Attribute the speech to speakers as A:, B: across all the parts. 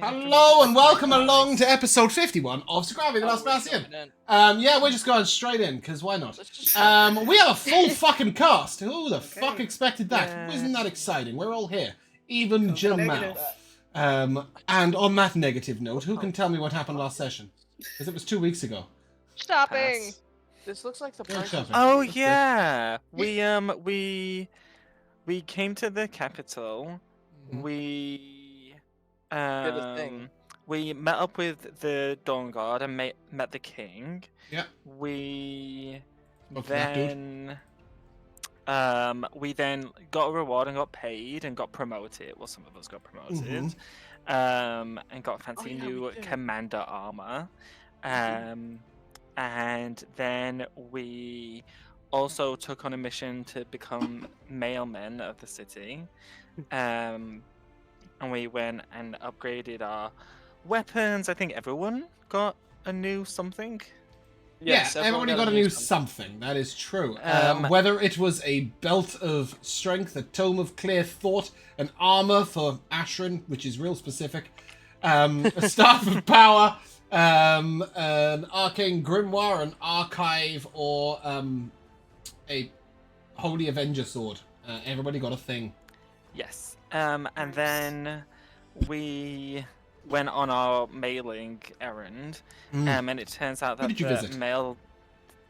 A: Hello and welcome along to episode 51 of Sogravia, the Last Bastion. Yeah, we're just going straight in, because why not? We have a full fucking cast. Who the fuck expected that?
B: Yeah.
A: Isn't that exciting? We're all here. Even Jill Mouth. And on that negative note, who can tell me what happened last session? Because it was 2 weeks ago.
C: Shopping.
B: This looks like the
A: Yeah,
B: price.
A: shopping.
B: Oh yeah, we came to the capital. We
C: Did a thing.
B: we met up with the Dawn Guard and met the king.
A: Yeah.
B: We
A: Spoke to that dude.
B: we then got a reward and got paid and got promoted. Well, some of us got promoted. And got fancy new commander armor. And then we also took on a mission to become mailmen of the city. And we went and upgraded our weapons. I think everyone got a new something.
A: Yes, everybody got a new something. That is true. Whether it was a belt of strength, a tome of clear thought, an armor for Ashrin, which is real specific, a staff of power, an arcane grimoire, an archive, or a holy avenger sword. Everybody got a thing.
B: Yes. And then we went on our mailing errand, and it turns out that
A: Who did you visit?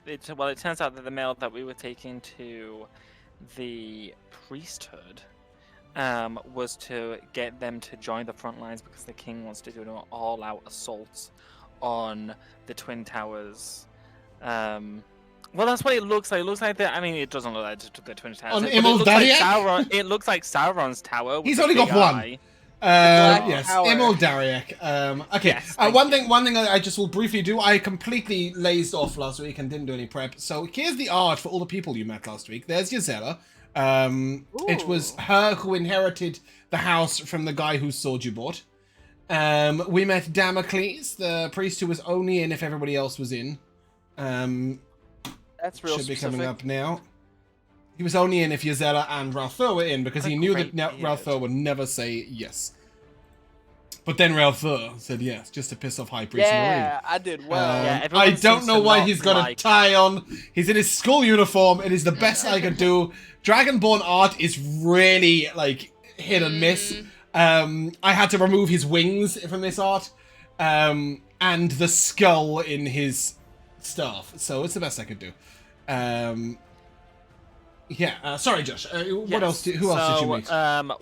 B: it turns out that the mail that we were taking to the priesthood was to get them to join the front lines because the king wants to do an all-out assault on the Twin Towers. Well, that's what it looks like. It looks like I mean, it doesn't look like the Twin Towers.
A: On
B: It looks like
A: Imoldaria?
B: Sauron. It looks like Sauron's tower.
A: He's
B: with
A: only
B: the
A: got
B: big
A: one.
B: eye.
A: Yes,
C: Tower.
A: Imoldaria. Okay,
B: Yes,
A: one thing I just will briefly do. I completely lazed off last week and didn't do any prep. So here's the art for all the people you met last week. There's Ysella. It was her who inherited the house from the guy whose sword you bought. We met Damocles, the priest who was only in if everybody else was in.
C: That's real
A: Should be
C: specific.
A: coming up now. He was only in if Ysella and Ralthur were in because he knew that
B: great beard.
A: Ralthur would never say yes. But then Ralthur said yes, just to piss off High Priest
C: Yeah, I did well.
B: Yeah, everyone
A: I don't
B: seems
A: know
B: to
A: why
B: not
A: he's got a
B: like-
A: tie on. He's in his school uniform. It is the best I could do. Dragonborn art is really like hit and miss. I had to remove his wings from this art, and the skull in his staff. So it's the best I could do. Yeah. Sorry, Josh. What
B: Yes.
A: else? Who else did you meet?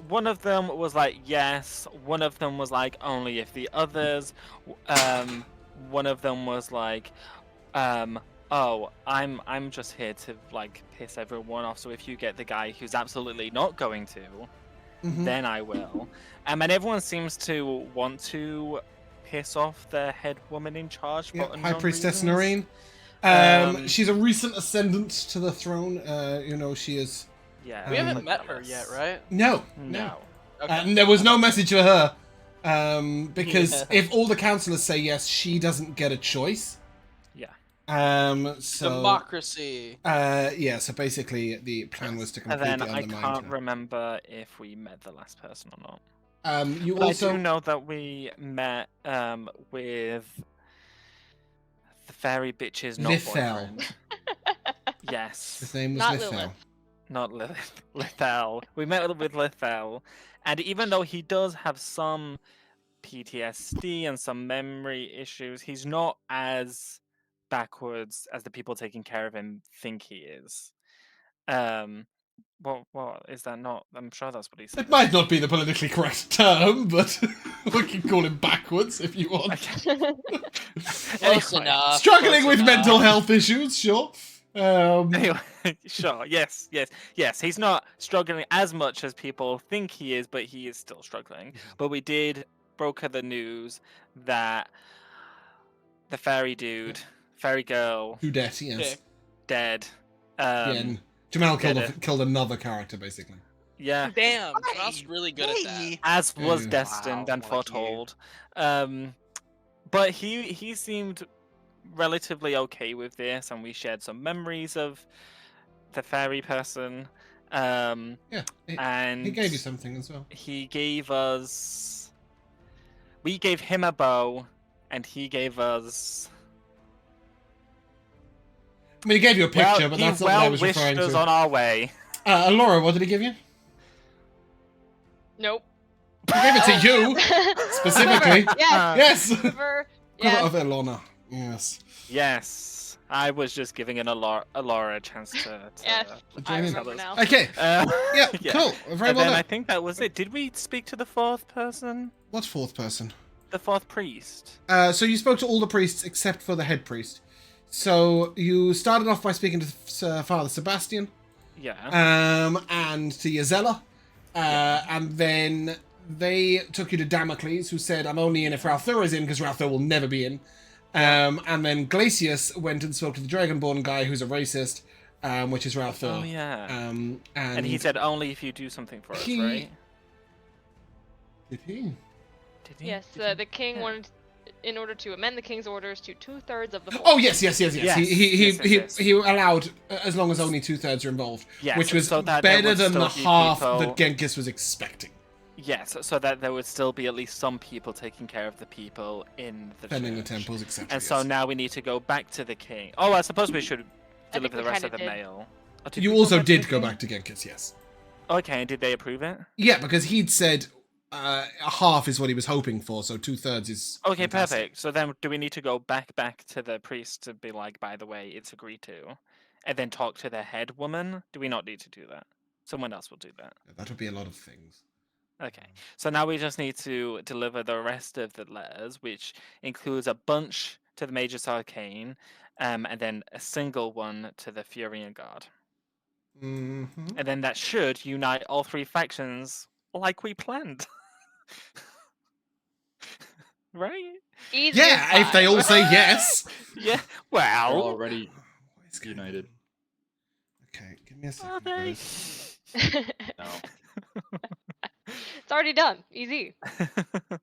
B: One of them was like yes. One of them was like only if the others. One of them was like, oh, I'm just here to like piss everyone off. So if you get the guy who's absolutely not going to, then I will. And everyone seems to want to piss off the head woman in charge.
A: Yeah,
B: for
A: High
B: unknown
A: Priestess
B: reasons.
A: Noreen. She's a recent ascendant to the throne. You know, she is.
B: Yeah,
C: We haven't
A: Um,
C: met her yet, right?
A: No.
B: No.
C: Okay.
A: And there was no message for her. Because
C: Yeah.
A: if all the councillors say yes, she doesn't get a choice.
B: Yeah.
A: So.
C: Democracy.
A: Yeah, so basically the plan was to
B: And
A: completely
B: then I
A: undermine
B: can't
A: her.
B: remember if we met the last person or not.
A: You
B: But
A: also.
B: I do know that we met with the fairy bitch's not
A: Lithel.
B: boyfriend. Yes,
A: His name was
D: Not
A: Lithel.
D: Lilith.
B: not Lithel. We met with Lithel, and even though he does have some PTSD and some memory issues, he's not as backwards as the people taking care of him think he is. What is that not? I'm sure that's what he said.
A: It might not be the politically correct term, but we can call him backwards if you want.
C: Close
B: Anyway.
C: enough.
A: Struggling
C: close
A: with mental
C: enough.
A: health issues, sure.
B: Anyway, sure, yes. He's not struggling as much as people think he is, but he is still struggling. But we did broker the news that the fairy dude, fairy girl,
A: Who dat, yes.
C: Okay.
B: dead.
A: Yeah, Jamal
B: Dead.
A: killed another character, basically.
B: Yeah,
C: Damn, Josh really good at that.
B: as was
A: Yeah.
B: destined
E: Wow,
B: and
E: lucky you.
B: foretold. But he seemed relatively okay with this, and we shared some memories of the fairy person.
A: Yeah,
B: And
A: he gave you something as well.
B: he gave us. We gave him a bow, and he gave us.
A: I mean, he gave you a picture, but that's not what I was
B: wished
A: referring
B: us
A: to.
B: on our way.
A: Laura, what did he give you?
D: Nope.
A: He gave it to you, specifically.
D: Yes.
A: Yes.
D: Quiver.
A: Quiver
D: Yes.
A: of Elona. Yes.
B: Yes, I was just giving Laura a chance to
D: Yes. I
A: join in.
D: remember now.
A: Okay.
B: Yeah,
A: Cool. Very
B: and
A: well
B: then
A: done.
B: I think that was it. Did we speak to the fourth person?
A: What fourth person?
B: The fourth priest.
A: So you spoke to all the priests except for the head priest. So you started off by speaking to Father Sebastian.
B: Yeah.
A: And to Yazella. And then they took you to Damocles, who said, I'm only in if Ralthur is in, because Ralthur will never be in. And then Glacius went and spoke to the Dragonborn guy, who's a racist, which is Ralthur.
B: Oh, yeah.
A: And
B: he said only if you do something for us, right?
A: Did he?
B: Did he?
D: Yes,
B: Did he?
D: the king wanted, in order to amend the king's orders to 2/3 of the force.
A: Oh, yes.
B: Yes,
A: He allowed, as long as only 2/3 are involved,
B: Yes,
A: which was
B: so that there
A: better
B: would
A: than the
B: still be
A: half
B: people-
A: that Genghis was expecting.
B: Yes, so that there would still be at least some people taking care of the people in the
A: Defending the
B: church.
A: temples, etc.
B: And so now we need to go back to the king. Oh, I suppose we should
D: think
B: deliver
D: we
B: the rest
D: kinda
B: of the
D: did.
B: mail. Oh,
A: You
B: we
A: also
B: to
A: did
B: the
A: go
B: king?
A: back to Genghis, yes.
B: Okay, and did they approve it?
A: Yeah, because he'd said a half is what he was hoping for, so 2/3 is.
B: Okay,
A: fantastic.
B: perfect. So then do we need to go back to the priest to be like, by the way, it's agreed to? And then talk to the head woman? Do we not need to do that? Someone else will do that.
A: That would be a lot of things.
B: Okay, so now we just need to deliver the rest of the letters, which includes a bunch to the Magus Arcane, and then a single one to the Furian Guard.
A: Mm-hmm.
B: And then that should unite all three factions like we planned. Right?
D: Easy
A: Yeah,
D: as
A: if they
D: pie.
A: all say yes.
B: Yeah,
E: We're
B: well...
E: already
A: What is going
E: united.
A: on? Okay, give me a
B: Are
A: second,
B: they?
A: guys.
E: No.
D: It's already done. Easy.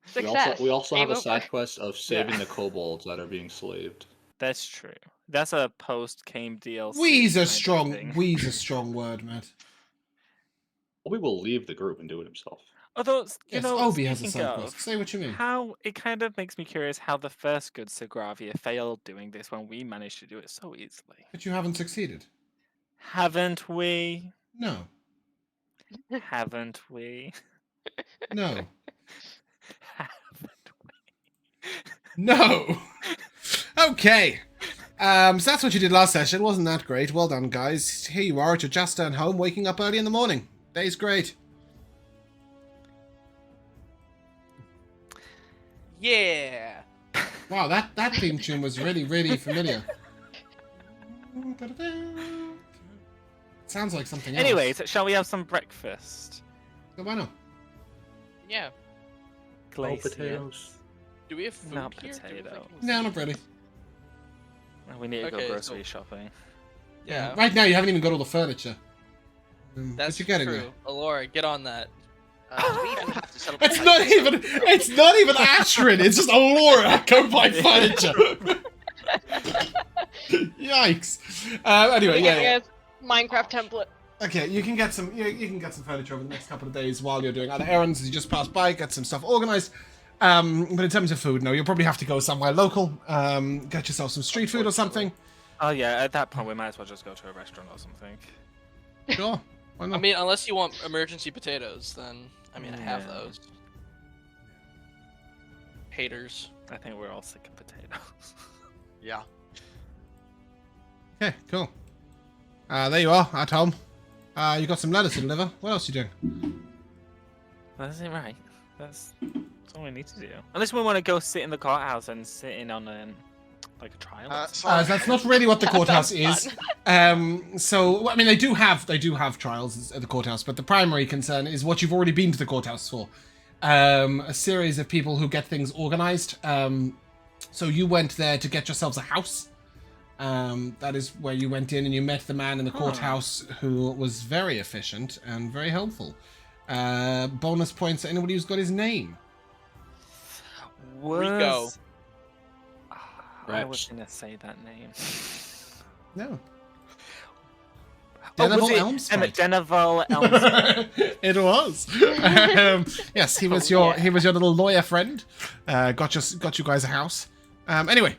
D: Success.
E: We also have
D: Game
E: a side
D: over.
E: quest of saving
B: Yeah.
E: the kobolds that are being slaved.
B: That's true. That's a post-game DLC.
A: We's a
B: kind of
A: strong.
B: thing.
A: We's a strong word, Matt.
E: Obi will leave the group and do it himself.
B: Although, you
A: Yes,
B: know,
A: Obi has a
B: speaking
A: side
B: of,
A: quest. Say what you mean.
B: how it kind of makes me curious how the first good Sogravia failed doing this when we managed to do it so easily.
A: But you haven't succeeded.
B: Haven't we?
A: No.
B: Haven't we?
A: No.
B: Haven't we?
A: No. Okay. So that's what you did last session. Wasn't that great? Well done, guys. Here you are at your Jastern home, waking up early in the morning. Day's great.
C: Yeah.
A: Wow, that theme tune was really, really familiar. Sounds like something else.
B: Anyways, shall we have some breakfast?
A: So why not?
C: Yeah.
B: Glaciers.
C: Do we have food
B: Not
C: here? Do we have,
B: potato.
C: like,
A: No, not really.
B: We need to go
C: Okay,
B: grocery
C: so-
B: shopping.
C: Yeah.
A: Right now, you haven't even got all the furniture.
C: That's
A: what you getting
C: true.
A: there?
C: Alora, get on that.
F: Do we even have to celebrate?
A: It's not even. It's not even Ashrin. It's just Alora. Go buy furniture. Yikes. Anyway, yeah.
D: Yes, Minecraft template.
A: Okay, you can get some. You can get some furniture over the next couple of days while you're doing other errands. You just pass by, get some stuff organized. But in terms of food, no, you'll probably have to go somewhere local. Get yourself some street food or something.
B: Oh yeah, at that point we might as well just go to a restaurant or something.
A: Sure. Why not?
C: I mean, unless you want emergency potatoes, then I mean, I have
B: Yeah.
C: those. Haters.
B: I think we're all sick of potatoes.
F: Yeah.
A: Okay, cool. There you are at home. You got some letters to deliver. What else are you doing?
B: That's it, right? That's all we need to do. Unless we want to go sit in the courthouse and sit in on like a trial. or something.
A: That's not really what the courthouse
D: Sounds
A: is. So I mean, they do have trials at the courthouse, but the primary concern is what you've already been to the courthouse for. A series of people who get things organized. So you went there to get yourselves a house. That is where you went in and you met the man in the courthouse who was very efficient and very helpful. Bonus points to anybody who's got his name.
C: Rico.
B: I was
E: Rex.
B: gonna say that name.
A: No. Deneville
B: it
A: Elmspite.
B: Deneville Elmspite?
A: It was. Yes, he was your little lawyer friend. Got you guys a house. Anyway,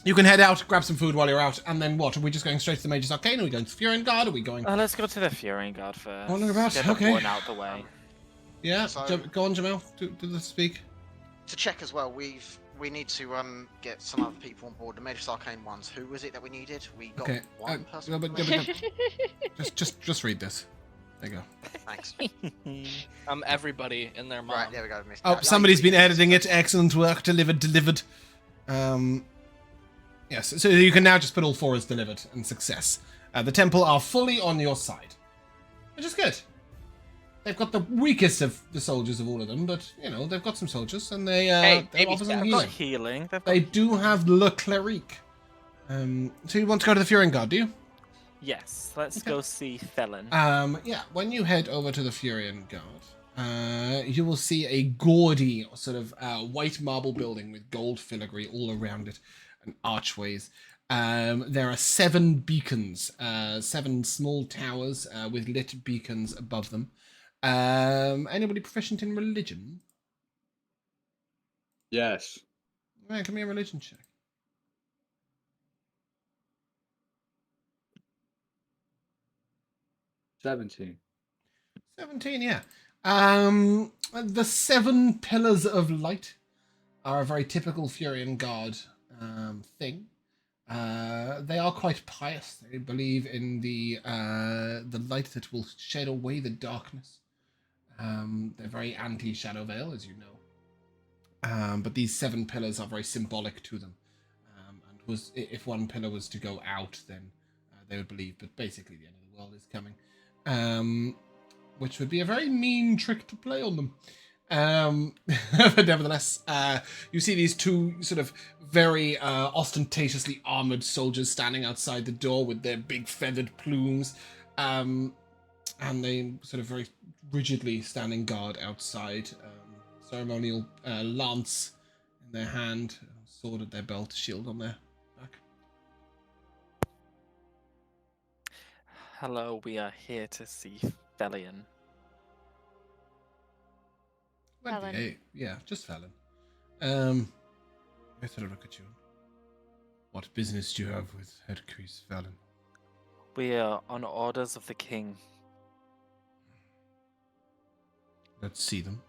A: you can head out, grab some food while you're out, and then what? Are we just going straight to the Mage's Arcane? Are we going to Furin Guard? Are we going?
B: Let's go to the Furin Guard first.
A: Wandering about?
B: Get the
A: Okay.
B: one out the way.
A: Yeah.
F: So-
A: Go on, Jamal. Do the speak.
F: To check as well, we need to get some other people on board. The Mage's Arcane ones. Who was it that we needed? We got
A: Okay.
F: one person.
A: No, but just read this. There you go.
F: Thanks.
C: Everybody and their mom.
F: Right, there we go. Missed
A: Oh,
F: that.
A: somebody's been editing it. Excellent work. Delivered. Yes, so you can now just put all 4 as delivered and success. The temple are fully on your side, which is good. They've got the weakest of the soldiers of all of them, but you know they've got some soldiers and they
C: baby
A: offer some
C: steps.
B: They've got
A: healing.
B: healing.
A: They do have Le Cleric. So you want to go to the Furin Guard, do you?
B: Yes, let's go see Felon.
A: Yeah, when you head over to the Furion Guard, you will see a gaudy sort of white marble building with gold filigree all around it and archways. There are 7 beacons, 7 small towers with lit beacons above them. Anybody proficient in religion?
E: Yes.
A: Right, give me a religion check.
E: 17.
A: 17, yeah. The 7 pillars of light are a very typical Furion Guard thing. They are quite pious. They believe in the light that will shed away the darkness. They're very anti-Shadow Veil, as you know. But these 7 pillars are very symbolic to them. And if one pillar was to go out, then they would believe. But basically, the end of the world is coming. Which would be a very mean trick to play on them. But nevertheless, you see these 2 sort of very ostentatiously armored soldiers standing outside the door with their big feathered plumes. And they sort of very rigidly standing guard outside. Ceremonial lance in their hand, sword at their belt, shield on their back.
B: Hello, we are here to see Felion.
D: Felon.
A: Yeah, just Felon. Let's have a look at you. What business do you have with Headcrease Felon?
B: We are on orders of the king.
A: Let's see them.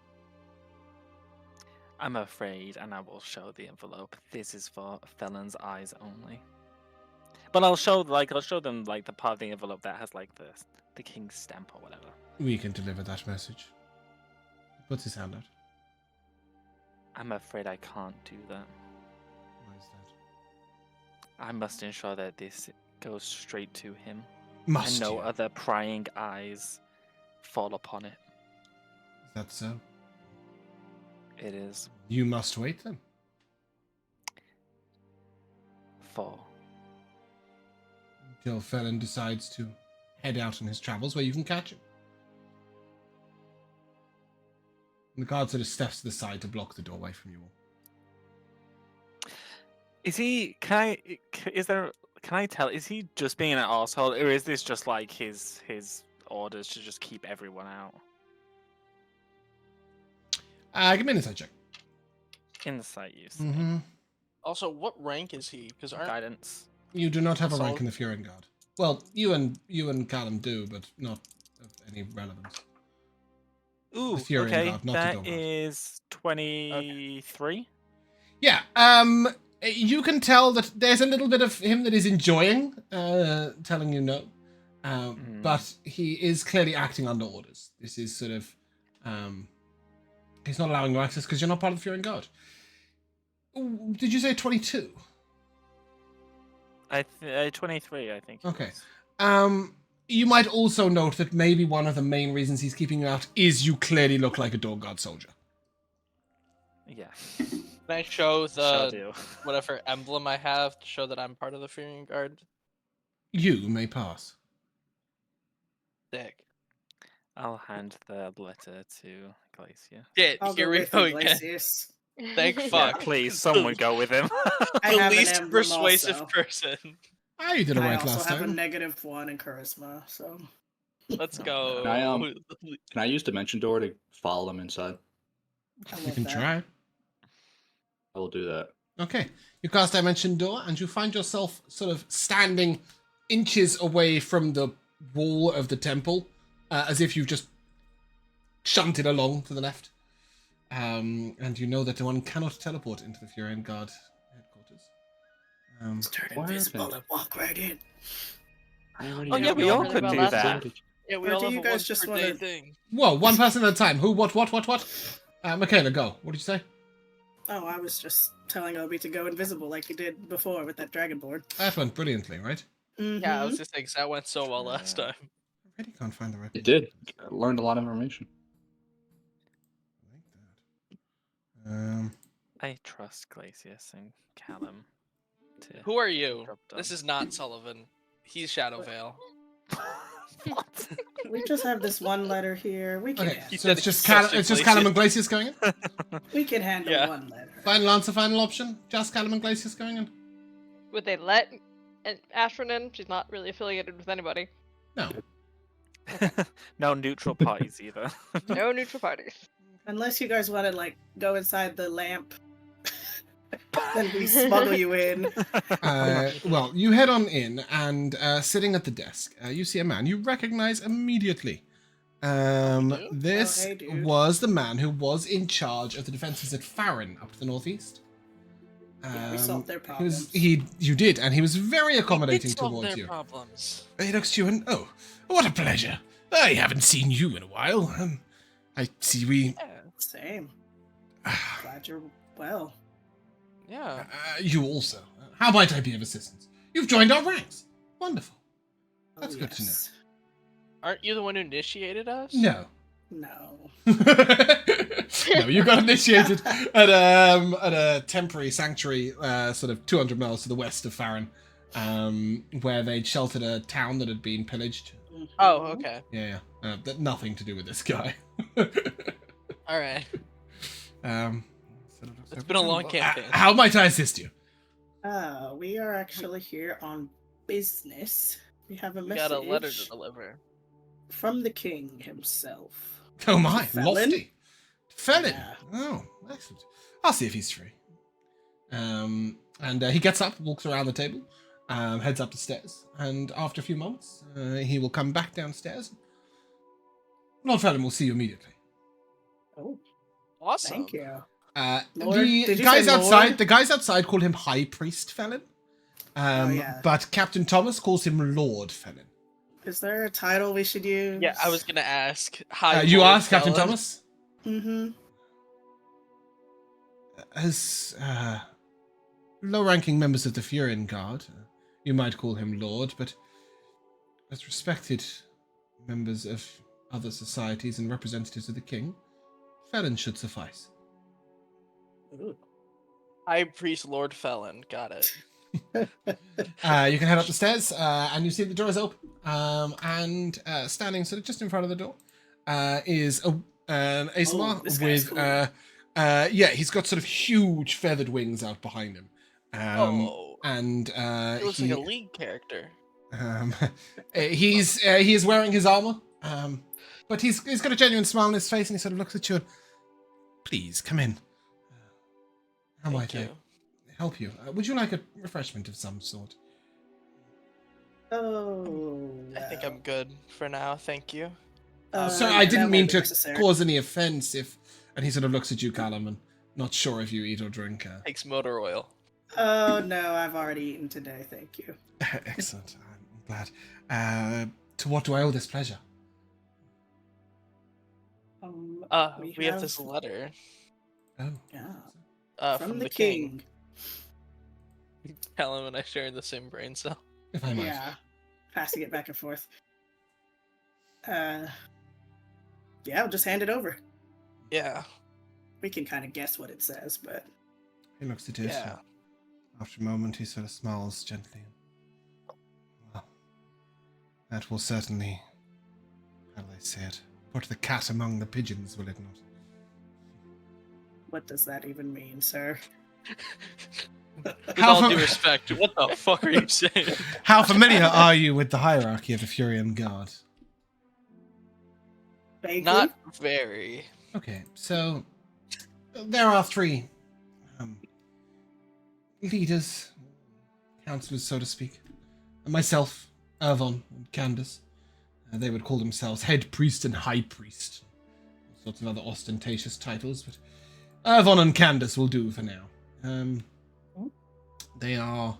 B: I'm afraid, and I will show the envelope. This is for Felon's eyes only. But I'll show them like the part of the envelope that has like the king's stamp or whatever.
A: We can deliver that message. He puts his hand out.
B: I'm afraid I can't do that.
A: Why is that?
B: I must ensure that this goes straight to him,
A: Must
B: and no
A: you?
B: other prying eyes fall upon it.
A: Is that so?
B: It is
A: You must wait then.
B: for.
A: Until Felon decides to head out on his travels where you can catch him. And the guard sort of steps to the side to block the doorway from you all.
B: Is he? Can I tell? Is he just being an asshole, or is this just like his orders to just keep everyone out?
A: Give me an insight check.
B: Insight use.
A: Mm-hmm.
C: Also, what rank is he? Because
B: Guidance.
A: You do not have a
C: So-
A: rank in the Furin Guard. Well, you and Callum do, but not of any relevance.
B: Ooh,
A: Fury
B: okay,
A: Guard, not the
B: that
A: Dawn Guard.
B: is 23.
A: Yeah, you can tell that there's a little bit of him that is enjoying telling you no. But he is clearly acting under orders. This is sort of... he's not allowing you access because you're not part of the Furin Guard. Ooh, did you say 22?
B: 23, I think. it
A: Okay.
B: was.
A: You might also note that maybe one of the main reasons he's keeping you out is you clearly look like a Dawn Guard soldier.
B: Yeah.
C: Can I show
B: Shall
C: the
B: do.
C: whatever emblem I have to show that I'm part of the Fury Guard?
A: You may pass.
C: Dick.
B: I'll hand the letter to Glacier.
C: Shit,
G: I'll
C: here
G: go
C: we
G: with
C: go
G: you,
C: again.
G: Glacius.
C: Thank
B: Yeah,
C: fuck.
B: please, someone go with him.
G: I
C: The
G: have an
C: least
G: emblem
C: persuasive
G: also.
C: person.
A: Ah, you did
G: I
A: alright
G: also
A: last
G: have a
A: time.
G: -1 in charisma, so.
C: Let's go.
E: Can I use Dimension Door to follow them inside?
G: I
A: You
G: love
A: can
G: that.
A: try.
E: I will do that.
A: Okay. You cast Dimension Door, and you find yourself sort of standing inches away from the wall of the temple, as if you've just shunted along to the left. And you know that one cannot teleport into the Furion Guard headquarters.
G: Just turn
E: What
G: invisible
E: happened?
G: and walk right in.
B: Oh yeah, we all could do that.
C: Yeah, we
G: Or
C: all
G: do
C: have
G: you
C: a
G: guys
C: once
G: just
C: per
G: wanna-
C: day thing.
A: Whoa, one person at a time. Who, what? Michaela, go. What did you say?
G: Oh, I was just telling Obi to go invisible like you did before with that dragonborn.
A: That went brilliantly, right?
C: Yeah, I was just saying 'cause that went so well last time.
A: I really can't find the right
E: It did. I learned a lot of information.
A: I like that.
B: I trust Glacius and Callum. To
C: Who are you?
B: job done.
C: This is not Sullivan. He's Shadowvale.
B: What?
G: We just have this one letter here. We can
A: Okay,
G: handle,
A: so it's just
C: such a
A: it's just
C: Glacius.
A: Callum and Glacius going in.
G: we can handle
C: Yeah.
G: one letter.
A: Final answer, final option. Just Callum and Glacius going in.
D: Would they let Ashrin in? She's not really affiliated with anybody.
A: No.
B: No neutral parties either.
D: No neutral parties.
G: Unless you guys want to like go inside the lamp, then we smuggle you in.
A: Well, you head on in, and sitting at the desk, you see a man you recognize immediately. This
G: Oh, hey, dude.
A: was the man who was in charge of the defenses at Farron, up to the northeast.
G: Yeah, we solved their
A: He was,
G: problems.
A: you did, and he was very accommodating
C: Solve
A: towards
C: their
A: you.
C: problems.
A: He looks to you and, oh, what a pleasure. I haven't seen you in a while. I see we...
C: Yeah.
G: Same. Glad you're well.
C: Yeah.
A: You also. How might I be of assistance? You've joined our ranks. Wonderful. That's good to know.
G: yes.
C: Aren't you the one who initiated us?
A: No.
G: No.
A: No, you got initiated at a temporary sanctuary, sort of 200 miles to the west of Farron, where they'd sheltered a town that had been pillaged.
C: Oh, okay.
A: Yeah. Nothing to do with this guy.
C: All right.
A: Sort of
C: It's been a long campaign.
A: How might I assist you?
G: We are actually here on business. We have a
C: We
G: message
C: got a letter to deliver.
G: from the king himself.
A: Oh my,
G: Felon?
A: lofty. Felon.
G: Yeah.
A: Oh, excellent. I'll see if he's free. And he gets up, walks around the table, heads up the stairs, and after a few moments, he will come back downstairs. Lord Felon will see you immediately.
G: Oh,
C: Awesome.
G: thank you.
A: The
G: Lord? Did you
A: guys
G: say
A: outside,
G: Lord?
A: the guys outside call him High Priest Felon.
G: Yeah.
A: But Captain Thomas calls him Lord Felon.
G: Is there a title we should use?
C: Yeah, I was gonna ask. Hi.
A: You
C: Lord
A: ask Captain
C: Felon.
A: Thomas?
G: Mm-hmm.
A: As low-ranking members of the Furion Guard, you might call him Lord, but as respected members of other societies and representatives of the King, Felon should suffice.
C: High Priest Lord Felon. Got it.
A: You can head up the stairs, and you see the door is open, and standing sort of just in front of the door is an Aesmar
G: this guy's
A: with,
G: cool.
A: yeah, he's got sort of huge feathered wings out behind him. And
C: He looks
A: he,
C: like a league character.
A: he is wearing his armor, but he's got a genuine smile on his face, and he sort of looks at you and, please, come in. How might
C: Thank
A: I
C: you.
A: help you? Would you like a refreshment of some sort?
G: Oh.
C: I think I'm good for now. Thank you.
A: Sir,
G: yeah,
A: I
G: that
A: didn't
G: won't
A: mean
G: be
A: to
G: necessary.
A: cause any offense if... And he sort of looks at you, Callum, and not sure if you eat or drink.
C: Takes motor oil.
G: Oh no, I've already eaten today. Thank you.
A: Excellent. I'm glad. To what do I owe this pleasure?
C: We have this letter.
A: Oh.
G: Yeah,
C: From
G: the king.
C: Callum and I share the same brain cell.
A: If I might.
G: Yeah, passing it back and forth. Yeah, I'll just hand it over.
C: Yeah.
G: We can kind of guess what it says, but
A: He looks at it.
C: Yeah.
A: and after a moment, he sort of smiles gently. Well, that will certainly, how do I say it, put the cat among the pigeons, will it not?
G: what does that even mean, sir?
C: With all due respect, what the fuck are you saying?
A: How familiar are you with the hierarchy of the Furian Guard?
G: Vaguely?
C: Not very.
A: Okay, so there are three leaders, counselors, so to speak. Myself, Ervon, and Candace. They would call themselves head priest and high priest. All sorts of other ostentatious titles, but Ervon and Candace will do for now. They are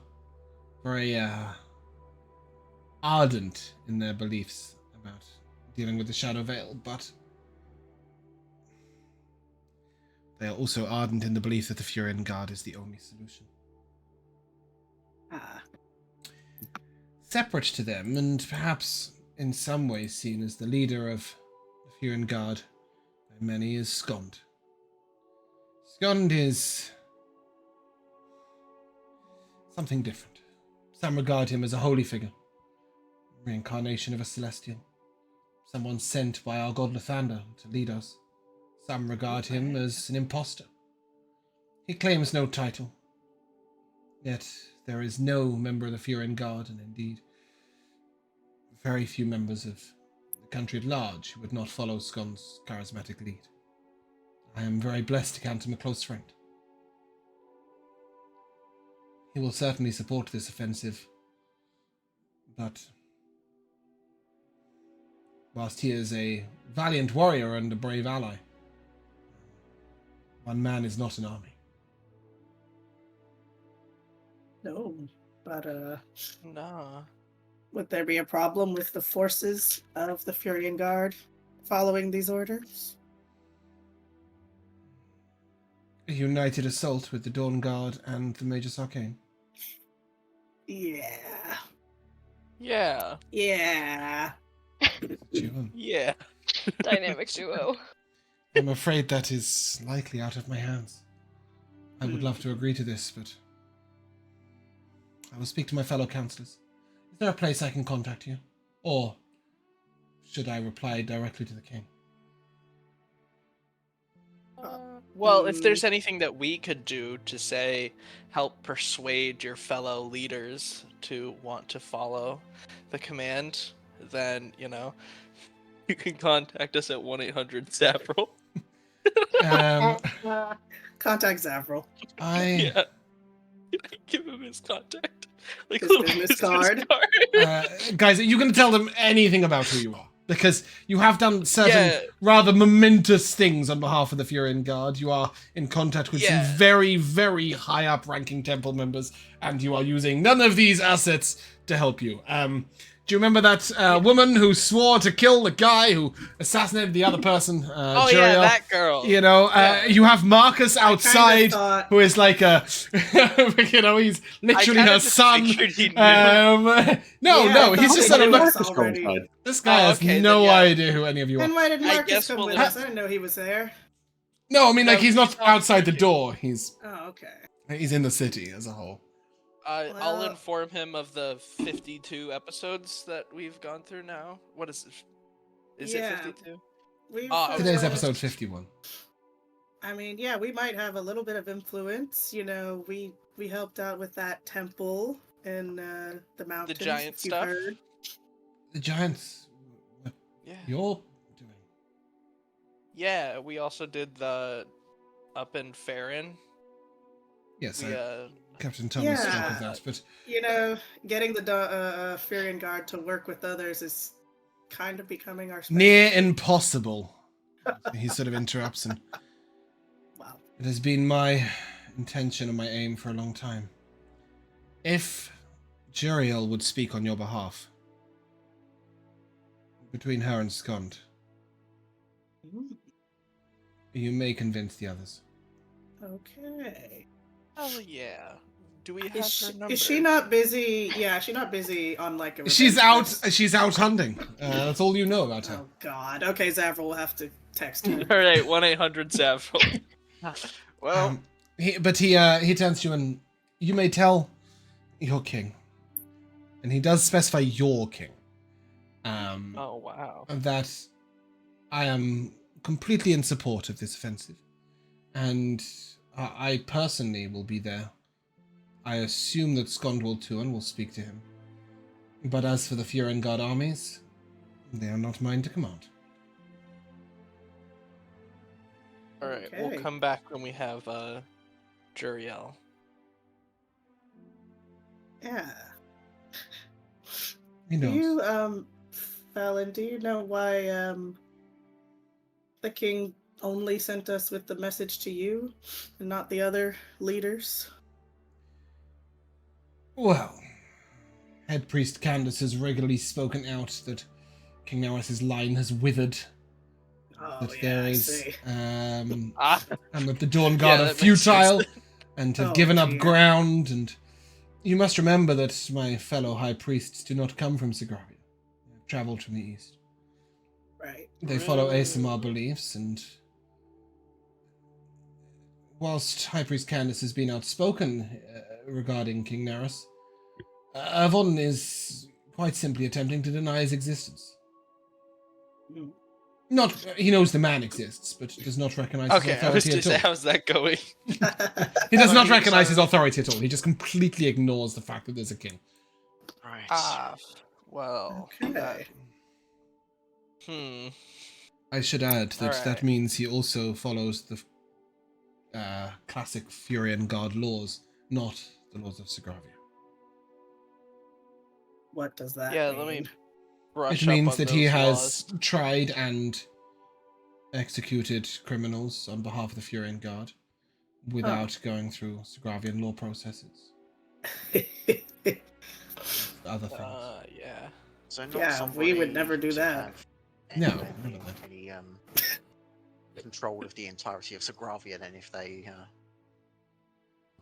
A: very ardent in their beliefs about dealing with the Shadow Veil, but they are also ardent in the belief that the Furian Guard is the only solution. Separate to them, and perhaps in some ways seen as the leader of the Furian Guard by many, is Skond. Skond is something different. Some regard him as a holy figure, reincarnation of a Celestial, someone sent by our god Lathander to lead us. Some regard him as an imposter. He claims no title, yet there is no member of the Furian Guard, and indeed very few members of the country at large who would not follow Skond's charismatic lead. I am very blessed to count him a close friend. He will certainly support this offensive, but whilst he is a valiant warrior and a brave ally, one man is not an army.
G: No, but
C: Nah.
G: would there be a problem with the forces of the Furian Guard following these orders?
A: A united assault with the Dawn Guard and the Magus Arcane.
G: Yeah.
C: Yeah.
G: Yeah.
A: Sure.
C: Yeah.
D: Dynamic duo.
A: I'm afraid that is likely out of my hands. I would love to agree to this, but I will speak to my fellow counselors. Is there a place I can contact you? Or should I reply directly to the king?
C: Well, if there's anything that we could do to, say, help persuade your fellow leaders to want to follow the command, then, you know, you can contact us at 1-800-SAVROL.
G: Contact Zavril.
C: Yeah. Give him his contact. Like
G: His
C: little
G: business card.
A: Guys, are you going to tell them anything about who you are? Because you have done certain rather momentous things on behalf of the Furian Guard. You are in contact with some very, very high up ranking temple members, and you are using none of these assets to help you. Do you remember that woman who swore to kill the guy who assassinated the other person?
C: Oh,
A: Juriel?
C: yeah, that girl.
A: You know, you have Marcus outside, who is like a, you know, he's literally her son. No, he's just sort of like, this guy has no idea who any of you are.
G: And why did Marcus come with us? I didn't know he was there.
A: No, I mean, like, he's not outside the door. He's in the city as a whole.
C: I'll inform him of the 52 episodes that we've gone through now. What is it? Is it 52?
A: Today's episode 51.
G: I mean, yeah, we might have a little bit of influence. You know, we helped out with that temple in the mountains.
C: The giant stuff?
A: The giants? What you're doing?
C: Yeah, we also did the up in Farron.
A: Yes, Captain Thomas spoke of that, but...
G: You know, getting the Furian Guard to work with others is kind of becoming our specialty.
A: Near impossible. He sort of interrupts and...
G: Wow.
A: It has been my intention and my aim for a long time. If Juriel would speak on your behalf, between her and Skond, you may convince the others.
G: Okay.
C: Oh yeah. Do we have her number?
G: Is she not busy? Yeah, she's not busy on like a...
A: She's out hunting. That's all you know about her.
G: Oh god. Okay, Zavril will have to text her.
C: Alright, 1-800-SAVROL. Well...
A: He turns to you and you may tell your king. And he does specify your king.
C: Oh wow.
A: That I am completely in support of this offensive. And I personally will be there I assume that Skondwald Tuan will speak to him. But as for the Furin God armies, they are not mine to command.
C: Alright,
G: Okay.
C: we'll come back when we have Juriel.
G: Yeah.
A: He
G: Do
A: knows.
G: you, Fallon, do you know why, the king only sent us with the message to you and not the other leaders?
A: Well, Head Priest Candace has regularly spoken out that King Naris's line has withered.
G: Oh,
A: That
G: yeah,
A: there
G: I
A: is,
G: see.
A: and
C: Ah,
A: that the Dawn Guard
C: Yeah,
A: are
C: that makes
A: futile
C: sense.
A: and have
G: Oh,
A: given up
G: dear.
A: ground. And you must remember that my fellow high priests do not come from Sogravia. They have travelled from the east.
G: Right.
A: They follow ASMR beliefs, and whilst High Priest Candace has been outspoken regarding King Naris, Avon is quite simply attempting to deny his existence.
G: Hmm.
A: Not, he knows the man exists, but does not recognize his
C: okay, I was
A: authority
C: to
A: at
C: say,
A: all.
C: how's that going?
A: He does not
C: Sorry,
A: recognize his
C: sorry.
A: authority at all. He just completely ignores the fact that there's a king.
F: Right.
C: Ah, well, that...
G: Okay.
A: I should add that that
C: Alright.
A: means he also follows the classic Furian Guard laws, not the laws of Sogravia.
G: What does that
C: Yeah,
G: mean?
C: let me brush
A: It means
C: up on
A: that he
C: those
A: has
C: laws.
A: tried and executed criminals on behalf of the Furian Guard without going through Sogravian law processes. Other things.
C: Yeah.
F: So not
G: Yeah, we would
F: somebody
G: never do
F: to
G: that.
F: have
A: No,
F: any,
A: none of that.
F: any control of the entirety of Sogravia then if they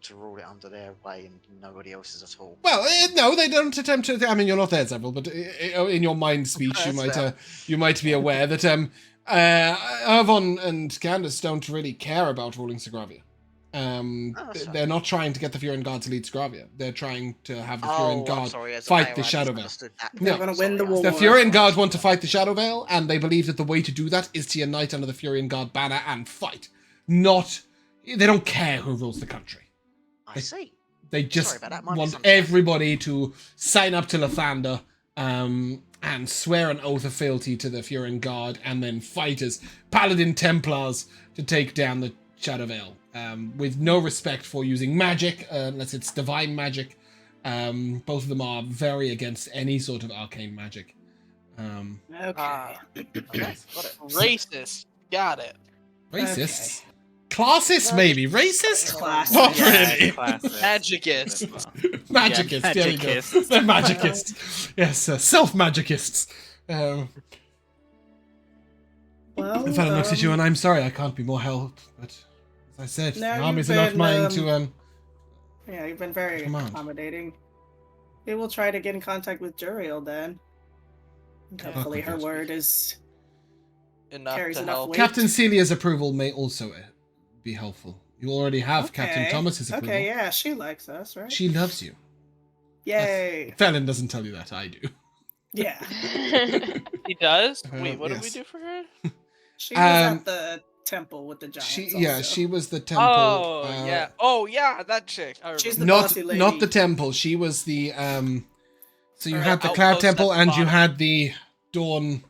F: to rule it under their way and nobody else's at all.
A: Well, no, they don't attempt to. I mean, you're not there, Zebel, but in your mind speech,
F: That's
A: you might be aware that Avon and Candace don't really care about ruling Sogravia.
F: that's
A: They're
F: fine.
A: not trying to get the Furin Guard to lead Sogravia. They're trying to have the
F: Oh,
A: Furin
F: I'm
A: Guard
F: sorry, as a
A: fight
F: player,
A: the
F: I
A: Shadow Veil.
F: misunderstood that.
A: No.
G: They're gonna win the
F: Sorry, I
G: war.
A: The
F: thought-
A: Furin Guard want to fight the Shadow Veil, and they believe that the way to do that is to unite under the Furin Guard banner and fight. They don't care who rules the country.
F: I see.
A: They just
F: Sorry about that, my
A: want
F: misunderstanding.
A: everybody to sign up to Lathander and swear an oath of fealty to the Furin Guard, and then fight as Paladin Templars to take down the Shadow Veil, with no respect for using magic, unless it's divine magic. Both of them are very against any sort of arcane magic.
G: Okay.
F: Okay, got it.
C: Racist. Got it.
A: Racists? Classists, maybe. Racist?
G: Classist.
A: Not
B: Yeah,
A: really.
B: classic.
C: Magicist.
A: Magicists,
B: Yeah,
A: there you go.
B: magicists.
A: They're magicists. Yes, self-magicists.
G: Well,
A: If I looks at you and I'm sorry, I can't be more help, but as I said,
G: No,
A: the
G: you've
A: armies are not
G: been,
A: mine to
G: yeah, you've been very
A: Command.
G: accommodating. We will try to get in contact with Juriel then. And
C: Yeah.
G: hopefully her
A: Yes.
G: word is
C: Enough
G: Carries
C: to
G: enough
C: help.
G: weight.
A: Captain Celia's approval may also be helpful. You already have Captain
G: Okay.
A: Thomas's approval.
G: Okay, yeah, she likes us, right?
A: She loves you.
G: Yay!
A: Felon doesn't tell you that, I do.
G: Yeah.
C: He does? Wait, what did we
A: yes.
C: do for her?
G: She was at the temple with the giants. also.
A: She was the temple.
C: Oh, yeah. Oh, yeah, that chick. I
G: She's
C: remember.
G: the
A: Not
G: bossy lady.
A: not the temple. She was the So you
C: Or
A: had the
C: outpost
A: Cloud
C: at
A: Temple
C: the
A: and you
C: bottom.
A: had the Dawn.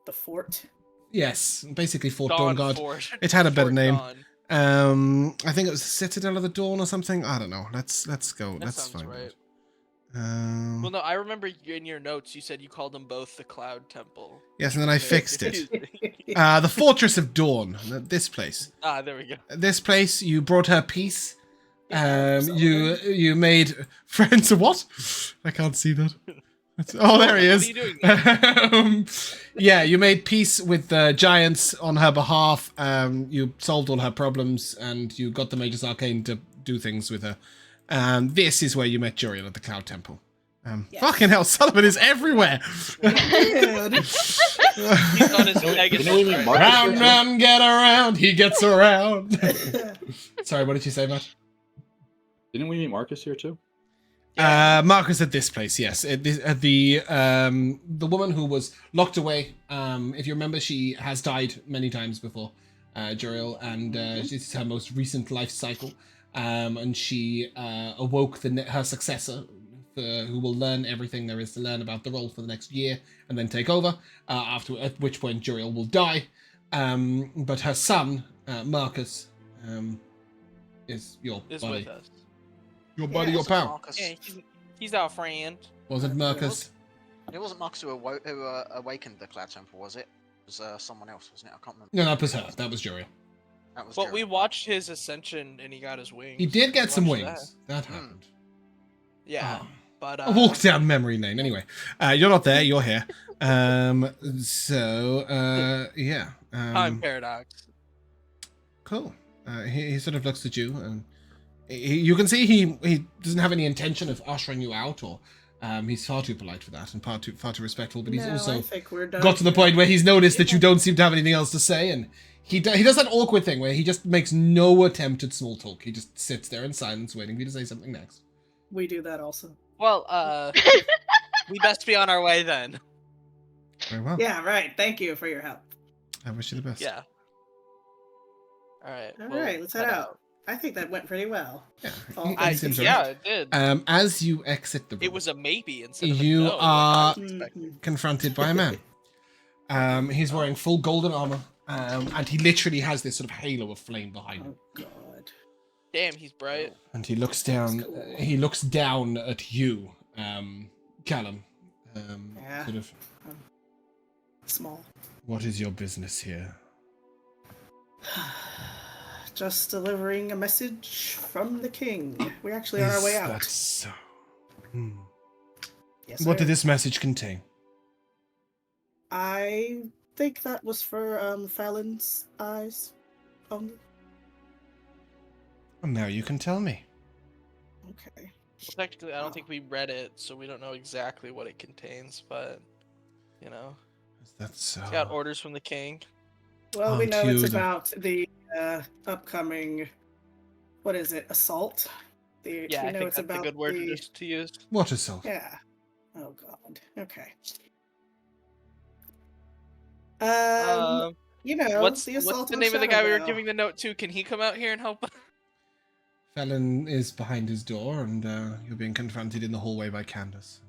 G: the fort.
A: Yes, basically Fort Dawn Guard.
C: Fort.
A: It had a better
C: Fort
A: name.
C: Dawn.
A: I think it was the Citadel of the Dawn or something. I don't know. Let's go.
C: That
A: Let's
C: sounds
A: find
C: right.
A: out.
C: Well, no, I remember in your notes you said you called them both the Cloud Temple.
A: Yes, and then I fixed it.
C: Confusing.
A: The Fortress of Dawn. This place.
C: Ah, there we go.
A: This place. You brought her peace.
G: Yeah,
A: You made friends. What? I can't see that. Oh, there he
C: What
A: is.
C: are you doing?
A: Yeah, you made peace with the giants on her behalf. You solved all her problems, and you got the Magus Arcane to do things with her. This is where you met Juriel at the Cloud Temple.
G: Yes.
A: Fucking hell, Sullivan is everywhere.
G: Dude.
C: He's on his Pegasus.
E: Didn't we meet
C: right?
E: Marcus?
A: Round, round, get around. He gets around. Sorry, what did you say, Matt?
E: Didn't we meet Marcus here too?
A: Marcus at this place, yes. The woman who was locked away. If you remember, she has died many times before, Juriel, and this is her most recent life cycle. and she awoke her successor, who will learn everything there is to learn about the role for the next year and then take over, at which point Juriel will die. But her son, Marcus, is your buddy.
C: with us.
A: Your buddy, your pal.
F: Marcus.
C: Yeah, he's our friend.
A: Wasn't Marcus?
F: It wasn't Marcus who awakened the Cloud Temple, was it? It was someone else, wasn't it? I can't remember.
A: No, that was her. That was Juriel.
F: That was
C: But we
F: Jared.
C: watched his ascension and he got his wings.
A: He did get some
C: watched
A: wings. That happened.
C: Yeah, but
A: A walk down memory lane. Anyway, you're not there. You're here. Yeah.
C: time paradox.
A: Cool. He sort of looks at you, and you can see he doesn't have any intention of ushering you out, or he's far too polite for that and far too respectful. But he's
G: No,
A: also
G: I think we're done
A: got to the
G: here.
A: point where he's noticed that you don't seem to have anything else to say, and he does that awkward thing where he just makes no attempt at small talk. He just sits there in silence, waiting for you to say something next.
G: We do that also.
C: Well, we best be on our way then.
A: Very well.
G: Yeah, right. Thank you for your help.
A: I wish you the best.
C: Yeah. All right.
G: All right, let's head out. I think that went pretty well.
A: Yeah.
G: Oh,
A: he seems
C: Yeah,
A: alright.
C: it did.
A: As you exit the room,
C: It was a maybe instead of a
A: You
C: no, like I
A: are-
C: was expecting.
A: confronted by a man. He's wearing full golden armor, and he literally has this sort of halo of flame behind him.
G: Oh God.
C: Damn, he's bright.
A: And he looks down.
G: That's cool.
A: He looks down at you, Callum.
G: Yeah.
A: Sort of.
G: Small.
A: What is your business here?
G: Just delivering a message from the king. We're actually on our way out.
A: That's so. Hmm.
G: Yes,
A: What
G: sir.
A: did this message contain?
G: I think that was for Fallon's eyes only.
A: Well, now you can tell me.
G: Okay.
C: Technically, I don't think we read it, so we don't know exactly what it contains, but, you know,
A: That's so.
C: it's got orders from the king.
G: Well, we know it's
A: Dude.
G: about the upcoming. What is it? Assault.
C: Yeah,
G: we
C: I
G: know
C: think
G: it's
C: that's a
G: about
C: good word
G: the-
C: to use.
A: What assault?
G: Yeah. Oh God. Okay. You know,
C: What's
G: the assault
C: the
G: on
C: name of the guy we were
G: Shadowhunters.
C: giving the note to? Can he come out here and help?
A: Fallon is behind his door, and you're being confronted in the hallway by Candace.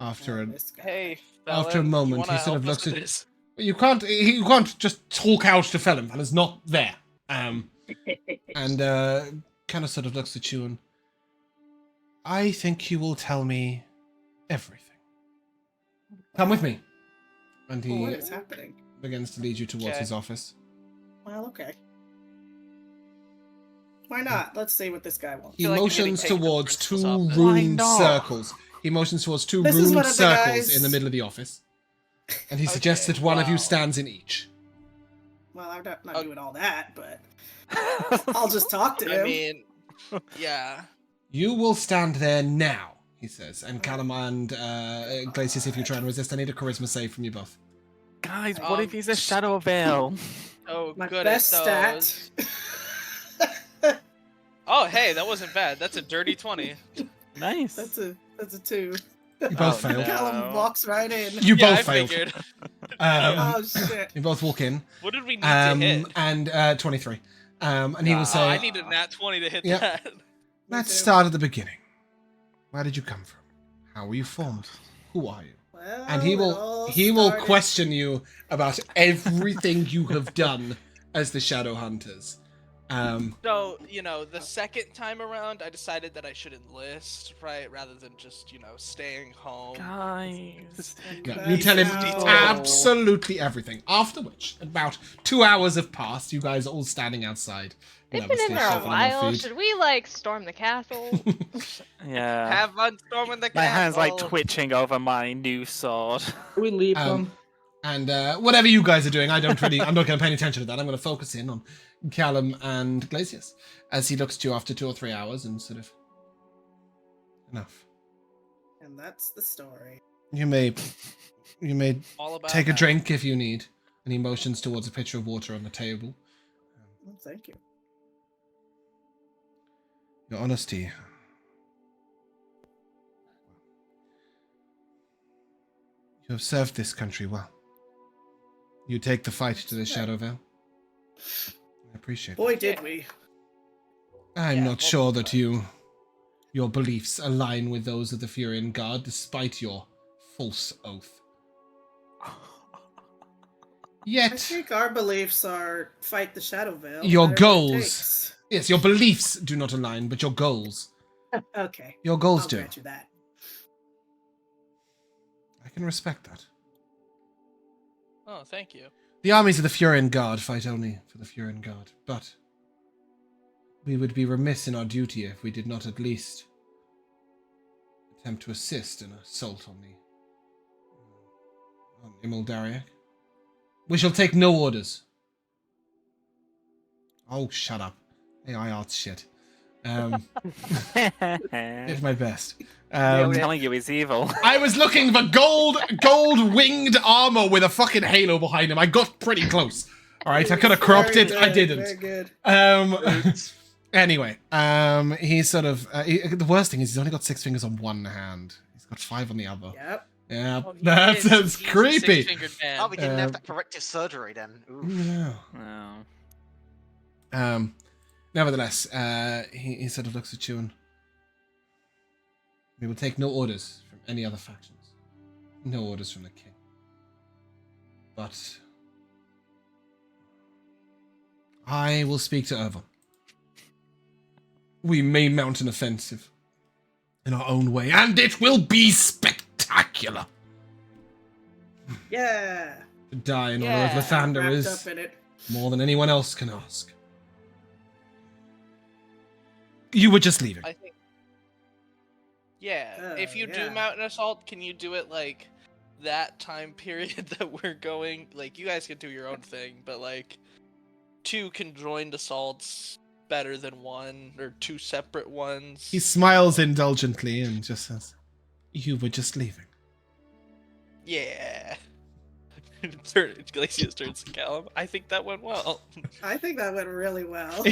A: After
G: This guy.
C: Hey,
A: After a
C: Fallon,
A: moment,
C: you wanna
A: he sort of
C: help
A: looks
C: us with
A: at-
C: this?
A: you can't just talk out to Fallon. Fallon's not there. And kind of sort of looks at you, and I think you will tell me everything. Come with me. And
G: Well, what
A: he
G: is happening?
A: begins to lead you towards
C: Okay.
A: his office.
G: Well, okay. Why not? Let's see what this guy wants.
A: He
C: feel like I'm getting
A: motions
C: taken to the
A: towards two
C: principal's office.
B: Why
A: ruined
B: not?
A: circles. He motions towards two
G: This is
A: ruined
G: one of the
A: circles
G: guys-
A: in the middle of the office. And he
C: Okay,
A: suggests that one of you
C: wow.
A: stands in each.
G: Well, I'm not
C: Oh.
G: doing all that, but I'll just talk to him.
C: I mean, yeah.
A: You will stand there now, he says. And Callum and Glacius, if you try and resist, I need a charisma save from you both.
B: Guys, what if
C: Um,
B: he's a shadow veil?
C: Oh,
G: My
C: good
G: best
C: at those.
G: stat.
C: Oh, hey, that wasn't bad. That's a dirty 20.
B: Nice.
G: That's a 2.
A: You both
B: Oh,
A: failed.
B: no.
G: Callum walks right in.
A: You
C: yeah,
A: both
C: I
A: failed.
C: figured.
A: Um,
G: Oh shit.
A: you both walk in.
C: What did we need to hit?
A: And 23. And he will
C: Oh,
A: say,
C: I needed a nat 20 to hit
A: Yeah.
C: that.
A: let's
G: too.
A: start at the beginning. Where did you come from? How were you formed? Who are you?
G: Well,
A: And he
G: it
A: will
G: all started-
A: question you about everything you have done as the Shadowhunters.
C: So, you know, the second time around, I decided that I should enlist, right? Rather than just, you know, staying home.
B: Guys.
A: Yeah, you tell him
G: Wow.
A: absolutely everything. After which, about 2 hours have passed. You guys are all standing outside.
D: They've been in there a while. Should we like storm the castle?
B: Yeah.
C: Have fun storming the
B: My hand's like
C: castle.
B: twitching over my new sword.
E: Can we leave them?
A: And whatever you guys are doing, I'm not going to pay any attention to that. I'm going to focus in on Callum and Glacius as he looks at you after 2 or 3 hours and sort of enough.
G: And that's the story.
A: You may
C: All about
A: take a
C: that.
A: drink if you need. And he motions towards a pitcher of water on the table.
G: Well, thank you.
A: Your honesty. You have served this country well. You take the fight to the Shadow Veil. I appreciate it.
G: Boy, did we.
A: I'm
C: Yeah,
A: not sure that your beliefs align with those of the Furian Guard, despite your false oath.
G: I
A: Yet,
G: think our beliefs are fight the Shadow Veil.
A: your
G: no matter what it
A: goals...
G: takes.
A: Yes, your beliefs do not align, but your goals...
G: Okay.
A: Your goals
G: I'll
A: do.
G: grant you that.
A: I can respect that.
C: Oh, thank you.
A: The armies of the Furian Guard fight only for the Furian Guard, but we would be remiss in our duty if we did not at least attempt to assist in an assault on Imildariak. We shall take no orders. Oh, shut up. AI art's shit. Did my best.
B: I'm telling you, he's evil.
A: I was looking for gold winged armor with a fucking halo behind him. I got pretty close. All right, I could have cropped
G: Very
A: it. I
G: good,
A: didn't.
G: Very good.
A: Anyway, he's sort of the worst thing is he's only got 6 fingers on one hand. He's got 5 on the other.
G: Yep.
A: Yeah,
C: Oh,
A: that's
C: he's a
A: creepy.
C: six-fingered man.
F: Oh, we didn't have that corrective surgery then. Oof.
A: Yeah.
B: Oh.
A: Nevertheless, he sort of looks at you and we will take no orders from any other factions. No orders from the king. But I will speak to Irva. We may mount an offensive in our own way, and it will be spectacular.
G: Yeah.
A: To die in honor of Lathander
G: Wrapped
A: is
G: up in it.
A: more than anyone else can ask. You were just leaving.
C: I think. Yeah, if you do
G: yeah.
C: mount an assault, can you do it like that time period that we're going? Like, you guys can do your own thing, but like, 2 conjoined assaults better than 1 or 2 separate ones.
A: He smiles indulgently and just says, "You were just leaving."
C: Yeah. Glacius turns to Callum. I think that went well.
G: I think that went really well.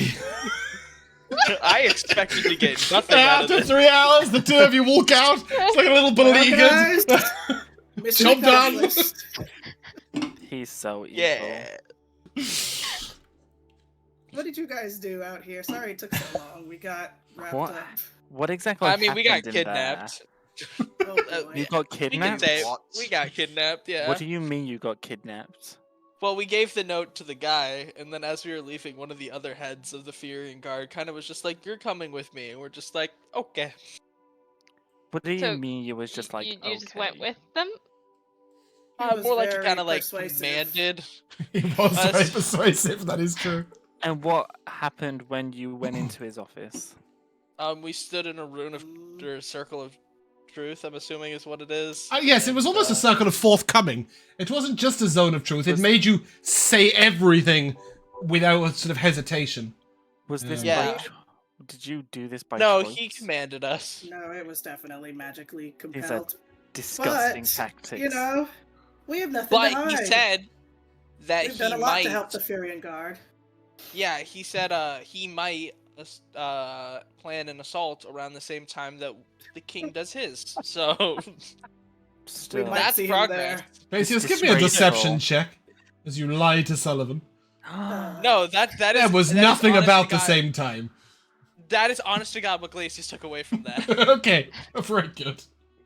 C: I expected to get nothing out of
A: After
C: this.
A: 3 hours, the 2 of you walk out. It's like a little beleaguered.
G: Mission
A: Job done.
G: accomplished.
B: He's so evil.
C: Yeah.
G: What did you guys do out here? Sorry it took so long. We got wrapped
B: What?
G: up.
B: What exactly
C: I mean, we got
B: happened in
C: kidnapped.
G: Oh, boy.
B: You got
C: We can
B: kidnapped?
C: say
F: What?
C: we got kidnapped, yeah.
B: What do you mean you got kidnapped?
C: Well, we gave the note to the guy, and then as we were leaving, one of the other heads of the Furian Guard kind of was just like, "You're coming with me," and we're just like, "Okay."
B: What do you
D: So,
B: mean you was just like,
D: you just
B: okay?
D: went with them?
G: He was
C: More like you
G: very
C: kind of like
G: persuasive.
C: commanded.
A: He was
C: Us.
A: very persuasive, that is true.
B: And what happened when you went into his office?
C: We stood in a rune of or a circle of truth. I'm assuming is what it is.
A: Yes, it was
C: And,
A: almost a circle of forthcoming. It wasn't just a zone of truth. It
B: Was-
A: made you say everything without a sort of hesitation.
B: Was this
C: Yeah.
B: by Did you do this by
C: No,
B: choice?
C: he commanded us.
G: No, it was definitely magically
B: These are
G: compelled.
B: disgusting
G: But,
B: tactics.
G: You know, we have nothing
C: But
G: to hide.
C: he said that
G: We've
C: he
G: done a lot
C: might.
G: to help the Furian Guard.
C: Yeah, he said he might plan an assault around the same time that the king does his. So
B: Still.
G: might
C: that's
G: see him
C: progress.
A: Basically,
B: It's
A: just give me a
B: disgraceful.
A: deception check as you lie to Sullivan.
C: No, that is.
A: There was
C: that is
A: nothing
C: honest
A: about
C: to
A: the
C: God-
A: same time.
C: That is honest to God what Glacius took away from that.
A: Okay, very good.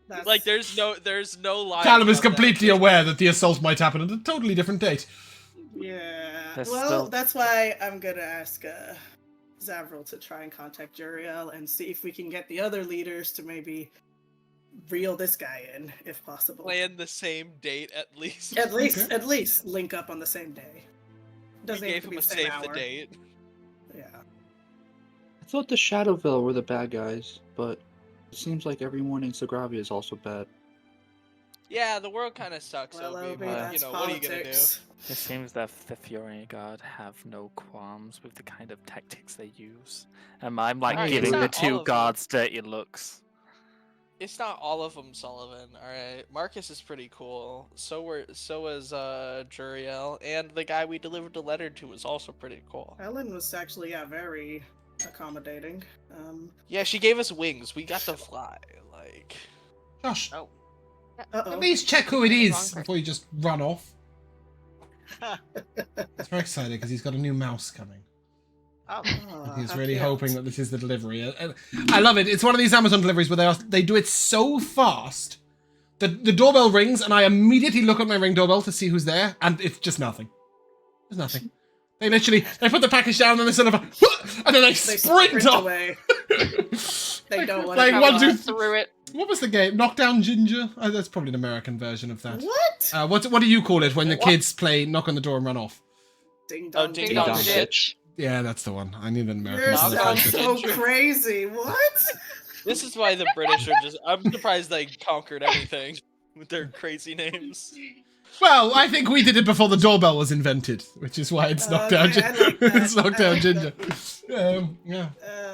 G: That's-
C: Like there's no lie.
A: Callum is
C: about that.
A: completely aware that the assault might happen at a totally different date.
G: Yeah.
B: There's
G: well,
B: still-
G: that's why I'm gonna ask Zavril to try and contact Juriel and see if we can get the other leaders to maybe reel this guy in, if possible.
C: Plan the same date at least.
G: At least,
A: Okay.
G: at least link up on the same day.
C: We
G: Doesn't
C: gave
G: have to
C: him
G: be
C: a
G: the same
C: save
G: hour.
C: the date.
G: Yeah.
E: I thought the Shadowville were the bad guys, but it seems like everyone in Sogravia is also bad.
C: Yeah, the world kind of sucks.
G: Well,
C: Obi,
G: Obi,
C: but,
G: that's
C: you know, what are you gonna do?
G: politics.
B: It seems that the Fury Guard have no qualms with the kind of tactics they use. I'm like
C: Alright, it's
B: giving the
C: not all
B: two
C: of them.
B: guards dirty looks.
C: It's not all of them, Sullivan. All right, Marcus is pretty cool. So is Juriel, and the guy we delivered the letter to was also pretty cool.
G: Ellen was actually, very accommodating.
C: Yeah, she gave us wings. We got to fly. Like,
A: Josh,
F: Oh.
G: Uh-oh.
A: at least check who it
D: Wrong
A: is
D: person.
A: before you just run off. He's very excited because he's got a new mouse coming.
F: Oh,
A: He's
G: how
A: really
G: cute.
A: hoping that this is the delivery. And I love it. It's one of these Amazon deliveries where they do it so fast that the doorbell rings and I immediately look at my Ring doorbell to see who's there, and it's just nothing. There's nothing. They put the package down and they sort of, and then they sprint off.
G: away. They don't want
A: Like
G: to
A: one, two,
D: through it.
A: What was the game? Knockdown Ginger? That's probably an American version of that.
G: What?
A: What do you call it when the kids play knock on the door and run off?
G: Ding
C: Oh,
G: dong,
C: ding dong
E: Dong
C: ditch.
A: Yeah, that's the one. I need an American
G: You're
A: pronunciation.
G: so crazy. What?
C: This is why the British are just. I'm surprised they conquered everything with their crazy names.
A: Well, I think we did it before the doorbell was invented, which is why it's Knockdown
G: Okay, I like that.
A: It's Knockdown
G: I like
A: Ginger. Yeah.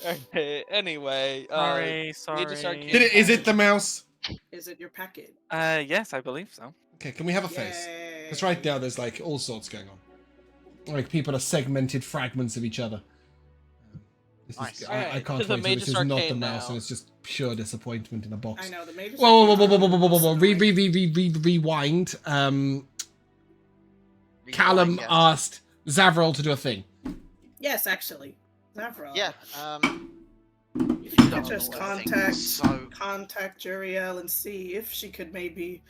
C: Okay. Anyway.
B: Sorry.
C: Magus Arcane.
A: Is it the mouse?
G: Is it your packet?
B: Yes, I believe so.
A: Okay, can we have a face?
G: Yay.
A: Because right now there's like all sorts going on. Like people are segmented fragments of each other. This is,
F: Nice.
A: I
C: Alright,
A: can't
C: to the
A: wait till this
C: Magus
A: is not the
C: Arcane
A: mouse
C: now.
A: and it's just pure disappointment in a box.
G: I know the major.
A: Whoa. Rewind. Callum
F: Yes.
A: asked Zavril to do a thing.
G: Yes, actually, Zavril.
F: Yeah.
G: If you could
F: Oh,
G: just
F: I think
G: contact
F: so.
G: Juriel and see if she could maybe,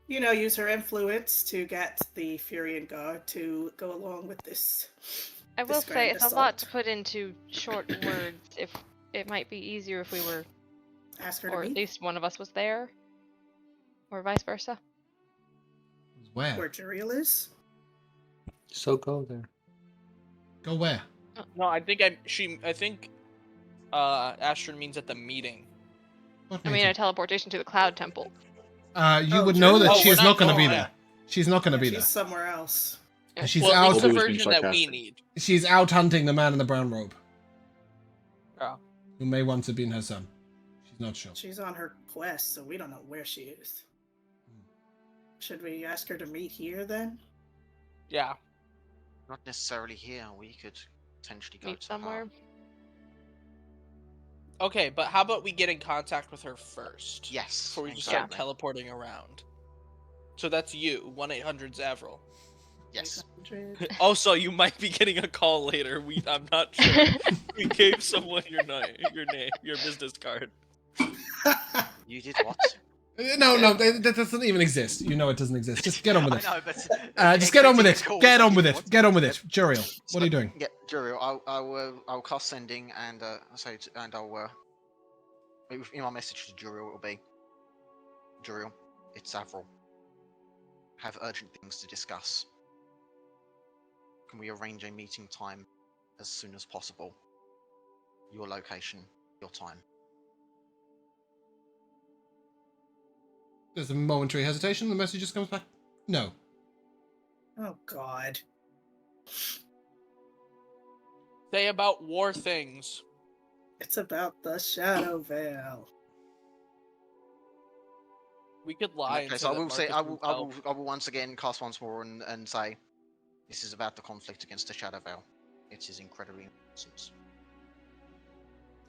G: use her influence to get the Furian Guard to go along with this.
D: I will
G: this
D: say
G: grand
D: it's a lot
G: assault.
D: to put into short words. If it might be easier if we were,
G: Ask her
D: or
G: to
D: at
G: meet
D: least one of us was there, or vice versa.
A: Where?
G: where Juriel is.
E: So go there.
A: Go where?
C: No, I think Astrid means at the meeting.
A: What
D: I mean,
A: meeting?
D: a teleportation to the Cloud Temple.
A: You
G: Oh,
A: would know that
G: Juriel.
A: she is
C: we're
A: not
C: not
A: going to be
C: going
A: there. She's not going to be
G: She's
A: there.
G: somewhere else.
A: She's
C: well, at
A: out.
C: least the
E: Always being
C: version that we
E: sarcastic.
C: need.
A: She's out hunting the man in the brown robe,
C: Oh.
A: who may once have been her son. She's not sure.
G: She's on her quest, so we don't know where she is. Should we ask her to meet here then?
C: Yeah.
F: Not necessarily here. We could potentially go
D: Meet
F: to
D: somewhere.
C: Okay, but how about we get in contact with her first?
F: Yes.
C: Before we just
F: exactly.
C: start teleporting around. So that's you, 1-800-Zavril.
F: Yes.
G: 800.
C: Also, you might be getting a call later. I'm not sure. We gave someone your name, your business card.
F: You did what?
A: No, that doesn't even exist. You know it doesn't exist. Just get on with it.
F: I know, but
A: Just get on with it.
F: expecting a call
A: Get on
F: saying
A: with
F: you
A: it.
F: want-
A: Get on with it. Juriel, what are you doing?
F: Yeah, Juriel, I'll cast sending and I'll in my message to Juriel it'll be Juriel, it's Zavril. Have urgent things to discuss. Can we arrange a meeting time as soon as possible? Your location, your time.
A: There's a momentary hesitation. The message just comes back. No.
G: Oh God.
C: Say about war things.
G: It's about the Shadow Veil.
C: We could lie.
F: Okay,
C: and
F: so I
C: that
F: will say
C: Marcus
F: I
C: will
F: will once again cast once more and say this is about the conflict against the Shadow Veil. It is incredibly important.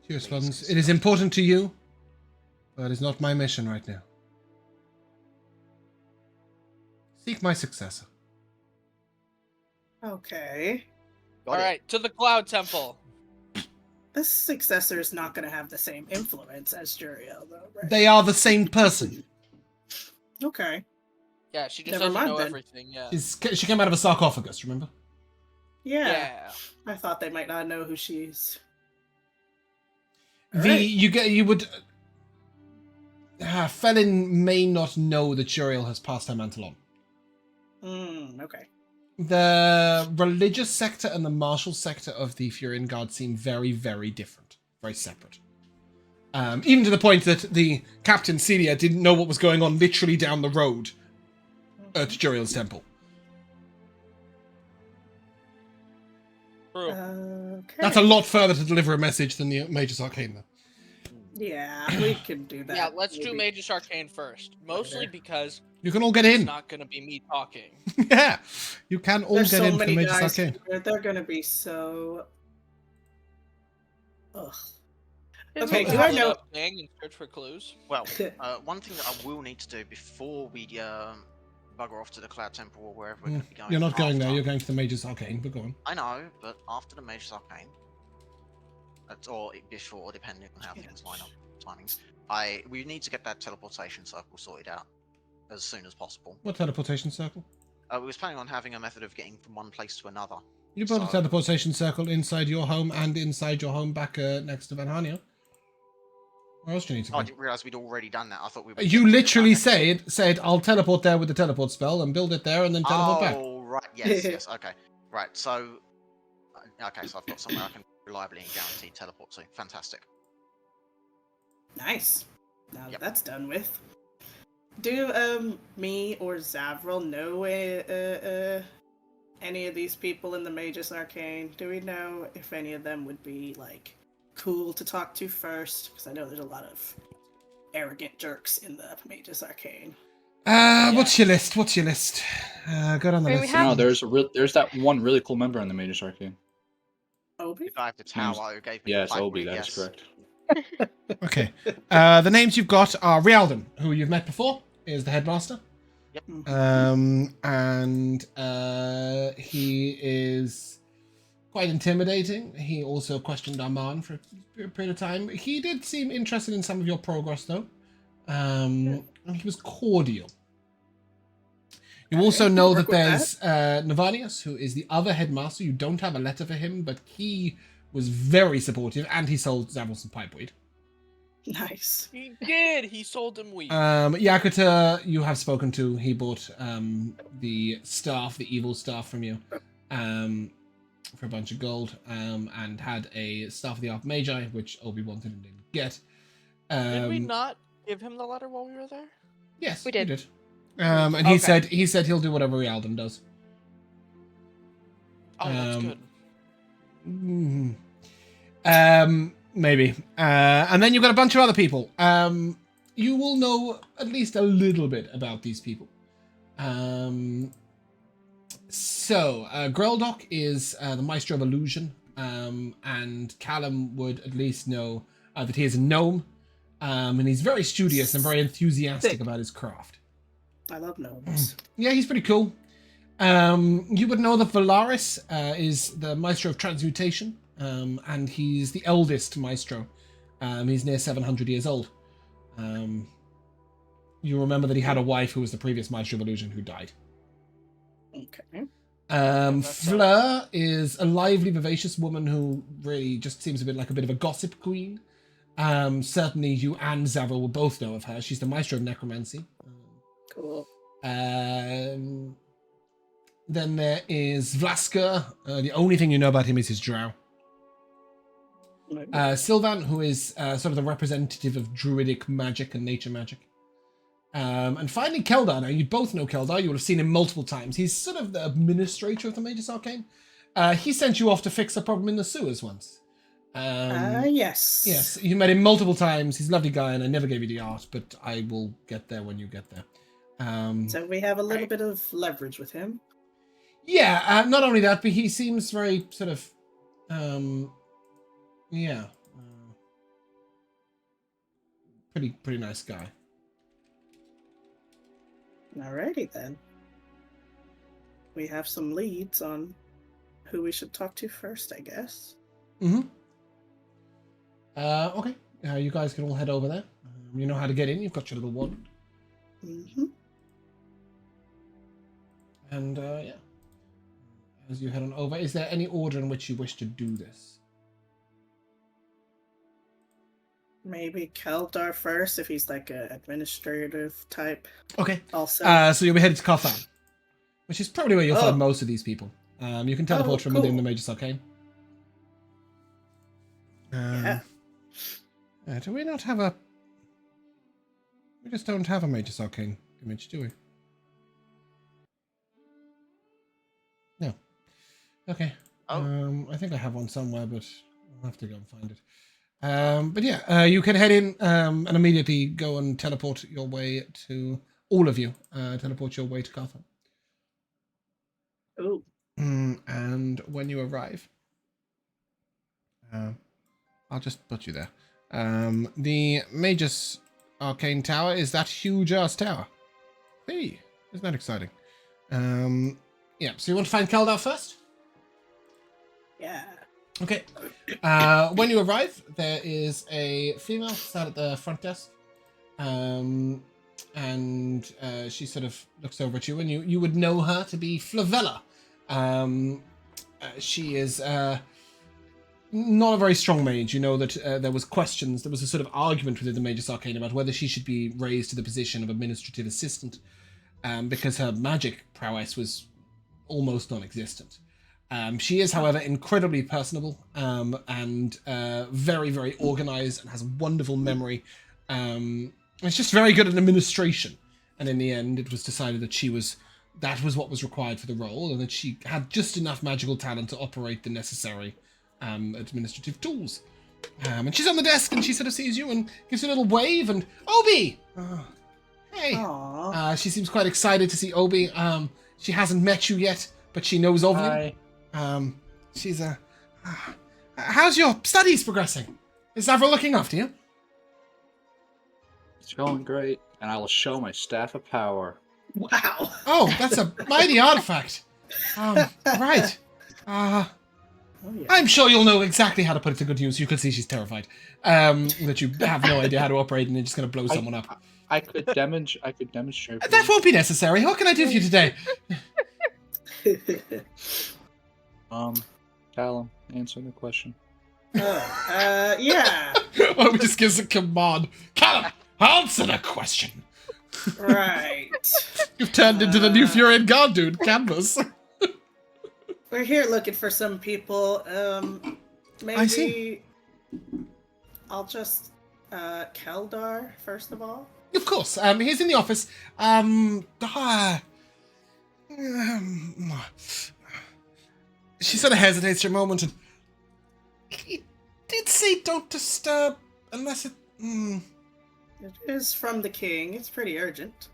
A: She responds, it is important to you, but it is not my mission right now. Seek my successor.
G: Okay.
F: Got
C: All
F: it.
C: right, to the Cloud Temple.
G: This successor is not going to have the same influence as Juriel, though, right?
A: They are the same person.
G: Okay.
C: Yeah, she just
G: Never
C: doesn't
G: mind
C: know
G: then.
C: everything. Yeah.
A: She came out of a sarcophagus, remember?
G: Yeah. I thought they might not know who she's.
A: Felin may not know that Juriel has passed her mantle on.
G: Okay.
A: The religious sector and the martial sector of the Furian Guard seem very, very different. Very separate. Even to the point that the Captain Celia didn't know what was going on literally down the road at Juriel's temple.
C: True.
G: Okay.
A: That's a lot further to deliver a message than the Magus Arcane, though.
G: Yeah, we can do that.
C: Yeah, let's do
G: maybe.
C: Magus Arcane first. Mostly
G: Later.
C: because
A: You can all get
C: it's
A: in.
C: not going to be me talking.
A: Yeah, you can all
G: There's
A: get
G: so
A: in for
G: many
A: Magus
G: guys
A: Arcane.
G: here, they're gonna be so. Ugh.
C: Let's
G: Okay,
C: go
G: do I
C: split
G: know?
C: up, gang, and search for clues.
F: Well, one thing that I will need to do before we bugger off to the Cloud Temple or wherever we're going to be going.
A: You're not going there.
F: after.
A: You're going to the Mage's Arcane. But go on.
F: I know, but after the Mage's Arcane, or before, depending on how things line up, timings, we need to get that teleportation circle sorted out as soon as possible.
A: What teleportation circle?
F: We was planning on having a method of getting from one place to another.
A: You built a teleportation circle inside your home and inside your home back next to Van Hania. Where else do you need to go?
F: Oh, I didn't realise we'd already done that. I thought we were...
A: You literally said, I'll teleport there with the teleport spell and build it there and then teleport back.
F: Oh, right. Yes, okay. Right, so... Okay, so I've got somewhere I can reliably and guaranteed teleport to. Fantastic.
G: Nice. Now
F: Yep.
G: that's done with. Do me or Zavril know any of these people in the Mage's Arcane? Do we know if any of them would be like cool to talk to first? Because I know there's a lot of arrogant jerks in the Mage's Arcane.
A: What's your list? Go down the
D: I mean, we
A: list.
D: have-
E: No, there's that one really cool member in the Mage's Arcane.
G: Obi?
F: The guy at the tower who gave me
E: Yes,
F: the
E: Obi,
F: pipe,
E: that is correct.
A: Okay. The names you've got are Rialdan, who you've met before, is the headmaster.
F: Yep.
A: And he is quite intimidating. He also questioned Arman for a period of time. He did seem interested in some of your progress, though. And he was cordial. You also know that
G: work with
A: there's Navanius, who is the other headmaster. You don't have a letter for him, but he was very supportive, and he sold Zavril some pipeweed.
G: Nice.
C: He did. He sold him weed.
A: Yakuta, you have spoken to. He bought the staff, the evil staff from you, for a bunch of gold, and had a staff of the Archmagi, which Obi wanted and didn't get.
C: Did we not give him the letter while we were there?
A: Yes,
D: We did.
A: you did. And he
C: Okay.
A: said he'll do whatever Rialdan does.
C: Oh, that's
A: Um,
C: good.
A: Maybe. And then you've got a bunch of other people. You will know at least a little bit about these people. Greldok is the Maestro of Illusion, and Callum would at least know that he is a gnome, and he's very studious and very enthusiastic
G: Sick.
A: about his craft.
G: I love gnomes.
A: Yeah, he's pretty cool. You would know that Valaris is the Maestro of Transmutation, and he's the eldest Maestro. He's near 700 years old. You remember that he had a wife who was the previous Maestro of Illusion who died.
G: Okay.
A: Fleur is a lively, vivacious woman who really just seems a bit of a gossip queen. Certainly you and Zavril will both know of her. She's the Maestro of Necromancy.
G: Cool.
A: Then there is Vlaska. The only thing you know about him is his drow. Sylvan, who is sort of the representative of druidic magic and nature magic. And finally Keldar. Now, you both know Keldar. You would have seen him multiple times. He's sort of the administrator of the Mage's Arcane. He sent you off to fix a problem in the sewers once.
G: Yes.
A: Yes, you met him multiple times. He's a lovely guy, and I never gave you the art, but I will get there when you get there.
G: So we have a little bit of leverage with him.
A: Yeah, not only that, but he seems very sort of, pretty nice guy.
G: Alrighty then. We have some leads on who we should talk to first, I guess.
A: Okay. You guys can all head over there. You know how to get in. You've got your little wand. And as you head on over, is there any order in which you wish to do this?
G: Maybe Keldar first, if he's like an administrative type.
A: Okay.
G: Also.
A: So you'll be headed to Kothan, which is probably where you'll
G: Oh.
A: find most of these people. You can teleport from within the Mage's Arcane.
G: Yeah.
A: Do we not have a... We just don't have a Mage's Arcane image, do we? No. Okay.
F: Oh.
A: I think I have one somewhere, but I'll have to go and find it. But yeah, you can head in and immediately go and teleport your way to... All of you teleport your way to Kothan.
G: Ooh.
A: And when you arrive... I'll just put you there. The Mage's Arcane Tower is that huge-ass tower. Hey, Isn't that exciting? Yeah, so you want to find Keldar first?
G: Yeah.
A: Okay. When you arrive, there is a female sat at the front desk. And she sort of looks over at you, and you would know her to be Flavella. She is not a very strong mage. You know that there was a sort of argument within the Magus Arcane about whether she should be raised to the position of administrative assistant, because her magic prowess was almost non-existent. She is, however, incredibly personable, and very, very organized, and has a wonderful memory. It's just very good at administration. And in the end, it was decided that that was what was required for the role, and that she had just enough magical talent to operate the necessary administrative tools. And she's on the desk, and she sort of sees you and gives you a little wave, and Obi! Hey! She seems quite excited to see Obi. She hasn't met you yet, but she knows of you. She's how's your studies progressing? Is Avril looking after you?
E: It's going great, and I will show my staff of power.
G: Wow.
A: Oh, that's a mighty artifact. Right.
G: Oh, yeah.
A: I'm sure you'll know exactly how to put it to good use. You can see she's terrified. That you have no idea how to operate, and you're just going to blow someone up.
E: I could demonstrate.
A: That won't be necessary. What can I do for you today?
E: Callum, answer the question.
G: Yeah.
A: Oh, just gives a command. Callum, answer the question.
G: Right.
A: You've turned into the new Furion Guard dude, Canvas.
G: We're here looking for some people. Maybe
A: I see.
G: I'll just Keldar first of all.
A: Of course. He's in the office. She sort of hesitates for a moment, and he did say don't disturb unless it...
G: It is from the king. It's pretty urgent.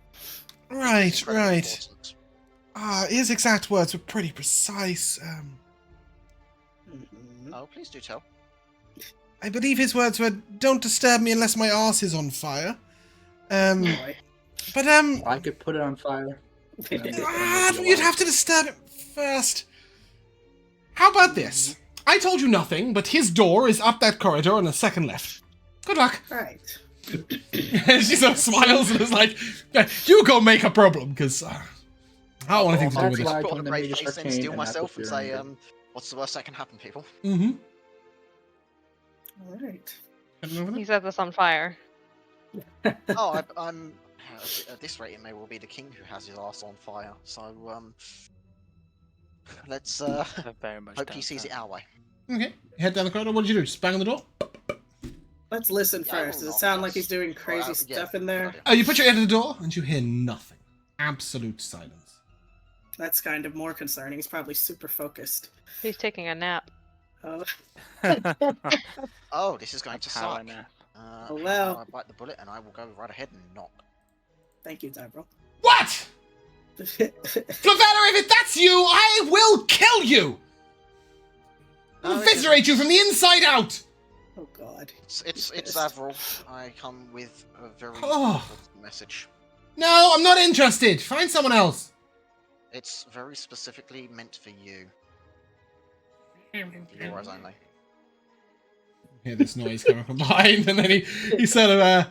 A: Right.
F: Important.
A: His exact words were pretty precise.
F: Oh, please do tell.
A: I believe his words were, don't disturb me unless my arse is on fire.
G: Boy.
A: But,
E: I could put it on fire.
A: you'd have to disturb it first. How about this? I told you nothing, but his door is up that corridor on the second left. Good luck.
G: Right.
A: She sort of smiles and is like, you go make a problem, because I don't want anything to do with it.
E: why I
F: Put on
E: told
F: a
E: the
F: brave
E: Magus
F: face and
E: Arcane,
F: steal
E: and that's
F: myself
E: what
F: and
E: you're
F: say,
E: in.
F: what's the worst that can happen, people?
A: Mm-hmm.
G: All right.
D: He set this on fire.
F: Oh, I'm. At this rate, it may well be the king who has his ass on fire. So, let's
B: I very much
F: hope
B: doubt
F: he sees
B: that.
F: it our way.
A: Okay, head down the corridor. What did you do? Just bang on the door?
G: Let's listen
F: Yeah, I
G: first.
F: will
G: Does it
F: knock
G: sound like
F: first.
G: he's doing crazy
F: Yeah,
G: stuff in
F: good
G: there?
F: idea.
A: Oh, you put your ear to the door, and you hear nothing. Absolute silence.
G: That's kind of more concerning. He's probably super focused.
D: He's taking a nap.
G: Oh,
F: Oh, this is going to
B: Power
F: suck.
B: nap.
G: Oh, well.
F: I bite the bullet, and I will go right ahead and knock.
G: thank you, Tyrell.
A: What? Flavella, if that's you, I will kill you! I'll
F: No,
A: eviscerate you from the inside out!
G: Oh God.
F: It's Avril. I come with a very
A: Oh.
F: important message.
A: No, I'm not interested. Find someone else.
F: It's very specifically meant for you. Your eyes only.
A: Hear this noise coming from behind, and then he sort of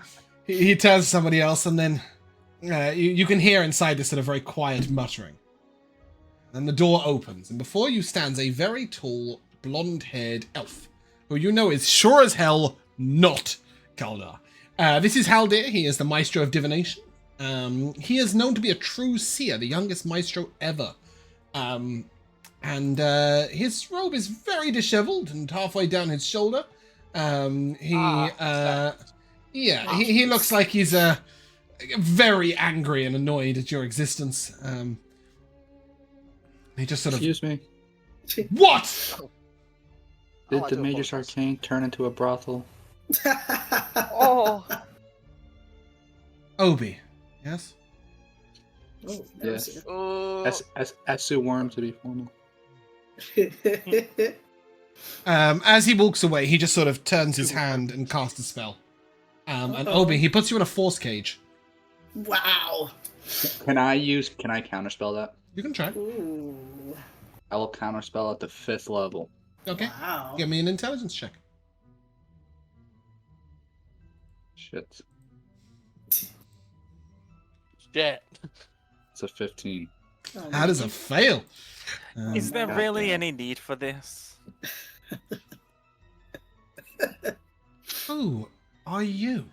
A: he tells somebody else, and then you can hear inside this sort of very quiet muttering. Then the door opens, and before you stands a very tall, blonde-haired elf, who you know is sure as hell not Kaldar. This is Haldir. He is the Maestro of Divination. He is known to be a true seer, the youngest Maestro ever. And his robe is very disheveled and halfway down his shoulder. He looks like he's very angry and annoyed at your existence. He just sort of...
E: Excuse me.
A: What?
E: Did
F: I
E: the
F: do
E: Magus
F: apologize.
E: Arcane turn into a brothel?
D: Oh,
A: Obi. Yes?
G: Oh,
E: Yes.
F: Oh,
E: Esu Worm to be formal.
A: As he walks away, he just sort of turns his hand and casts a spell. And
G: Uh-oh.
A: Obi, he puts you in a force cage.
G: Wow.
E: Can I counterspell that?
A: You can try.
G: Ooh.
E: I will counterspell at the 5th level.
A: Okay.
G: Wow.
A: Give me an intelligence check.
E: Shit.
C: Shit.
E: It's a 15.
G: Oh,
A: How does
G: man.
A: it fail?
B: Is there
E: God
B: really
E: damn.
B: any need for this?
A: Who are you?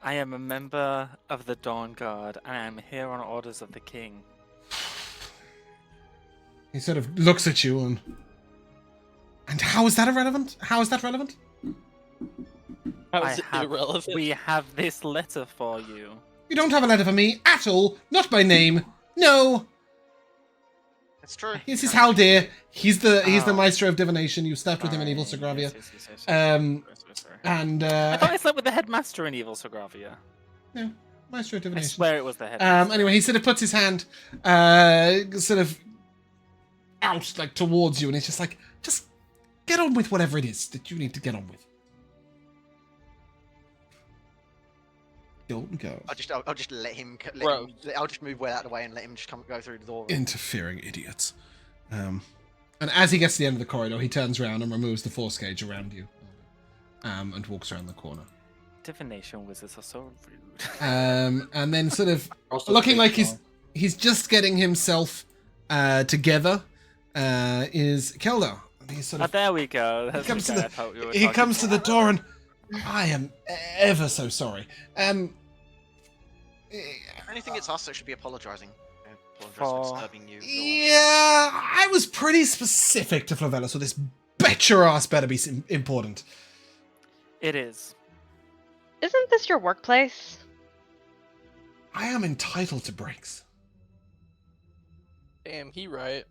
B: I am a member of the Dawn Guard, and I am here on orders of the king.
A: He sort of looks at you and how is that irrelevant? How is that relevant?
C: How is it
B: I have-
C: irrelevant?
B: We have this letter for you.
A: You don't have a letter for me at all. Not by name. No.
F: It's true.
A: This is Haldir. He's the
B: Oh.
A: Maestro of Divination. You slept with him in Evil Sogravia.
B: Yes. Sorry.
A: And
B: I thought I slept with the headmaster in Evil Sogravia.
A: yeah, Maestro of
B: I
A: Divination.
B: swear it was the headmaster.
A: Anyway, he sort of puts his hand sort of out like towards you, and he's just like, just get on with whatever it is that you need to get on with. Don't go.
F: I'll just let him.
C: Bro.
F: I'll just move way out of the way and let him just go through the door.
A: Interfering idiots. And as he gets to the end of the corridor, he turns around and removes the force gauge around you, and walks around the corner.
B: Divination wizards are so rude.
A: And then sort of
E: Also
A: looking
E: big
A: like
E: dog.
A: he's just getting himself together is Keldar. He's sort
B: Oh,
A: of
B: there we go. That's
A: comes
B: the
A: to
B: guy I thought we were
A: he
B: talking
A: comes to the
B: about.
A: door and I am ever so sorry.
F: Anything it's us that should be apologising. Apologise
B: For-
F: for disturbing you.
A: Yeah, I was pretty specific to Flavella, so this bet your ass better be important.
B: It is.
D: Isn't this your workplace?
A: I am entitled to breaks.
C: Damn, he right.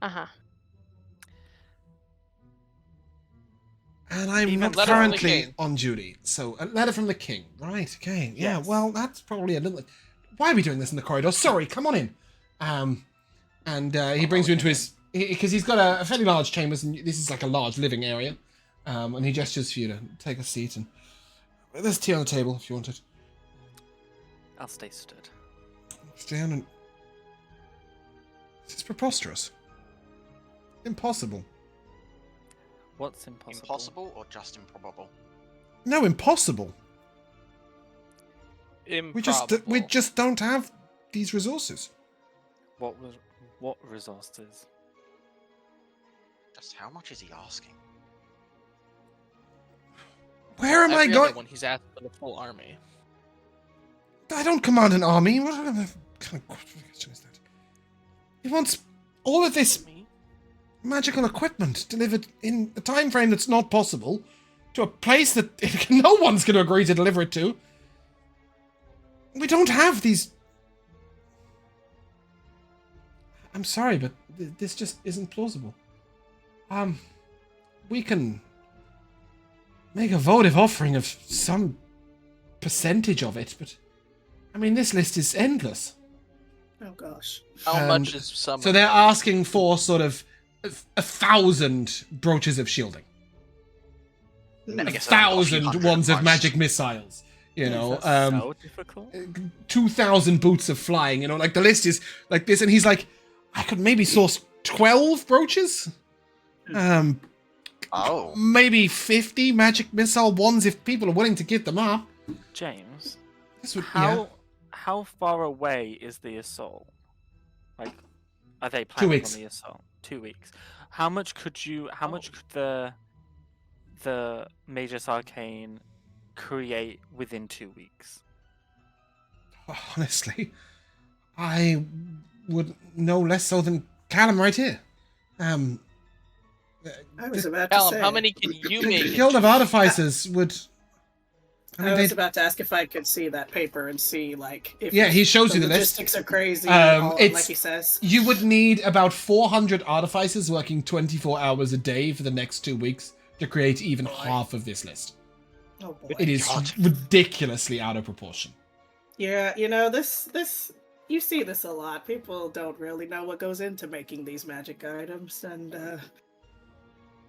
D: Uh-huh.
A: And I'm
B: Even
A: not
C: letter from the
A: currently
C: king.
A: on duty. So, a letter from the king. Right, okay. Yeah,
B: Yes.
A: well, that's probably a little... Why are we doing this in the corridor? Sorry, come on in. And he brings you into his... Because he's got a fairly large chambers, and this is like a large living area. And he gestures for you to take a seat. And there's tea on the table if you want it.
B: I'll stay stood.
A: Sit down and... This is preposterous. Impossible.
B: What's impossible?
F: Impossible or just improbable?
A: No, impossible.
C: Improbable.
A: We just don't have these resources.
B: What resources?
F: Just how much is he asking?
A: Where am I
C: Every
A: going?
C: other one, he's asked for the full army.
A: I don't command an army. What kind of question is that? He wants all of this magical equipment delivered in a time frame that's not possible to a place that no one's going to agree to deliver it to. We don't have these... I'm sorry, but this just isn't plausible. We can make a votive offering of some percentage of it, but I mean, this list is endless.
G: Oh gosh.
C: How
A: And
C: much is some?
A: So they're asking for sort of 1,000 brooches of shielding.
F: I guess
A: 1,000
F: 1,000
A: ones of
F: most.
A: magic missiles. You know,
B: Is that so difficult?
A: 2,000 boots of flying. You know, like the list is like this, and he's like, I could maybe source 12 brooches.
F: Oh.
A: Maybe 50 magic missile ones if people are willing to give them up.
B: James,
A: This would,
B: how far away is the assault? Like, are they
A: 2
B: planning
A: weeks.
B: on the assault? 2 weeks. How much could the Magus Arcane create within 2 weeks?
A: Honestly, I would know less so than Callum right here.
G: I was about to
C: Callum,
G: say.
C: how many can you make?
A: The
C: in
A: Guild of
C: 2 weeks?
A: Artificers would...
G: I was about to ask if I could see that paper and see, like, if
A: Yeah, he shows you the list.
G: logistics are crazy,
A: It's-
G: like he says.
A: You would need about 400 artificers working 24 hours a day for the next 2 weeks to create even half of this list.
G: Oh boy.
A: It is
F: God.
A: ridiculously out of proportion.
G: Yeah, you know, this you see this a lot. People don't really know what goes into making these magic items, and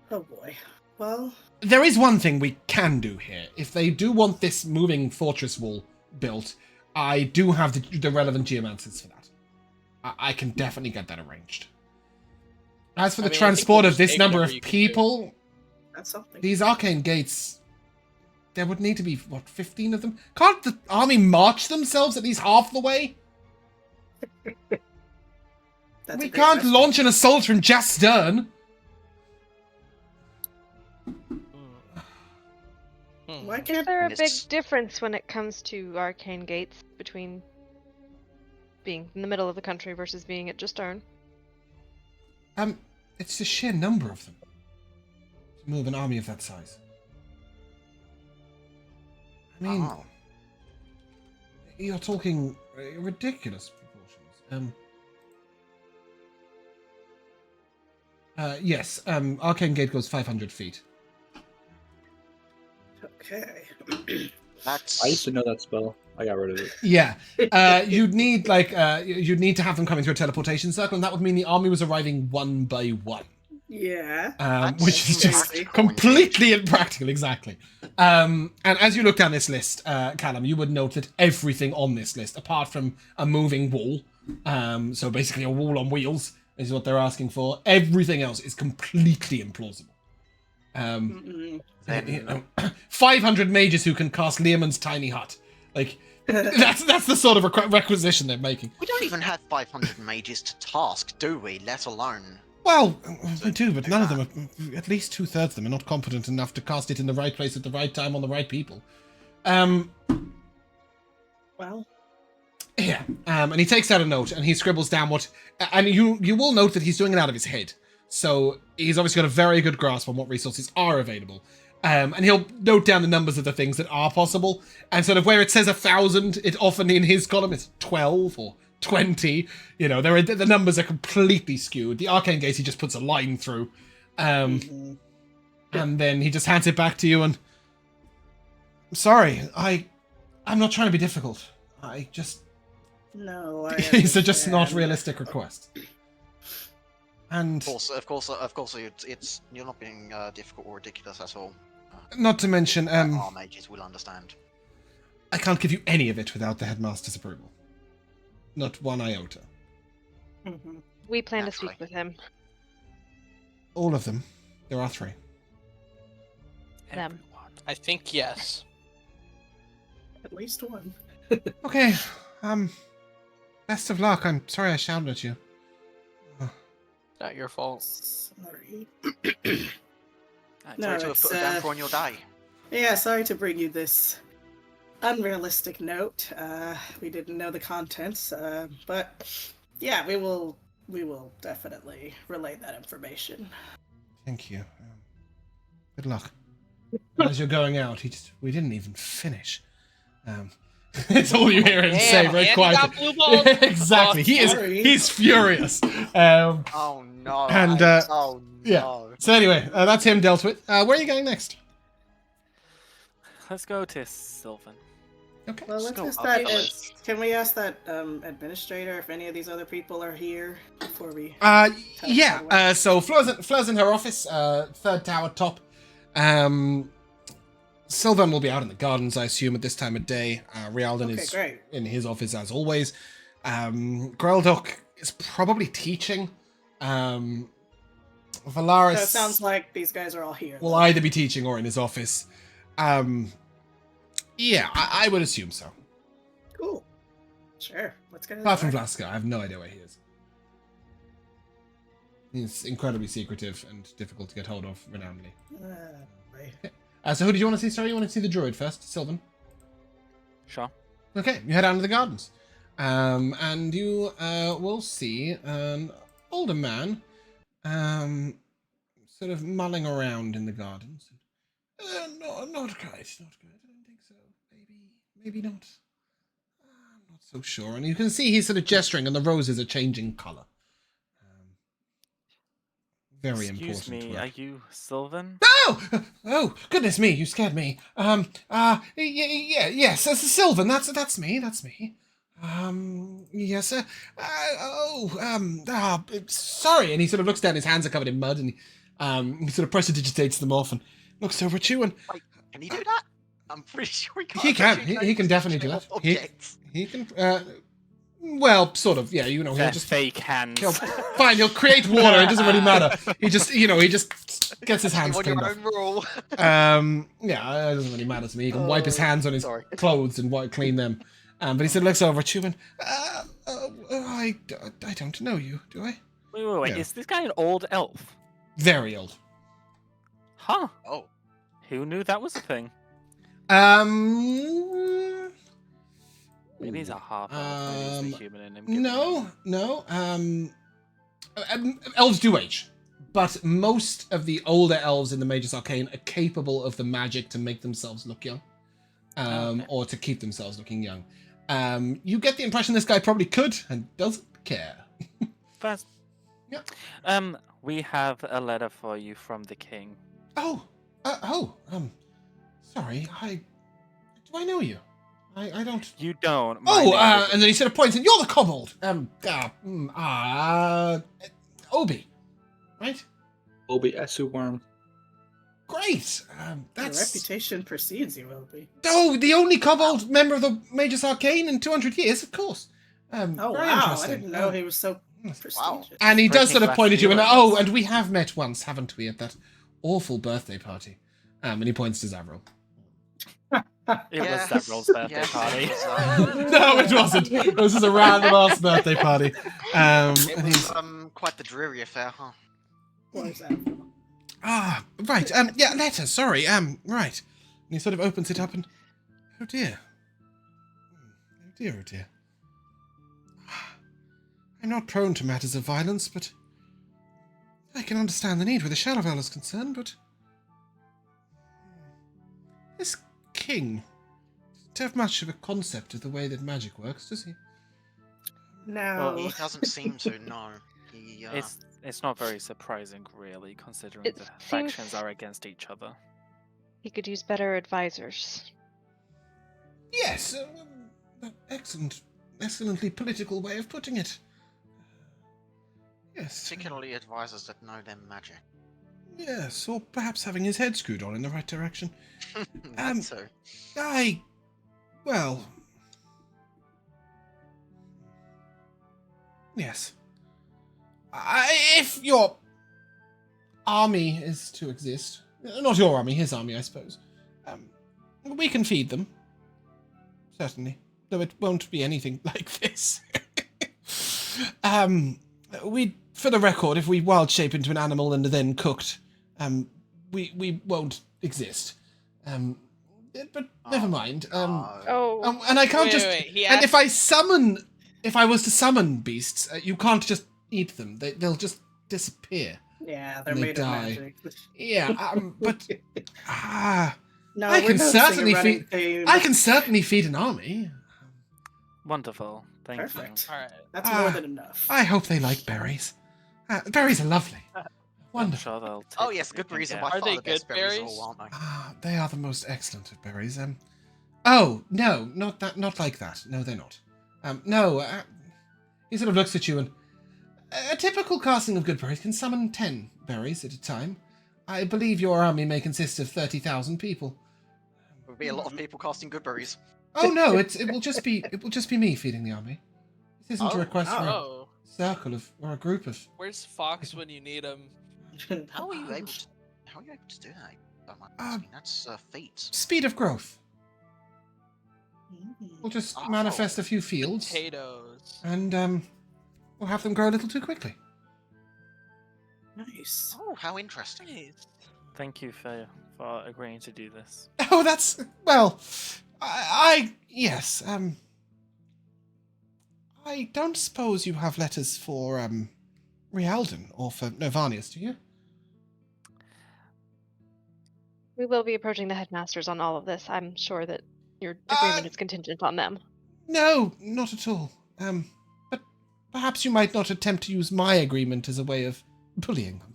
G: oh boy. Well,
A: There is one thing we can do here. If they do want this moving fortress wall built, I do have the relevant geomancers for that. I can definitely get that arranged. As for the
C: I think
A: transport
C: we'll
A: of
C: just
A: this
C: take
A: number
C: whatever
A: of
C: you can do.
A: people,
G: That's something.
A: these arcane gates, there would need to be, what, 15 of them? Can't the army march themselves at least half the way?
G: That's
A: We
G: a great
A: can't
G: question.
A: launch an assault from Jastern.
G: Why
D: Is
G: can't
D: there a big
F: Miss-
D: difference when it comes to arcane gates between being in the middle of the country versus being at Jastern?
A: It's the sheer number of them. To move an army of that size. I mean,
F: Oh.
A: you're talking ridiculous proportions. Yes, Arcane Gate goes 500 feet.
G: Okay.
F: That's.
E: I used to know that spell. I got rid of it.
A: Yeah, you'd need you'd need to have them coming through a teleportation circle, and that would mean the army was arriving one by one.
G: Yeah.
A: Which is just
G: crazy.
A: completely impractical, exactly. And as you look down this list, Callum, you would note that everything on this list, apart from a moving wall, so basically a wall on wheels, is what they're asking for. Everything else is completely implausible.
G: Mm-mm.
A: You know, 500 mages who can cast Learmon's tiny hut. Like, that's the sort of requisition they're making.
F: We don't even have 500 mages to task, do we? Let alone.
A: Well, we do, but none of them, are, at least 2/3 of them, are not competent enough to cast it in the right place at the right time on the right people.
G: Well,
A: Yeah, and he takes out a note and he scribbles down what, and you will note that he's doing it out of his head. So he's obviously got a very good grasp on what resources are available. And he'll note down the numbers of the things that are possible. And sort of where it says 1,000, it often in his column is 12 or 20. You know, the numbers are completely skewed. The Arcane Gate he just puts a line through. And then he just hands it back to you and... Sorry, I'm not trying to be difficult. I just...
G: no.
A: These are just not
G: understand.
A: realistic requests. And
F: Of course, it's you're not being difficult or ridiculous at all.
A: not to mention,
F: Our mages will understand.
A: I can't give you any of it without the headmaster's approval. Not one iota.
G: Mhm.
D: We plan to
F: Naturally.
D: speak with him.
A: All of them. There are 3.
D: Them.
C: I think yes.
G: At least one.
A: Okay, best of luck. I'm sorry I shouted at you.
C: Not your fault.
G: Sorry.
F: Sorry
G: No,
F: to have
G: it's,
F: put a damper on your day.
G: Yeah, sorry to bring you this unrealistic note. We didn't know the contents, but yeah, we will definitely relay that information.
A: Thank you. Good luck. As you're going out, we didn't even finish. It's all you hear him say
C: Damn,
A: very
C: and
A: quietly.
C: he got blue balls?
A: Exactly.
C: Oh,
G: sorry.
A: He's furious.
F: Oh no!
A: And,
F: oh
A: yeah.
F: no!
A: So anyway, that's him dealt with. Where are you going next?
B: Let's go to Sylvan.
A: Okay.
G: Well, let's
C: go
G: ask
C: up
G: that.
C: the list.
G: Can we ask that administrator if any of these other people are here before we?
A: Yeah. So Fleur's in her office, 3rd tower top. Sylvan will be out in the gardens, I assume, at this time of day. Rialdan
G: Okay,
A: is
G: great.
A: in his office as always. Greldoc is probably teaching. Valaris
G: So it sounds like these guys are all here.
A: will either be teaching or in his office. Yeah, I would assume so.
G: Cool. Sure. Let's get it.
A: Apart from Vlaska, I have no idea where he is. He's incredibly secretive and difficult to get hold of, renownedly.
G: Right.
A: So who did you want to see? Sorry, you want to see the druid first? Sylvan?
B: Sure.
A: Okay, you head down to the gardens. And you will see an older man sort of mulling around in the gardens. No, not quite, not quite. I don't think so. Maybe not. I'm not so sure. And you can see he's sort of gesturing and the roses are changing colour. Very
B: Excuse
A: important
B: me,
A: work.
B: are you Sylvan?
A: Oh, goodness me, you scared me. Yes, Sylvan, that's me. Yes, sorry. And he sort of looks down, his hands are covered in mud, and he sort of prestidigitates them off and looks over at you and,
F: Wait, can you do that? I'm pretty sure he can't.
A: He can. He can definitely do that.
F: Objects.
A: He can. Well, sort of. Yeah, you know. He'll
B: Their
A: just.
B: fake hands.
A: Fine. He'll create water. It doesn't really matter. He just, he just gets his hands
F: You
A: cleaned
F: want
A: off.
F: your own rule.
A: Yeah, it doesn't really matter to me. He can wipe his hands on his
F: sorry.
A: clothes and clean them. But he said, looks over at you and, I don't know you, do I?
B: Wait.
A: Yeah.
B: Is this guy an old elf?
A: Very old.
B: Huh.
F: Oh.
B: Who knew that was a thing? Maybe he's a half elf. Maybe he's the human in him.
A: No. Elves do age, but most of the older elves in the Magus Arcane are capable of the magic to make themselves look young, or to keep themselves looking young. You get the impression this guy probably could and doesn't care.
B: First.
A: Yep.
B: We have a letter for you from the king.
A: Sorry, do I know you? I don't.
B: You don't. My name is-
A: And then he sort of points, and you're the kobold. Obi, right?
E: Obi Esu Worm.
A: Great.
G: Your
A: That's.
G: reputation precedes you, Obi.
A: Oh, the only kobold member of the Magus Arcane in 200 years, of course.
G: Oh
A: very
G: wow! I
A: interesting.
G: didn't know he was so prestigious.
A: And he does sort of
B: Breaking
A: point at you, and
B: glass
A: and we have met once, haven't we, at that awful birthday party? And he points to Zavril.
B: It was
F: Yes,
B: Several's birthday
F: yes,
B: party.
F: it was,
A: No, it wasn't. This is a random ass birthday party.
F: It
A: And
F: was
A: he's
F: quite the dreary affair, huh?
G: What is that?
A: right. Yeah, letter. Sorry. Right. And he sort of opens it up, and oh dear. Oh dear. I'm not prone to matters of violence, but I can understand the need where the Shadowhunters is concerned. But this king doesn't have much of a concept of the way that magic works, does he?
G: No.
F: He doesn't seem to, no. He,
B: It's not very surprising, really, considering
D: It
B: the
D: seems-
B: factions are against each other.
D: He could use better advisors.
A: Yes. Excellently political way of putting it. Yes.
F: particularly advisors that know their magic.
A: Yes, or perhaps having his head screwed on in the right direction.
F: That too.
A: Well... Yes. If your army is to exist, not your army, his army, I suppose, we can feed them. Certainly. Though it won't be anything like this. For the record, if we wild shape into an animal and are then cooked, we won't exist. But never mind.
D: Oh,
A: And I can't
C: Wait,
A: and if I was to summon beasts, you can't just eat them. They'll just disappear.
G: Yeah, they're
A: They
G: made of
A: die.
G: magic.
A: Yeah, but
G: No,
A: I
G: we're
A: can
G: noticing a
A: certainly
G: running
A: feed.
G: theme.
A: I can certainly feed an army.
B: Wonderful. Thank
G: Perfect.
B: you.
C: Alright.
G: That's more than enough.
A: I hope they like berries. Berries are lovely.
B: I'm
A: Wonderful.
B: sure they'll take
F: Oh yes,
B: what
F: good
B: we can
F: berries are
B: get.
F: by
C: Are
F: far
C: they
F: the best
C: good
F: berries of
C: berries?
F: all, aren't they?
A: They are the most excellent of berries. Oh no, not like that. No, they're not. No. He sort of looks at you, and a typical casting of good berries can summon 10 berries at a time. I believe your army may consist of 30,000 people.
F: There would be a lot of people casting good berries.
A: Oh no, it will just be me feeding the army. This isn't a request for a
C: Oh,
A: circle of or a group of.
C: where's Fox when you need him?
F: How are you able to? How are you able to do that? I mean, that's feat.
A: Speed of growth. We'll just
F: Oh.
A: manifest a few fields,
C: Potatoes.
A: and we'll have them grow a little too quickly.
G: Nice.
F: Oh, how interesting.
C: Nice.
B: Thank you for agreeing to do this.
A: Oh, that's well. Yes. I don't suppose you have letters for Rialdan or for Novanius, do you?
D: we will be approaching the headmasters on all of this. I'm sure that your agreement is contingent on them.
A: No, not at all. But perhaps you might not attempt to use my agreement as a way of bullying them,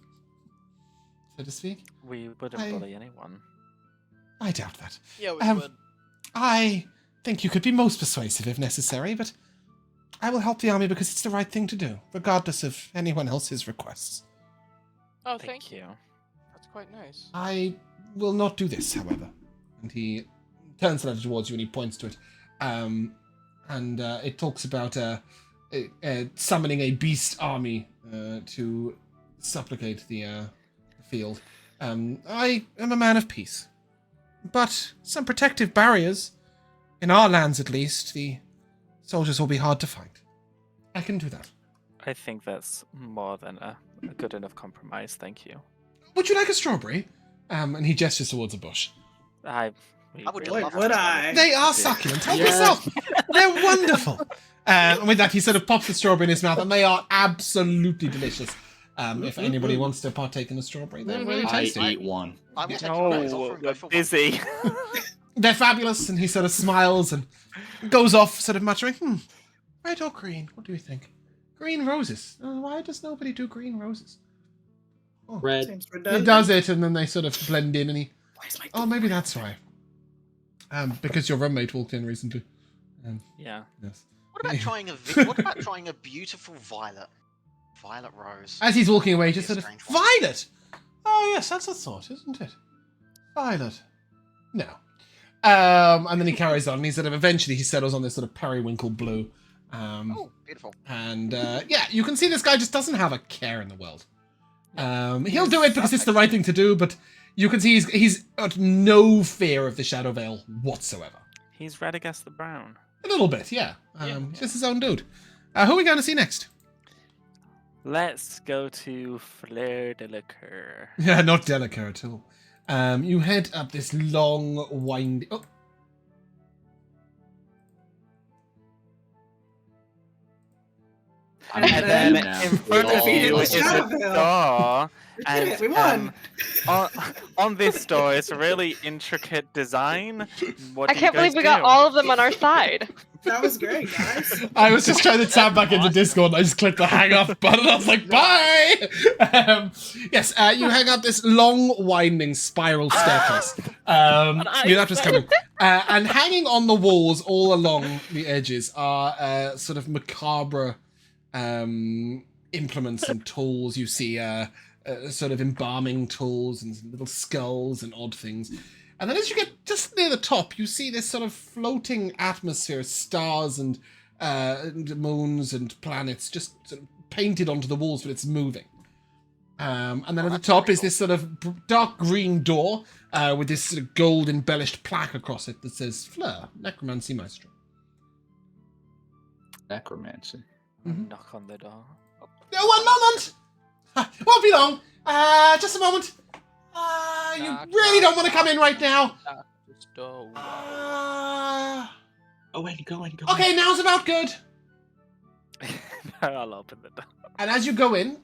A: so to speak.
B: We wouldn't bully anyone.
A: I doubt that.
C: Yeah, we
A: Um,
C: would.
A: I think you could be most persuasive if necessary, but I will help the army because it's the right thing to do, regardless of anyone else's requests.
C: Oh,
B: Thank you.
C: That's quite nice.
A: I will not do this, however. And he turns the letter towards you and he points to it. And it talks about summoning a beast army to supplicate the field. I am a man of peace. But some protective barriers, in our lands at least, the soldiers will be hard to find. I can do that.
B: I think that's more than a good enough compromise, thank you.
A: Would you like a strawberry? And he gestures towards a bush.
F: I would
G: Wait,
F: love
G: would
F: to.
G: I?
A: They are succulent. Help yourself. They're wonderful. And with that, he sort of pops the strawberry in his mouth, and they are absolutely delicious. If anybody wants to partake in a strawberry, they're really
E: I
A: tasty.
E: eat one.
F: I will take your guys' offer
B: No,
F: and go
B: we're
F: for one.
B: busy.
A: They're fabulous, and he sort of smiles and goes off, sort of muttering, red or green? What do you think? Green roses. Why does nobody do green roses? Oh.
E: Red.
G: Seems
A: He
G: redundant.
A: does it, and then they sort of blend in, and he...
G: Why is my
A: Oh, maybe that's why. Because your roommate walked in recently.
B: Yeah.
A: Yes.
F: What about trying a beautiful violet? Violet rose.
A: As he's walking away,
F: Be
A: just
F: a
A: sort of,
F: strange one.
A: Violet! Oh, yes, that's a thought, isn't it? Violet. No. And then he carries on, and he sort of, eventually he settles on this sort of periwinkle blue.
F: Oh, beautiful.
A: And, yeah, you can see this guy just doesn't have a care in the world. He'll do it because it's the right thing to do, but you can see he's got no fear of the Shadow Veil whatsoever.
B: He's red against the brown.
A: A little bit, yeah. Just his own dude. Who are we going to see next?
B: Let's go to Fleur de la Cour.
A: Yeah, not Delica at all. You head up this long, winding... Oh.
B: And then
E: now.
B: in front of
G: Defeated
B: you
G: the
B: is a
G: Shadowhunters.
B: door,
G: We did
B: and
G: it, we won.
B: on this door is a really intricate design. What
D: I
B: do you
D: can't believe
B: guys
D: we got
B: do?
D: all of them on our side.
G: That was great, guys.
A: I was just trying to tab back into Discord and I just clicked the hang up button. I was like, bye! Yes, you hang up this long, winding spiral staircase. You're not just coming. And hanging on the walls all along the edges are sort of macabre implements and tools. You see sort of embalming tools and little skulls and odd things. And then as you get just near the top, you see this sort of floating atmosphere, stars and moons and planets just sort of painted onto the walls, but it's moving. And then at the top is this sort of dark green door with this sort of gold embellished plaque across it that says Fleur, Necromancy Maestro.
E: Necromancy.
B: Knock on the door.
A: Oh, 1 moment! Won't be long. Just a moment. You really don't want to come in right now.
E: Go in.
A: Okay, now's about good.
B: I'll open the door.
A: And as you go in,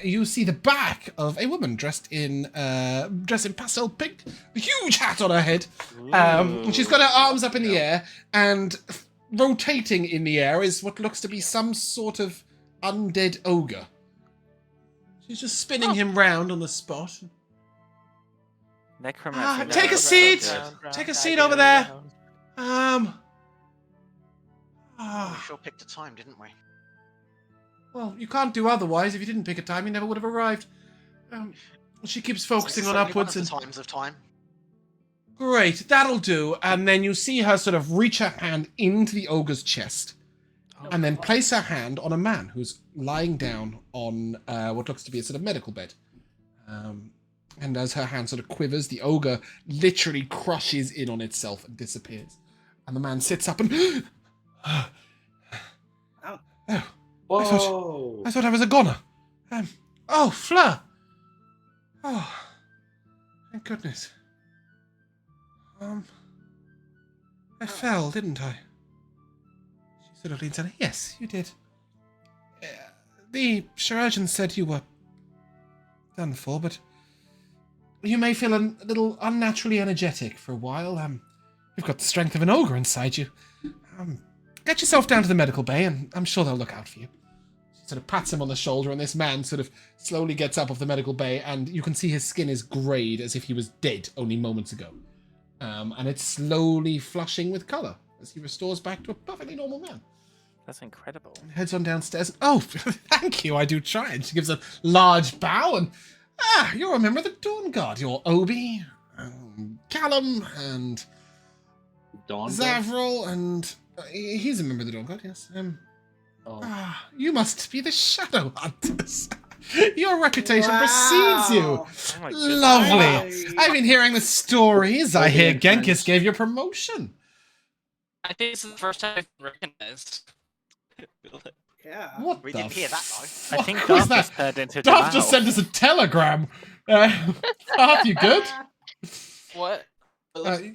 A: you see the back of a woman dressed in pastel pink, a huge hat on her head. And she's got her arms up in the air, and rotating in the air is what looks to be some sort of undead ogre. She's just spinning him round on the spot.
B: Necromancy.
A: Take a seat. Take a seat over there.
F: We sure picked a time, didn't we?
A: Well, you can't do otherwise. If you didn't pick a time, you never would have arrived. She keeps focusing on
F: Certainly one
A: upwards
F: of
A: and...
F: the times of time.
A: Great, that'll do. And then you see her sort of reach her hand into the ogre's chest. And then place her hand on a man who's lying down on what looks to be a sort of medical bed. And as her hand sort of quivers, the ogre literally crushes in on itself and disappears. And the man sits up and...
E: Whoa!
A: I thought I was a goner. Oh, Fleur! Oh, thank goodness. I fell, didn't I? She sort of leans on. Yes, you did. The chirurgeon said you were done for, but you may feel a little unnaturally energetic for a while. You've got the strength of an ogre inside you. Get yourself down to the medical bay, and I'm sure they'll look out for you. She sort of pats him on the shoulder, and this man sort of slowly gets up off the medical bay, and you can see his skin is greyed as if he was dead only moments ago. And it's slowly flushing with colour as he restores back to a perfectly normal man.
B: That's incredible.
A: Heads on downstairs. Oh, thank you, I do try. And she gives a large bow, and you're a member of the Dawn Guard. You're Obi, Callum, and
E: Dawn.
A: Zavril, and he's a member of the Dawn Guard, yes. You must be the Shadowhunters. Your reputation precedes you.
B: Oh my goodness.
A: Lovely. I've been hearing the stories. I hear Genghis gave you a promotion.
C: I think this is the first time I've been recognized.
G: Yeah.
A: What
F: We
A: the
F: didn't hear that, though.
B: I think
A: fuck
B: Darth
A: was that?
B: just turned into
A: Darth just
B: Jamal.
A: sent us a telegram. Darth, you good?
C: What?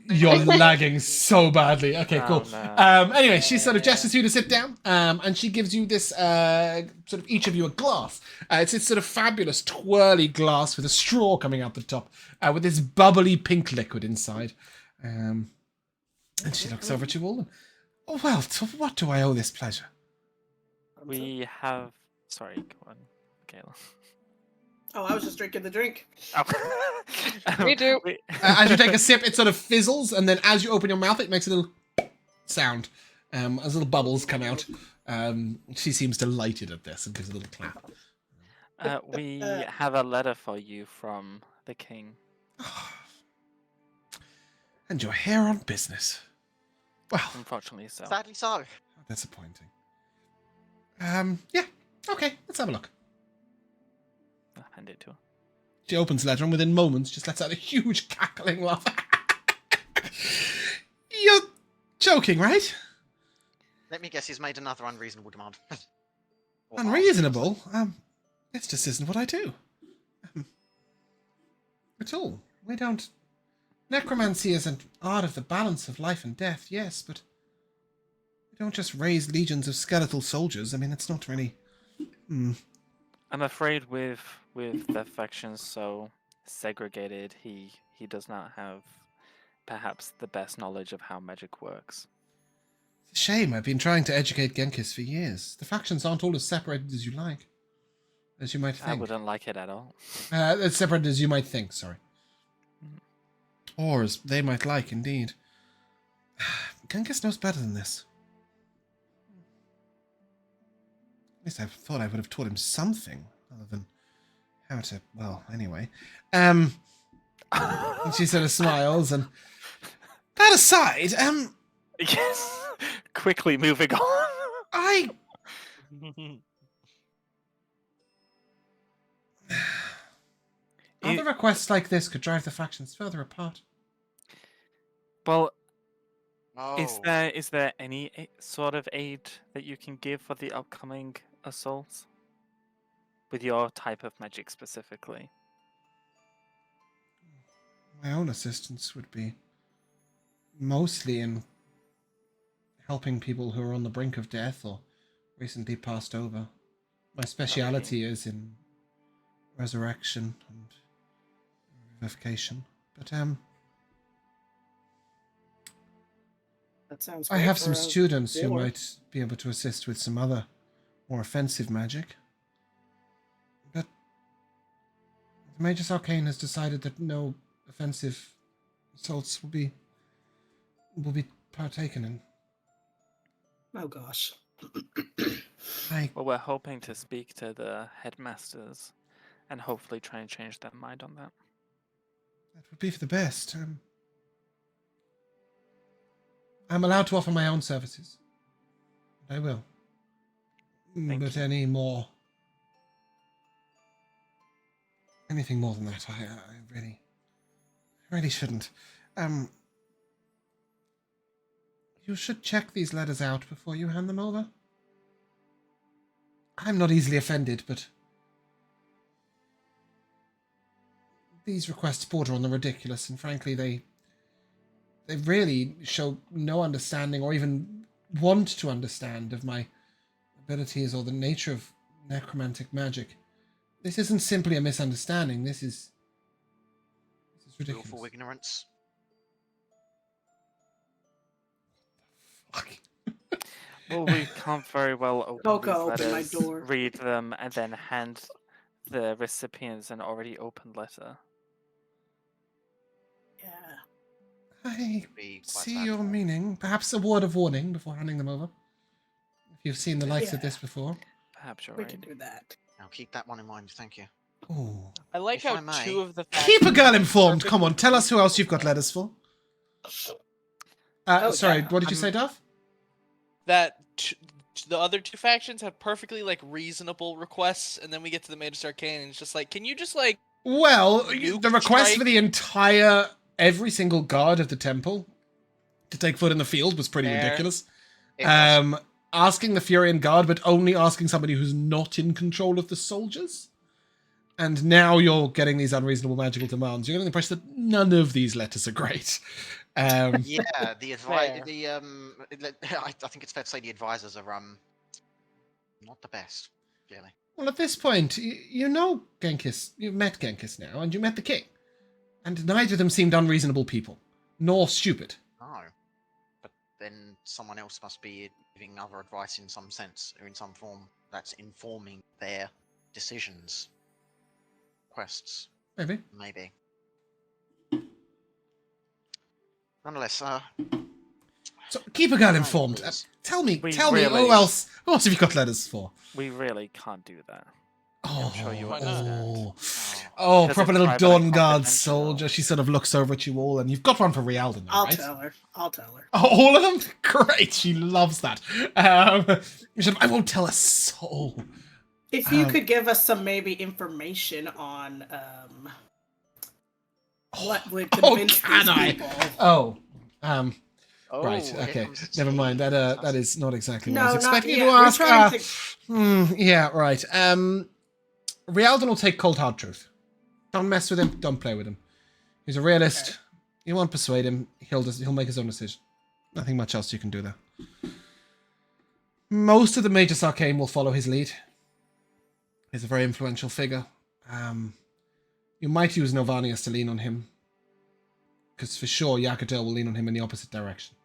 A: You're lagging so badly. Okay,
B: Oh,
A: cool.
B: no.
A: Anyway, she sort of gestures you to sit down, and she gives you this, sort of each of you a glass. It's this sort of fabulous twirly glass with a straw coming out the top, with this bubbly pink liquid inside. And she looks over at you all. And, well, to what do I owe this pleasure?
B: We have. Sorry, go on, Kayla.
G: Oh, I was just drinking the drink.
B: Oh.
D: Me too.
A: As you take a sip, it sort of fizzles, and then as you open your mouth, it makes a little sound. As little bubbles come out. She seems delighted at this and gives a little clap.
B: We have a letter for you from the king.
A: And you're here on business. Well,
B: Unfortunately, so.
F: Sadly so.
A: disappointing. Yeah. Okay, let's have a look.
B: I'll hand it to her.
A: She opens the letter and within moments just lets out a huge cackling laugh. You're joking, right?
F: Let me guess, he's made another unreasonable demand. Or
A: Unreasonable? This just isn't what I do. At all. We don't... Necromancy is an art of the balance of life and death, yes, but... We don't just raise legions of skeletal soldiers. I mean, it's not really...
B: I'm afraid with the factions so segregated, he does not have perhaps the best knowledge of how magic works.
A: It's a shame. I've been trying to educate Genghis for years. The factions aren't all as separated as you like. As you might think.
B: I wouldn't like it at all.
A: As separated as you might think, sorry. Or as they might like, indeed. Genghis knows better than this. At least I thought I would have taught him something, other than how to... Well, anyway. And she sort of smiles, and... That aside,
B: Yes. Quickly moving on.
A: Other requests like this could drive the factions further apart.
B: Well,
F: Oh.
B: is there any sort of aid that you can give for the upcoming assaults? With your type of magic specifically?
A: My own assistance would be mostly in helping people who are on the brink of death or recently passed over. My speciality is in resurrection and revivification. But
G: That sounds.
A: I
G: great
A: have
G: for
A: some
G: a
A: students who
G: war.
A: might be able to assist with some other more offensive magic. But the Magus Arcane has decided that no offensive assaults will be partaken in.
G: Oh gosh.
B: Well, we're hoping to speak to the headmasters and hopefully try and change their mind on that.
A: That would be for the best. I'm allowed to offer my own services. I will.
B: Thank
A: But
B: you.
A: anything more than that, I really shouldn't. You should check these letters out before you hand them over. I'm not easily offended, but these requests border on the ridiculous, and frankly, they really show no understanding or even want to understand of my abilities or the nature of necromantic magic. This isn't simply a misunderstanding. This is ridiculous.
F: Willful ignorance.
A: Fuck.
B: Well, we can't very well open
G: Don't
B: these
G: go open my
B: letters,
G: door.
B: read them, and then hand the recipients an already opened letter.
G: Yeah.
A: I
F: Be quite
A: see
F: sad.
A: your meaning. Perhaps a word of warning before handing them over. If you've seen the likes of
G: Yeah.
A: this before.
B: Perhaps you're
G: We
B: right.
G: can do that.
F: Now keep that one in mind, thank you.
A: Ooh.
C: I like
F: If
C: how
F: I may.
C: two of the
A: Keep a girl
C: factions
A: informed.
C: are
A: Come on, tell us who else you've got letters for. Sorry,
G: yeah.
A: what did you say, Duff?
C: That the other two factions have perfectly like reasonable requests, and then we get to the Magus Arcane, and it's just like, can you just like
A: Well,
C: nuke
A: the request
C: strike?
A: for the every single guard of the temple to take foot in the field was pretty
C: Fair.
A: ridiculous.
F: It was.
A: Asking the Furian Guard, but only asking somebody who's not in control of the soldiers. And now you're getting these unreasonable magical demands. You're getting the impression that none of these letters are great.
F: Yeah, the
C: Fair.
F: I think it's fair to say the advisors are not the best, really.
A: Well, at this point, you know Genghis. You've met Genghis now, and you met the king. And neither of them seemed unreasonable people, nor stupid.
F: No, but then someone else must be giving other advice in some sense or in some form that's informing their decisions, quests,
A: Maybe.
F: maybe. Nonetheless,
A: So keep a girl
F: Right,
A: informed.
F: please.
A: Tell me,
B: We
A: who
B: really-
A: else have you got letters for?
B: We really can't do that.
A: Oh,
B: sure you
C: Why
B: understand.
A: oh,
B: Because
A: proper
B: it's
A: little
B: private
A: Dawn
B: and
A: Guard
B: confidential.
A: soldier. She sort of looks over at you all, and you've got one for Rialdan,
G: I'll
A: right?
G: tell her. I'll tell her.
A: Oh, all of them? Great, she loves that. She said, I won't tell a soul.
G: If you could give us some maybe information on what would convince
A: can
G: these
A: I?
G: people.
A: Oh,
F: Oh,
A: right,
F: here
A: okay.
F: comes the
A: Never mind.
F: tea.
A: That is not exactly what I
G: No,
A: was
G: not
A: expecting you
G: yet.
A: to
G: We're
A: ask.
G: trying to-
A: Yeah, right. Rialdan will take cold hard truth. Don't mess with him. Don't play with him. He's a realist.
G: Okay.
A: You won't persuade him. He'll make his own decision. Nothing much else you can do there. Most of the Magus Arcane will follow his lead. He's a very influential figure. You might use Novanius to lean on him. Because for sure, Yakato will lean on him in the opposite direction.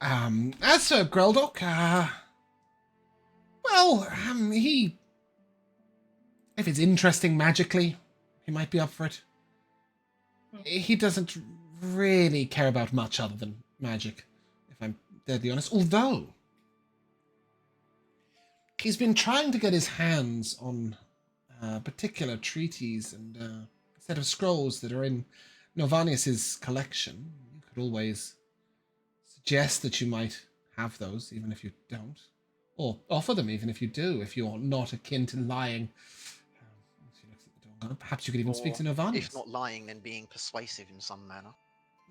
A: As for Greldok, if it's interesting magically, he might be up for it. He doesn't really care about much other than magic, if I'm deadly honest. Although, he's been trying to get his hands on particular treaties and a set of scrolls that are in Novanius's collection. You could always suggest that you might have those, even if you don't. Or offer them, even if you do, if you're not akin to lying. Perhaps you could even speak to Novanius.
F: If not lying, then being persuasive in some manner.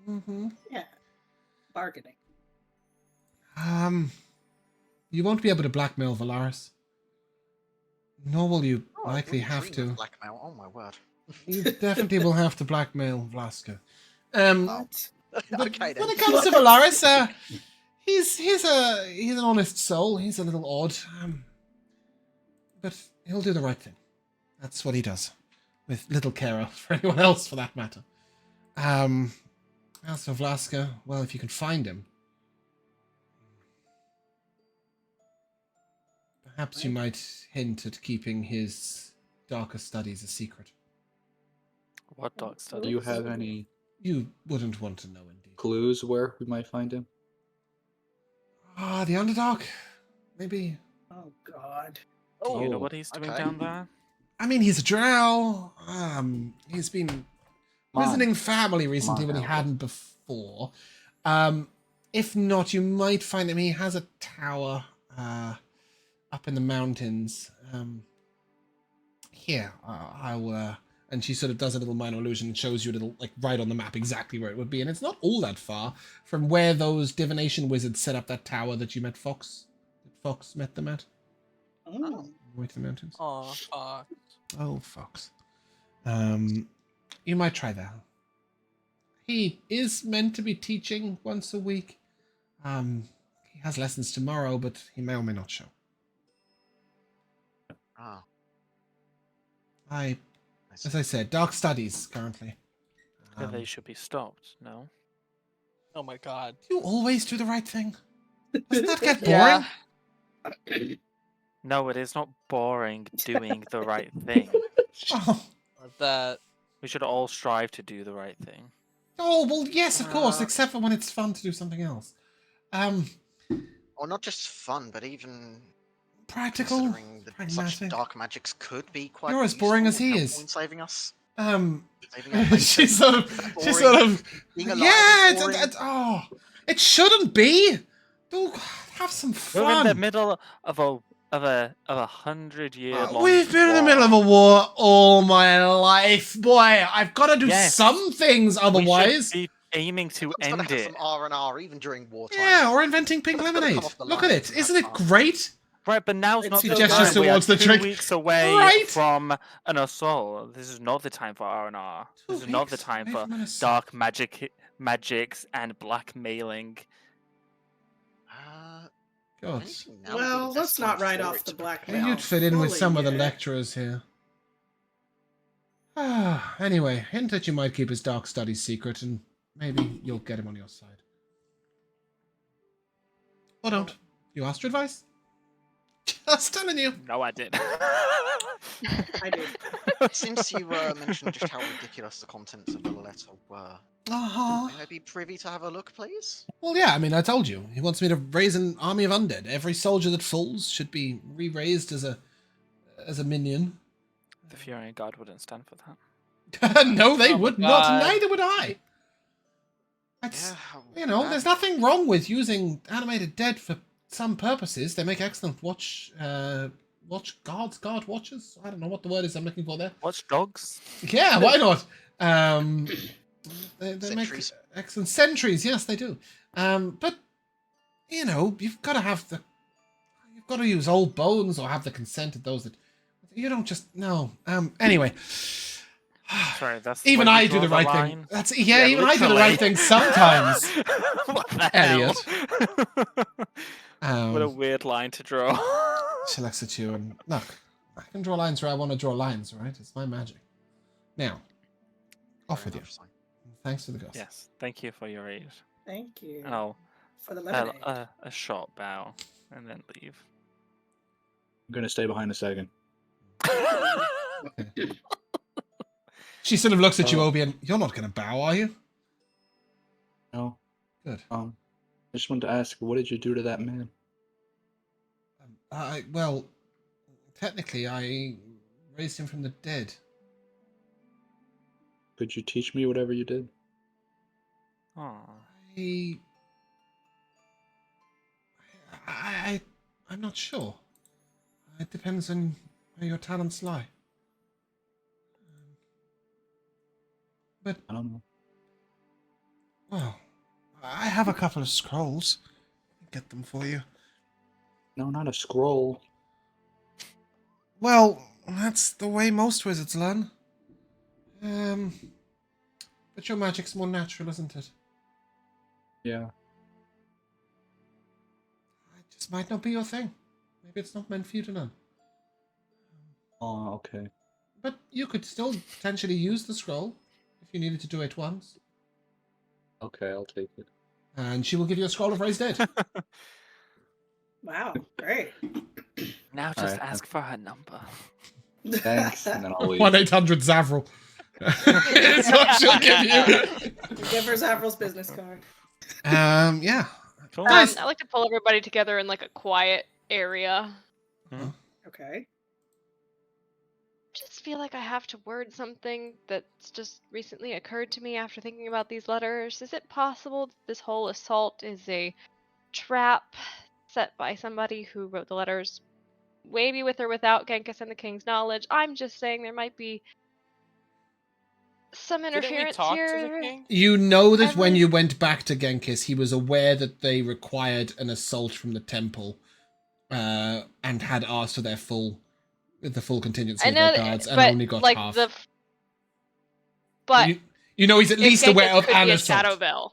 A: Mm-hmm.
G: Yeah. Bargaining.
A: You won't be able to blackmail Valaris. Nor will you
F: Oh, I
A: likely
F: wouldn't
A: have
F: dream of
A: to.
F: blackmail. Oh my word.
A: You definitely will have to blackmail Vlaska.
G: What?
A: But
F: Okay, then.
A: when it comes to Valaris, he's an honest soul. He's a little odd, but he'll do the right thing. That's what he does, with little care for anyone else, for that matter. As for Vlaska, well, if you can find him, perhaps you might hint at keeping his darker studies a secret.
B: What dark
E: Do
B: study?
E: you have any
A: You wouldn't want to know, indeed.
E: clues where we might find him?
A: The Underdark, maybe.
G: Oh God.
B: Do you know
E: Oh,
B: what he's doing
F: okay.
B: down there?
A: I mean, he's a drow. He's been
E: Mine.
A: visiting family recently when he
E: Mine.
A: hadn't before. If not, you might find him. He has a tower up in the mountains. Here, I'll. And she sort of does a little minor illusion and shows you a little, like, right on the map exactly where it would be. And it's not all that far from where those divination wizards set up that tower that you met Fox. That Fox met them at.
G: Oh.
A: Way to the mountains.
C: Aw,
A: Oh, Fox. You might try that. He is meant to be teaching once a week. He has lessons tomorrow, but he may or may not show.
F: Ah,
A: As I said, dark studies currently.
B: Yeah, they should be stopped, no?
C: oh my God.
A: You always do the right thing. Doesn't that get boring?
C: Yeah.
B: No, it is not boring doing the right thing.
A: Oh.
C: That
B: We should all strive to do the right thing.
A: Oh, well, yes, of course, except for when it's fun to do something else.
F: or not just fun, but even
A: Practical,
F: considering that such
A: pragmatic.
F: dark magics could be quite.
A: You're as boring as
F: useful
A: he
F: and
A: is.
F: helpful in saving us. Saving our face
A: she
F: is
A: sort of,
F: Being alive
A: yeah,
F: is boring.
A: it shouldn't be. Do have some
B: We're in the
A: fun.
B: middle of a 100-year long.
A: We've been in the middle of a war all my life, boy. I've got to do
B: Yes.
A: some things, otherwise.
B: We should be aiming to
F: Everyone's gotta
B: end
F: have
B: it.
F: some R&R even during wartime.
A: Yeah, or inventing pink
F: Gotta come
A: lemonade.
F: off the
A: Look at
F: line
A: it.
F: and
A: Isn't
F: have
A: it
F: fun.
A: great?
B: Right, but now's
G: It's
B: not
G: so
B: the
A: gestures
B: time. We are
A: towards the
B: 2
A: drink.
B: weeks away
A: Right?
B: from an assault. This is not the time for R&R. This is not the time for dark magics and blackmailing.
A: God.
F: Anything now would be
G: Well,
F: the
G: let's
F: best
G: not
F: time
G: write
F: for
G: off
F: it
G: the
F: to
G: blackmail.
F: prepare.
A: You'd fit in with
G: fully
A: some of the
G: yet.
A: lecturers here. Anyway, hint that you might keep his dark studies secret, and maybe you'll get him on your side. Or don't. You asked for advice? Just telling you.
B: No, I did.
G: I do.
F: Since you mentioned just how ridiculous the contents of the letter were,
A: Uh-huh.
F: may I be privy to have a look, please?
A: Well, yeah, I mean, I told you. He wants me to raise an army of undead. Every soldier that falls should be re-raised as a minion.
B: The Fury God wouldn't stand for that.
A: No, they
C: Oh my
A: would not.
C: God.
A: Neither would I. That's, there's nothing wrong with using animated dead for some purposes. They make excellent watch guard watchers. I don't know what the word is I'm looking for there.
B: Watch dogs?
A: Yeah, why not? They make
F: Sentries.
A: excellent sentries. Yes, they do. But you've got to use old bones or have the consent of those that you don't just no. Anyway.
B: Sorry, that's
A: even
B: where you
A: I do
B: draw
A: the right
B: line?
A: thing. Even I do the right thing sometimes.
B: What the
A: Elliot.
B: hell? What a weird line to draw.
A: She looks at you and look, I can draw lines where I want to draw lines, right? It's my magic. Now, off with you. Thanks for the ghost.
B: Yes, thank you for your aid.
G: Thank you
B: And I'll
G: for the lemonade.
B: a short bow and then leave.
E: I'm gonna stay behind a second.
A: She sort of looks at you, Obi, and you're not going to bow, are you?
E: No.
A: Good.
E: I just wanted to ask, what did you do to that man?
A: Well, technically, I raised him from the dead.
E: Could you teach me whatever you did?
B: Aww.
A: I'm not sure. It depends on where your talents lie. But
E: I don't know.
A: well, I have a couple of scrolls. I'll get them for you.
E: No, not a scroll.
A: Well, that's the way most wizards learn. But your magic's more natural, isn't it?
E: Yeah.
A: It just might not be your thing. Maybe it's not meant for you to learn.
E: Oh, okay.
A: But you could still potentially use the scroll if you needed to do it once.
E: Okay, I'll take it.
A: And she will give you a scroll of raised dead.
G: Wow, great.
B: Now just ask for her number.
E: Thanks, and then I'll leave.
A: 1-800 Zavril. It's what she'll give you.
G: Give her Zavril's business card.
A: Yeah.
B: Cool.
A: Nice.
D: I like to pull everybody together in like a quiet area.
G: Okay.
D: Just feel like I have to word something that's just recently occurred to me after thinking about these letters. Is it possible that this whole assault is a trap set by somebody who wrote the letters, maybe with or without Genghis and the King's knowledge? I'm just saying there might be some
C: Didn't we
D: interference
C: talk
D: here.
C: to the king?
A: You know that
D: I
A: when
D: was-
A: you went back to Genghis, he was aware that they required an assault from the temple, and had asked for the full contingency
D: I
A: of
D: know,
A: their guards, and
D: but
A: only got
D: like
A: half.
D: But
A: you know he's at
D: if
A: least
D: Genghis
A: aware of
D: could
A: an
D: be a
A: assault.
D: Shadowville.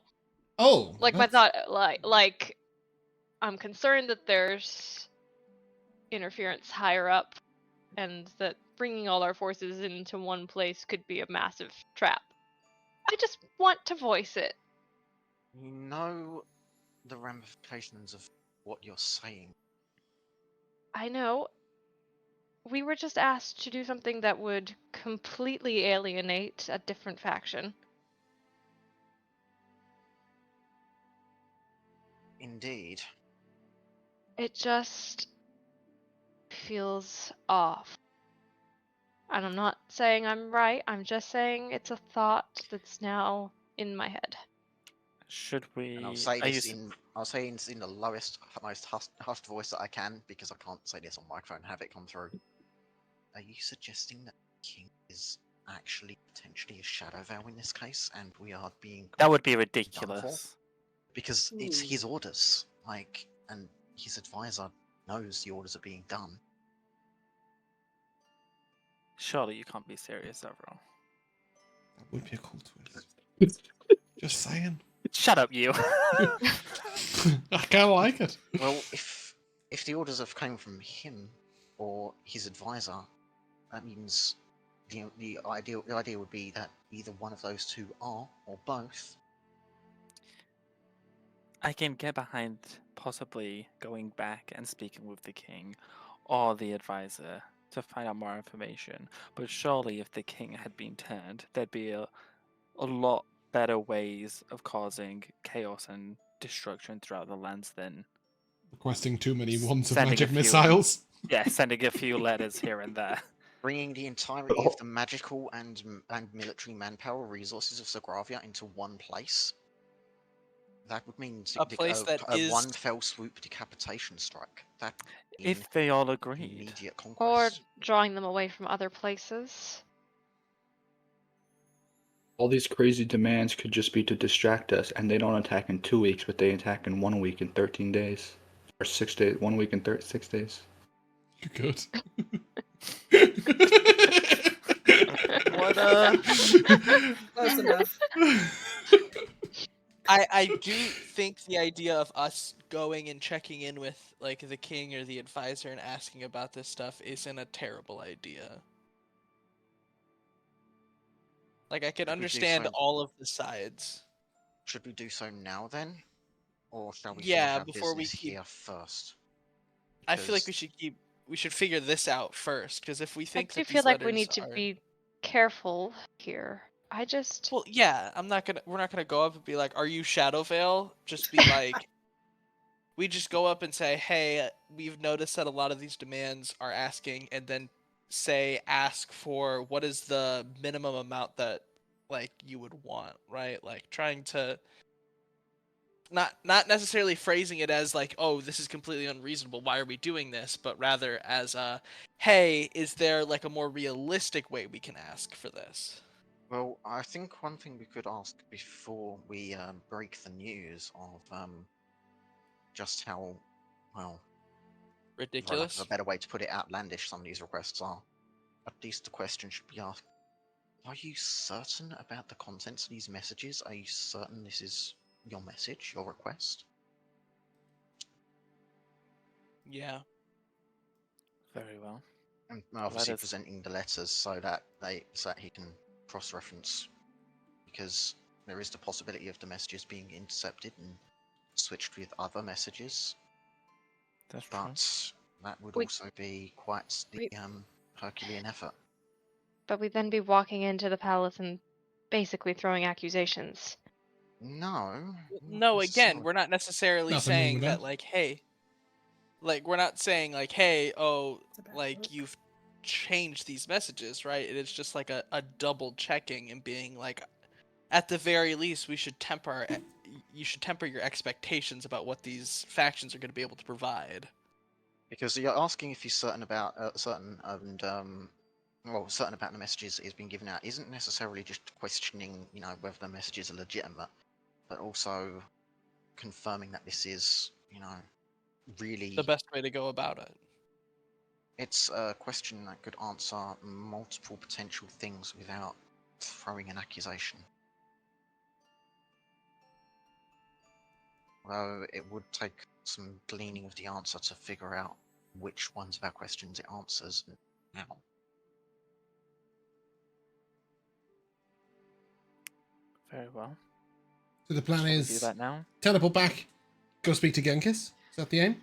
A: Oh,
D: Like my thought, like I'm concerned that there's interference higher up, and that bringing all our forces into one place could be a massive trap. I just want to voice it.
F: You know the ramifications of what you're saying.
D: I know. We were just asked to do something that would completely alienate a different faction.
F: Indeed.
D: It just feels off. And I'm not saying I'm right, I'm just saying it's a thought that's now in my head.
B: Should we?
F: And I'll say
B: are you
F: this in the lowest, most hushed voice that I can, because I can't say this on microphone and have it come through. Are you suggesting that the king is actually potentially a shadow veil in this case, and we are being
B: That would be
F: done for?
B: ridiculous.
F: Because it's his orders, like, and his advisor knows the orders are being done.
B: Surely you can't be serious, Avril.
A: That would be a cool twist. Just saying.
B: Shut up, you.
A: I kind of like it.
F: Well, if the orders have come from him or his advisor, that means the idea would be that either one of those two are, or both.
B: I can get behind possibly going back and speaking with the king or the advisor to find out more information. But surely if the king had been turned, there'd be a lot better ways of causing chaos and destruction throughout the lands than
A: Requesting too many wands of
B: Sending a
A: magic
B: few.
A: missiles.
B: sending a few letters here and there.
F: Bringing the entirety of the magical and military manpower resources of Sogravia into one place. That would mean
C: A place that is
F: one fell swoop decapitation strike. That would mean
B: If they all agreed.
F: immediate
D: Or
F: conquest.
D: drawing them away from other places.
E: All these crazy demands could just be to distract us, and they don't attack in 2 weeks, but they attack in 1 week and 13 days. Or 6 days, 1 week and 6 days.
A: You could.
B: What
G: Close enough.
C: I do think the idea of us going and checking in with like the king or the advisor and asking about this stuff isn't a terrible idea. Like I can understand all of the sides.
F: Should we do so now then? Or shall we
C: Yeah,
F: finish our
C: before we
F: business
C: keep-
F: here first?
C: I feel like we should figure this out first, because if we
D: I
C: think
D: do
C: that
D: feel
C: these
D: like we
C: letters
D: need to
C: are-
D: be careful here. I just
C: Well, yeah, we're not gonna go up and be like, "Are you Shadowveil?" Just be like, we just go up and say, "Hey, we've noticed that a lot of these demands are asking," and then ask for what is the minimum amount that like you would want, right? Like trying to not necessarily phrasing it as like, "Oh, this is completely unreasonable. Why are we doing this?" But rather as "Hey, is there like a more realistic way we can ask for this?"
F: Well, I think one thing we could ask before we break the news of just how, well, for lack
C: Ridiculous.
F: of a better way to put it, outlandish some of these requests are. At least the question should be asked: are you certain about the contents of these messages? Are you certain this is your message, your request?
C: Yeah.
B: Very well.
F: And obviously
B: Letters.
F: presenting the letters so that he can cross-reference, because there is the possibility of the messages being intercepted and switched with other messages.
B: That's true.
F: But that would
D: We-
F: also be quite the Herculean effort.
D: but we'd then be walking into the palace and basically throwing accusations.
F: No.
C: No,
F: not
C: again,
F: necessarily.
C: we're not necessarily
A: Nothing wrong
C: saying
A: with
C: that
A: that.
C: like, hey, like we're not saying like, hey, oh,
G: It's a bad
C: like
G: look.
C: you've changed these messages, right? It is just like a double checking and being like, at the very least, you should temper your expectations about what these factions are going to be able to provide.
F: Because you're asking if he's certain about certain about the messages that he's been given out isn't necessarily just questioning, whether the messages are legitimate, but also confirming that this is, really
C: The best way to go about it.
F: It's a question that could answer multiple potential things without throwing an accusation. Although it would take some gleaning of the answer to figure out which ones of our questions it answers now.
B: Very well.
A: So the plan
B: Shall we do
A: is
B: that now?
A: teleport back, go speak to Genghis. Is that the aim?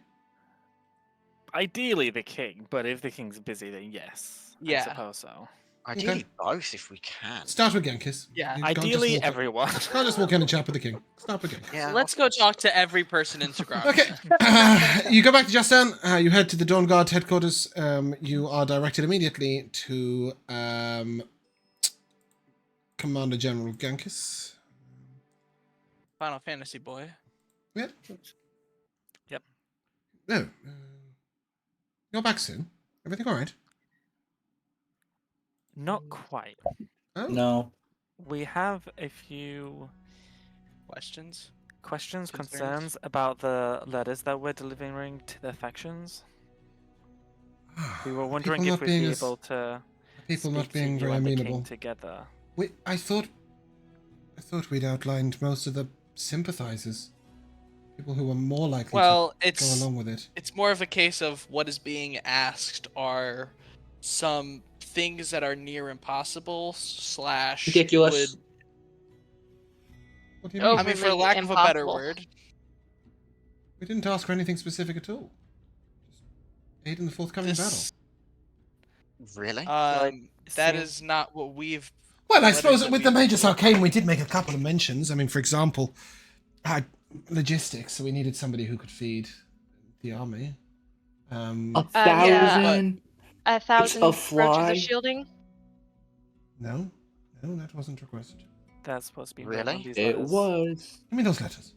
B: Ideally the king, but if the king's busy, then yes.
C: Yeah.
B: I suppose so.
F: Ideally, both if we can.
A: Start with Genghis.
C: Yeah.
A: You can't just
B: Ideally,
A: walk in.
B: everyone.
A: Can't just walk in and chat with the king. Start with Genghis.
F: Yeah.
C: Let's go talk to every person in Sogravia.
A: Okay, you go back to Jastern. You head to the Dawn Guard headquarters. You are directed immediately to Commander General Genghis.
C: Final Fantasy boy.
A: Yep.
B: Yep.
A: No. You're back soon. Everything all right?
B: Not quite.
A: Oh.
E: No.
B: We have a few
C: Questions?
B: questions,
C: Concerns?
B: concerns about the letters that we're delivering to the factions. We were wondering
A: People
B: if
A: not
B: we'd
A: being
B: be
A: as-
B: able to
A: People
B: speak
A: not being
B: to you
A: very
B: and the king
A: amenable.
B: together.
A: I thought we'd outlined most of the sympathizers. People who were more likely
C: Well,
A: to go
C: it's
A: along with it.
C: it's more of a case of what is being asked are some things that are near impossible /
E: Ridiculous.
C: would,
A: What do you mean?
C: I mean, for
D: Overly
C: lack of a better
D: impossible.
C: word.
A: We didn't ask for anything specific at all. Just aid in the forthcoming
C: This,
F: Really?
C: that
B: seem-
C: is not what we've.
A: battle. Well, I
C: letters
A: suppose
C: that
A: with the
C: we've-
A: Magus Arcane, we did make a couple of mentions. I mean, for example, logistics. So we needed somebody who could feed the army.
E: A
D: yeah.
E: 1,000.
D: 1,000
E: a
D: roaches
E: fly.
D: of shielding.
A: No, that wasn't requested.
B: That's supposed to be
F: Really?
B: one of these
E: It
B: letters.
E: was.
A: Give me those letters.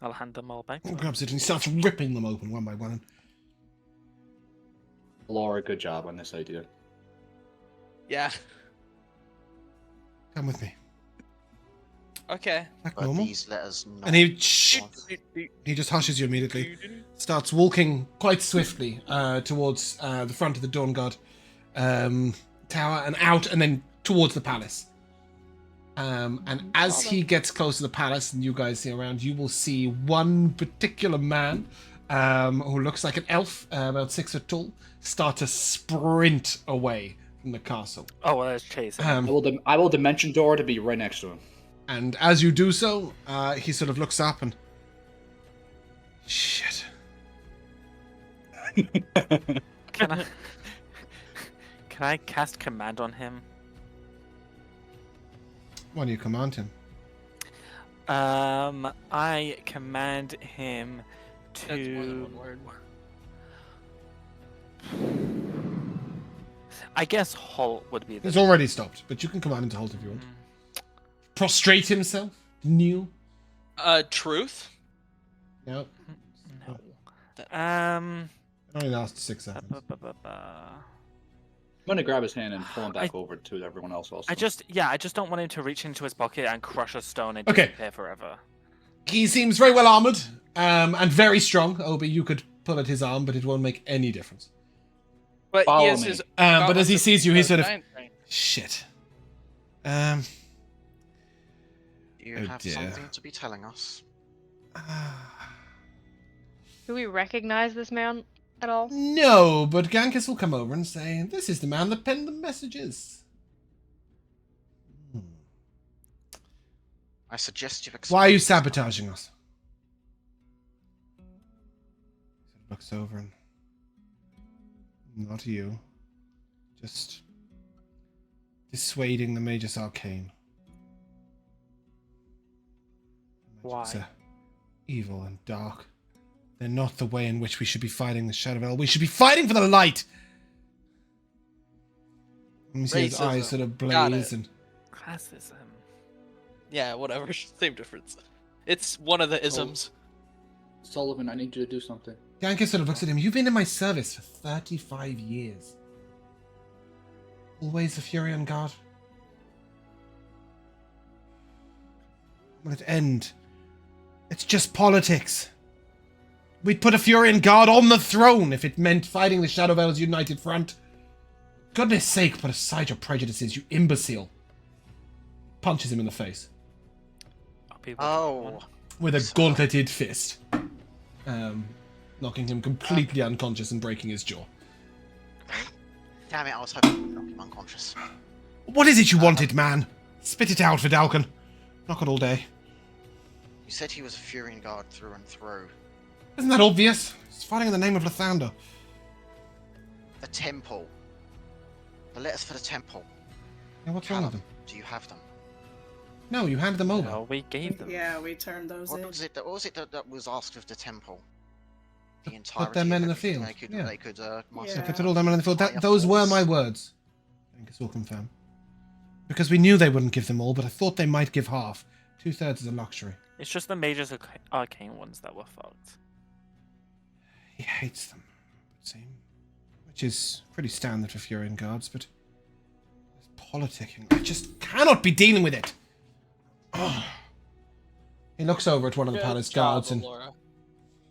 B: I'll hand them all back.
A: He grabs it and he starts ripping them open one by one. And
E: Laura, good job on this idea.
C: Yeah.
A: come with me.
C: Okay.
A: Back
F: But
A: normal.
F: these letters not.
A: And he just hushes you immediately. Starts walking quite swiftly towards the front of the Dawn Guard tower and out, and then towards the palace. And as he gets close to the palace, and you guys see around, you will see one particular man who looks like an elf, about 6 foot tall, start to sprint away from the castle.
B: Oh, well, let's chase him.
E: I will dimension door to be right next to him.
A: And as you do so, he sort of looks up and... Shit.
B: Can I cast command on him?
A: Why do you command him?
B: I command him
C: That's more than
B: to.
C: one word.
B: I guess halt would be the.
A: He's already stopped, but you can command him to halt if you want. Prostrate himself? Kneel?
C: Truth?
A: No.
B: No.
A: It only lasts 6 seconds.
E: I'm gonna grab his hand and pull him back over to everyone else also.
B: I just don't want him to reach into his pocket and crush a stone and
A: Okay.
B: disappear forever.
A: He seems very well armored and very strong. Obi, you could pull at his arm, but it won't make any difference.
C: But
E: Follow
C: he has
E: me.
C: his.
A: But as he
C: gauntlets
A: sees you, he sort of...
C: giant thing.
A: Shit.
F: Do you
A: Oh
F: have
A: dear.
F: something to be telling us?
D: Do we recognize this man at all?
A: No, but Gankus will come over and say, this is the man that penned the messages.
F: I suggest you've
A: Why are you
F: explained-
A: sabotaging us? He looks over and... Not you. Just... dissuading the Magus Arcane. The Magics
B: Why?
A: are evil and dark. They're not the way in which we should be fighting the Shadowhunters. We should be fighting for the light! And we see his
C: Racism.
A: eyes sort of
C: Got
A: blaze
C: it.
A: and...
B: Classism.
C: Yeah, whatever. Same difference. It's one of the isms.
E: Sullivan, I need you to do something.
A: Yanka sort of looks at him. You've been in my service for 35 years. Always a fury on guard. Will it end? It's just politics. We'd put a Furion guard on the throne if it meant fighting the Shadowhunters United Front. Goodness sake, put aside your prejudices, you imbecile. Punches him in the face
B: Are people
F: Oh,
A: with a gauntleted fist. Knocking him completely unconscious and breaking his jaw.
F: damn it! I was hoping to knock him unconscious.
A: What is it you wanted, man? Spit it out, Vidalcan. Knock it all day.
F: You said he was a Furion guard through and through.
A: Isn't that obvious? He's fighting in the name of Lathander.
F: The temple. The letters for the temple.
A: Yeah, what's wrong with them?
F: Do you have them?
A: No, you handed them over.
B: No, we gave them.
G: Yeah, we turned those
F: What
G: in.
F: was it that was asked of the temple? The
A: Put
F: entirety
A: their men
F: of
A: in the
F: everything
A: field.
F: They could muster.
G: Yeah.
A: If it's all them in the field,
F: Tie up
A: those were
F: walls.
A: my words. I think it's all confirmed. Because we knew they wouldn't give them all, but I thought they might give half. 2/3 is a luxury.
B: It's just the mages arcane ones that were fucked.
A: He hates them, it would seem. Which is pretty standard for Furion guards, but... politicking. I just cannot be dealing with it! Oh. He looks over at one of the palace guards and...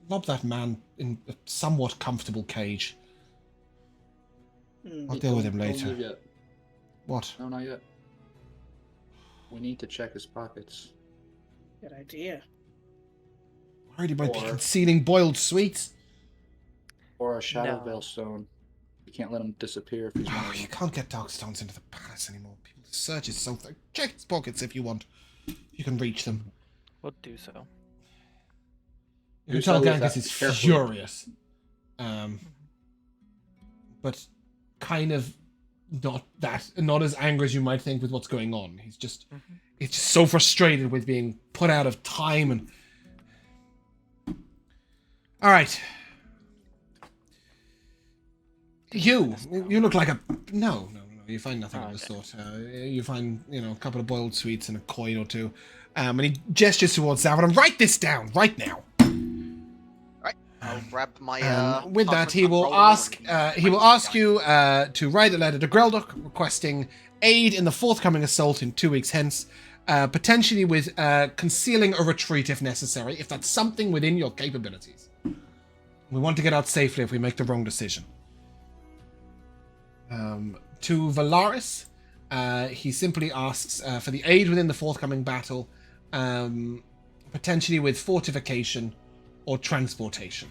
A: lob that man in a somewhat comfortable cage. I'll deal with him
E: Don't
A: later.
E: leave yet.
A: What?
E: No, not yet. We need to check his pockets.
G: Good idea.
A: Worried he might be
E: Or-
A: concealing boiled sweets?
E: Or a shadow
B: No.
E: veil stone. You can't let him disappear if he's one
A: Oh,
E: of
A: you
E: them.
A: can't get dark stones into the palace anymore. People search his so check his pockets if you want. You can reach them.
B: We'll do so.
A: You can
E: Do
A: tell
E: so with
A: Gangus
E: that
A: is
E: carefully.
A: furious. But kind of not as angry as you might think with what's going on. He's just so frustrated with being put out of time and... Alright. You look like a... No, you find nothing of the sort. You find, a couple of boiled sweets and a coin or two. And he gestures towards Salvador. Write this down, right now.
F: Right. I'll grab my.
A: With that, he will
F: parchment and
A: ask.
F: roll
A: He will ask you to write a letter to Greldok requesting aid in the forthcoming assault in 2 weeks hence, potentially with concealing a retreat if necessary, if that's something within your capabilities. We want to get out safely if we make the wrong decision. To Valaris, he simply asks for the aid within the forthcoming battle, potentially with fortification or transportation.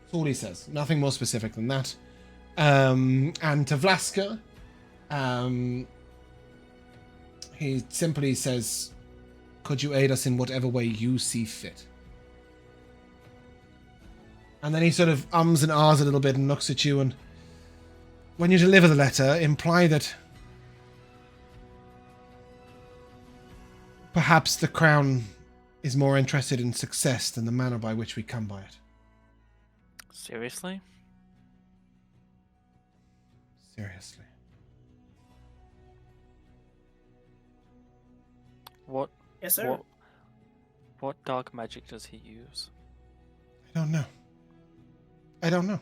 A: That's all he says. Nothing more specific than that. And to Vlaska, he simply says, could you aid us in whatever way you see fit? And then he sort of ums and ahs a little bit and looks at you, and when you deliver the letter, imply that perhaps the crown is more interested in success than the manner by which we come by it.
B: Seriously?
A: Seriously.
B: What?
G: Yes, sir.
B: What dark magic does he use?
A: I don't know. I don't know.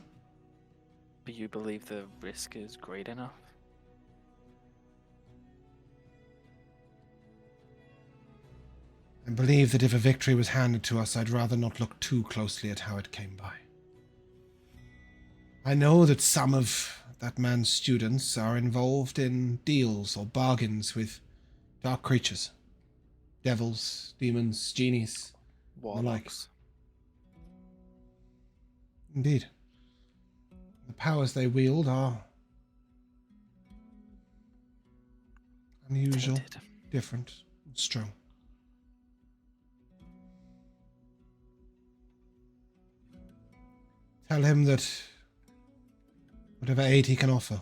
B: Do you believe the risk is great enough?
A: I believe that if a victory was handed to us, I'd rather not look too closely at how it came by. I know that some of that man's students are involved in deals or bargains with dark creatures. Devils, demons, genies, and the like.
B: Warlocks.
A: Indeed. The powers they wield are unusual,
B: Tainted.
A: different, and strong. Tell him that whatever aid he can offer,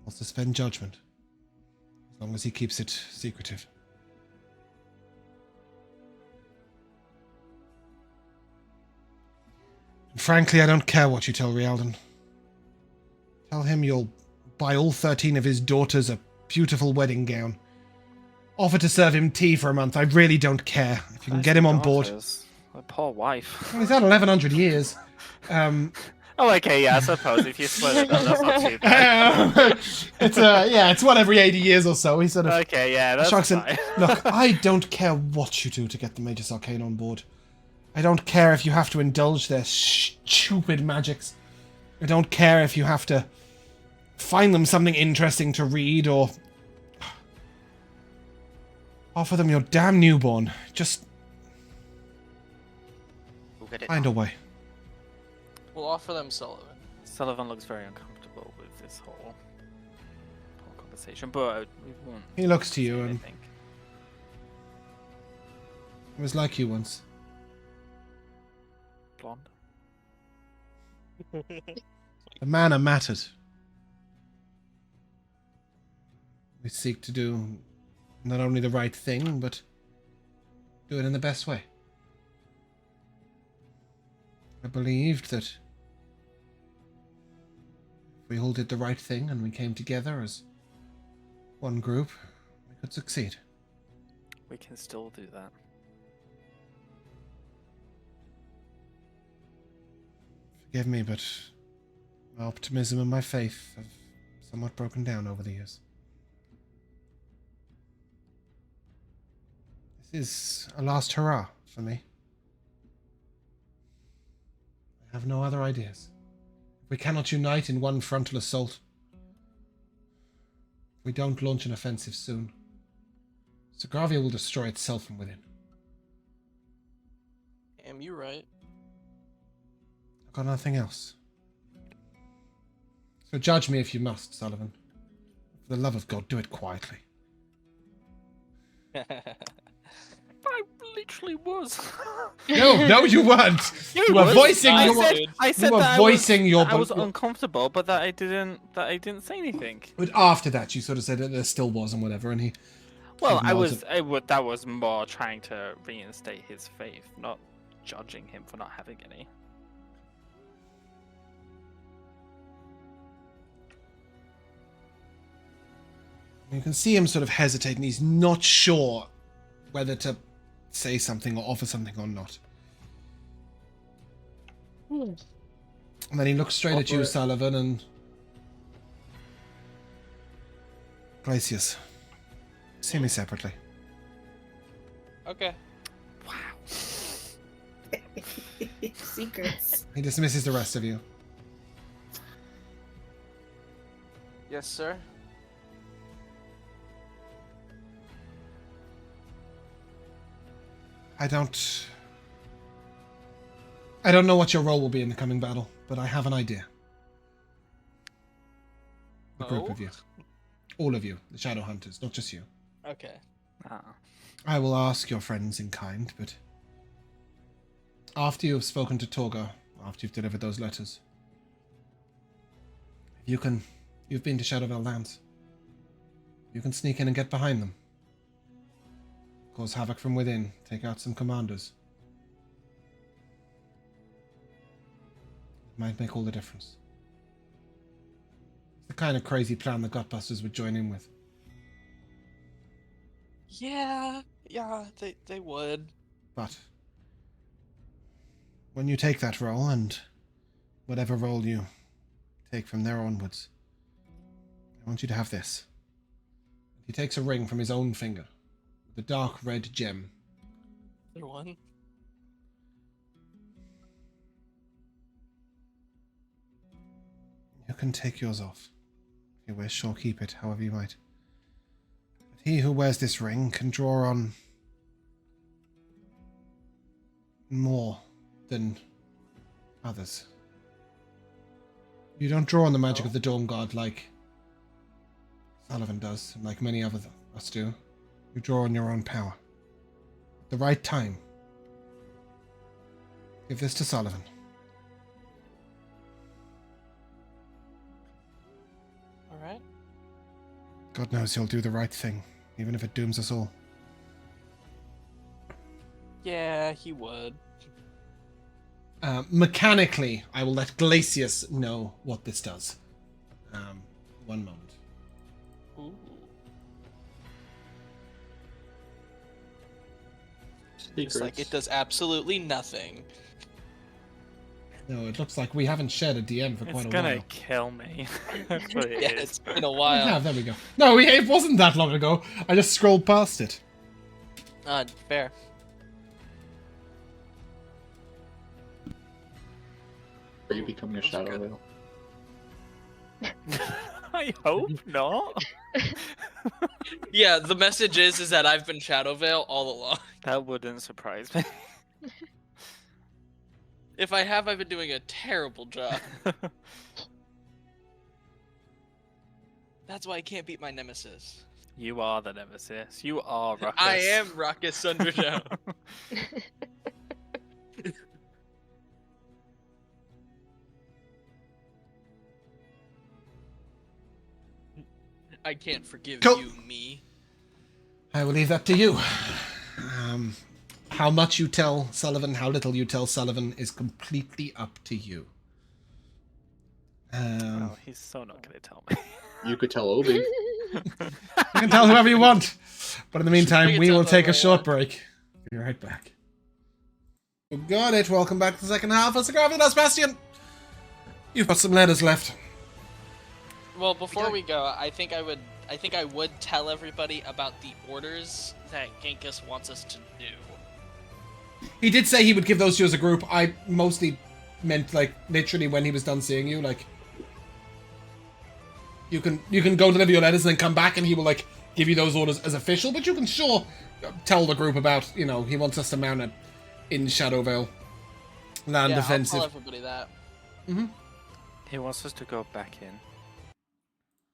A: I'll suspend judgment, as long as he keeps it secretive. And frankly, I don't care what you tell Rialdan. Tell him you'll buy all 13 of his daughters a beautiful wedding gown. Offer to serve him tea for a month. I really don't care. If you can get him on board.
B: My poor wife.
A: Well, he's had 1,100 years.
B: Oh, okay, yeah, I suppose if you split it up, that's not too bad.
A: It's one every 80 years or so. He sort of
B: Okay, yeah, that's
A: shrugs
B: fine.
A: Look, I don't care what you do to get the Magus Arcane on board. I don't care if you have to indulge their stupid magics. I don't care if you have to find them something interesting to read or offer them your damn newborn. Just
F: We'll get it
A: find a
F: done.
A: way.
C: We'll offer them Sullivan.
B: Sullivan looks very uncomfortable with this whole conversation, but we won't.
A: He looks to you
B: say
A: and
B: anything.
A: it was like you once.
B: Blonde.
A: The manner mattered. We seek to do not only the right thing, but do it in the best way. I believed that if we all did the right thing and we came together as one group, we could succeed.
B: We can still do that.
A: Forgive me, but my optimism and my faith have somewhat broken down over the years. This is a last hurrah for me. I have no other ideas. If we cannot unite in one frontal assault, if we don't launch an offensive soon, Sogravia will destroy itself from within.
C: Am you right?
A: I've got nothing else. So judge me if you must, Sullivan. For the love of God, do it quietly.
B: I literally was.
A: No, you weren't. You were voicing
B: I
A: your.
B: said
A: you were
B: that
A: voicing your.
B: I was uncomfortable, but that I didn't say anything.
A: But after that, you sort of said that there still was and whatever, and he.
B: Well, that was more trying to reinstate his faith, not judging him for not having any.
A: You can see him sort of hesitate, and he's not sure whether to say something or offer something or not. And then he looks straight at you, Sullivan, and... Glacius, see me separately.
C: Okay.
G: Secrets.
A: He dismisses the rest of you.
C: Yes, sir.
A: I don't know what your role will be in the coming battle, but I have an idea. A group of you. All of you, the Shadowhunters, not just you.
C: Okay.
A: I will ask your friends in kind, but after you have spoken to Torga, after you've delivered those letters, you've been to Shadowvale lands. You can sneak in and get behind them. Cause havoc from within, take out some commanders. It might make all the difference. It's the kind of crazy plan the Gutbusters would join in with.
C: Yeah, they would.
A: But when you take that role, and whatever role you take from there onwards, I want you to have this. He takes a ring from his own finger. The dark red gem.
C: There one.
A: You can take yours off. If you wish, or keep it however you might. But he who wears this ring can draw on more than others. You don't draw on the magic of the Dawn God like Sullivan does, and like many of us do. You draw on your own power. At the right time. Give this to Sullivan.
C: Alright.
A: God knows he'll do the right thing, even if it dooms us all.
C: Yeah, he would.
A: Mechanically, I will let Glacius know what this does. One moment.
C: Ooh. It's like it does absolutely nothing.
A: No, it looks like we haven't shared a DM for quite a while.
B: It's gonna kill me. That's what it is.
C: It's been a while.
A: Yeah, there we go. No, it wasn't that long ago. I just scrolled past it.
C: Fair.
E: Are you becoming a Shadowvale?
B: I hope not.
C: Yeah, the message is that I've been Shadowvale all along.
B: That wouldn't surprise me.
C: If I have, I've been doing a terrible job. That's why I can't beat my nemesis.
B: You are the nemesis. You are Ruckus.
C: I am Ruckus Underdown. I can't forgive
A: Cool.
C: you, me.
A: I will leave that to you. How much you tell Sullivan, how little you tell Sullivan is completely up to you.
B: Oh, he's so not going to tell me.
E: You could tell Obi.
A: You can tell whoever you want. But in the meantime,
C: can
A: we
C: tell
A: will take a
C: whoever I
A: short
C: want.
A: break. Be right back. You got it. Welcome back to the second half of Sogravia, Bastion. You've got some letters left.
C: Well, before we go, I think I would tell everybody about the orders that Genghis wants us to do.
A: He did say he would give those to you as a group. I mostly meant, like, literally when he was done seeing you, like, you can go deliver your letters and then come back and he will, like, give you those orders as official, but you can sure tell the group about, you know, he wants us to mount it in Shadowvale. Land
C: Yeah,
A: defensive.
C: I'll tell everybody that.
B: He wants us to go back in.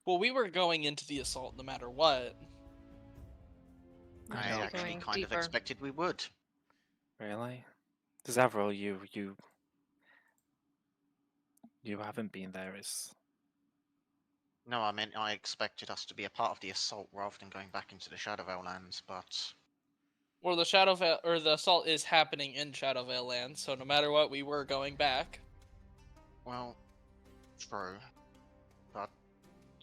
C: Well, we were going into the assault no matter what.
F: I
D: Going
F: actually kind
D: deeper.
F: of expected we would.
B: Really? Zavril, you haven't been there.
F: No, I meant I expected us to be a part of the assault rather than going back into the Shadowvale lands, but...
C: Well, the Shadowvale, or the assault is happening in Shadowvale land, so no matter what, we were going back.
F: Well, true. But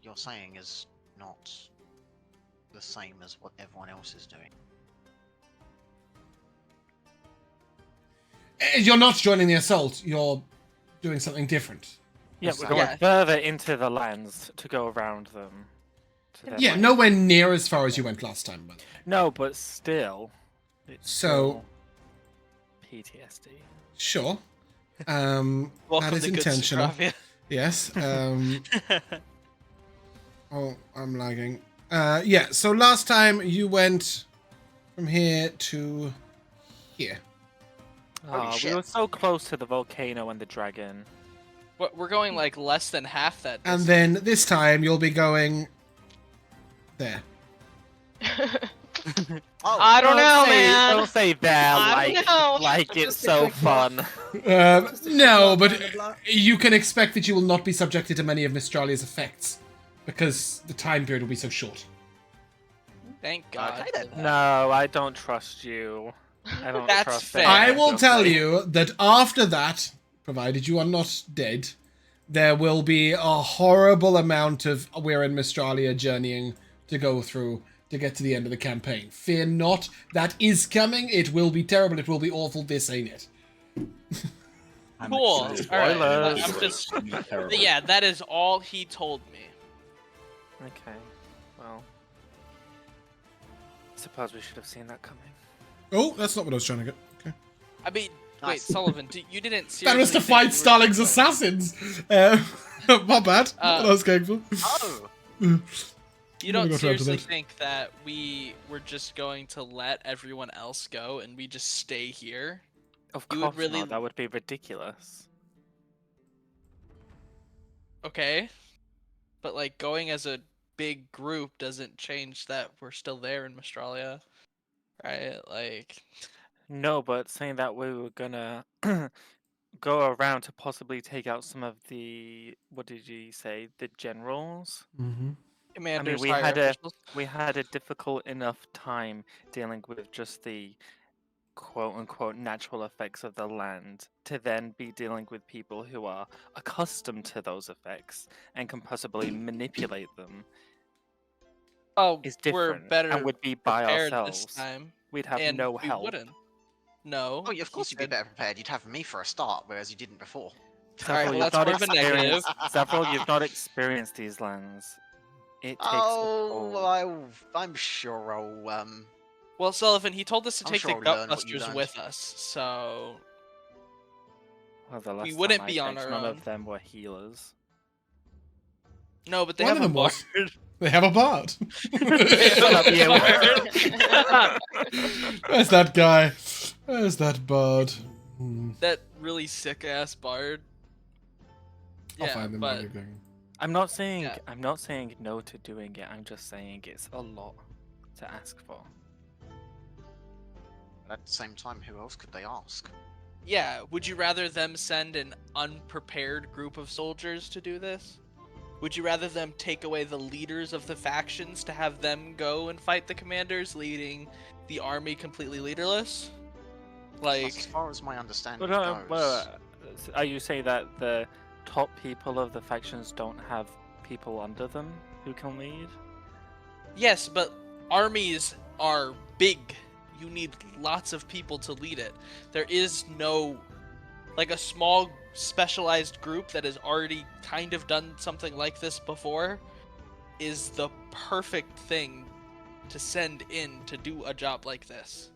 F: you're saying is not the same as what everyone else is doing.
A: You're not joining the assault. You're doing something different.
B: Yeah, we're going further into the lands to go around them.
A: Yeah, nowhere near as far as you went last time. But...
B: No, but still. It's
A: So...
B: still PTSD.
A: Sure.
C: Welcome
A: that is
C: to good
A: intentional.
C: Sogravia.
A: Yes. Oh, I'm lagging. Yeah, so last time you went from here to here.
B: Oh, we were so close to the volcano and the dragon.
C: What, we're going like less than half that
A: And
C: distance.
A: then this time you'll be going there.
D: I don't know, man.
B: Don't say there
D: I don't know.
B: like it's
G: Just a
B: so
G: quick
B: fun.
A: No, but you can expect that you will not be subjected to many of Mistralia's effects because the time period will be so short.
C: Thank God.
F: Okay, then.
B: No, I don't trust you. I don't
C: That's
B: trust
C: fair.
B: anything
A: I will
B: you're
A: tell
B: saying.
A: you that after that, provided you are not dead, there will be a horrible amount of we're in Mistralia journeying to go through to get to the end of the campaign. Fear not, that is coming. It will be terrible. It will be awful. This ain't it.
E: I'm
C: Cool.
E: excited.
C: All right.
B: Spoilers.
C: I'm just.
E: Terrible.
C: Yeah, that is all he told me.
B: Okay, well. Suppose we should have seen that coming.
A: Oh, that's not what I was trying to get. Okay.
C: I mean, wait,
F: Nice.
C: Sullivan, you didn't seriously
A: That was to
C: think
A: fight
C: we were-
A: Starling's assassins. My bad. Not what I was going for.
F: Oh!
C: You
A: Never
C: don't
A: got around to
C: seriously
A: that.
C: think that we were just going to let everyone else go and we just stay here?
B: Of
C: You
B: course
C: would really-
B: not, that would be ridiculous.
C: Okay. But like going as a big group doesn't change that we're still there in Mistralia. Right? Like
B: No, but saying that we were gonna go around to possibly take out some of the, what did you say, the generals?
A: Mm-hmm.
C: commanders,
B: we
C: higher
B: had a-
C: officials.
B: We had a difficult enough time dealing with just the quote-unquote natural effects of the land to then be dealing with people who are accustomed to those effects and can possibly manipulate them
C: Oh,
B: is
C: we're
B: different
C: better
B: and would be by
C: prepared
B: ourselves.
C: this time.
B: We'd have
C: and
B: no
C: we
B: help.
C: wouldn't. No.
F: Oh, yeah, of
C: he
F: course you'd be
C: said-
F: better prepared. You'd have me for a start, whereas you didn't before.
C: Alright,
B: Several,
C: well,
B: you've
C: that's
B: not
C: more of a negative.
B: experienced. Several, you've not experienced these lands. It takes a
F: Oh,
B: toll.
F: I'm sure I'll,
C: Well, Sullivan, he told us to
F: I'm
C: take
F: sure
C: the
F: I'll learn what you
C: Gutbusters
F: learned.
C: with us, so
B: Well, the last
C: we
B: time
C: wouldn't
B: I
C: be on
B: checked,
C: our
B: none
C: own.
B: of them were healers.
C: no, but they
A: One
C: have
A: of
C: a
A: them was.
C: bard.
A: They have a bard.
B: Shut up, you.
A: Where's that guy? Where's that bard?
C: That really sick ass bard.
A: I'll
C: Yeah,
A: find them
C: but
A: while you're going.
B: I'm not saying
C: Yeah.
B: I'm not saying no to doing it. I'm just saying it's a lot to ask for.
F: at the same time, who else could they ask?
C: yeah, would you rather them send an unprepared group of soldiers to do this? Would you rather them take away the leaders of the factions to have them go and fight the commanders, leading the army completely leaderless? Like,
F: as far as my understanding
B: But,
F: goes,
B: are you saying that the top people of the factions don't have people under them who can lead?
C: yes, but armies are big. You need lots of people to lead it. There is no, like, a small specialized group that has already kind of done something like this before is the perfect thing to send in to do a job like this.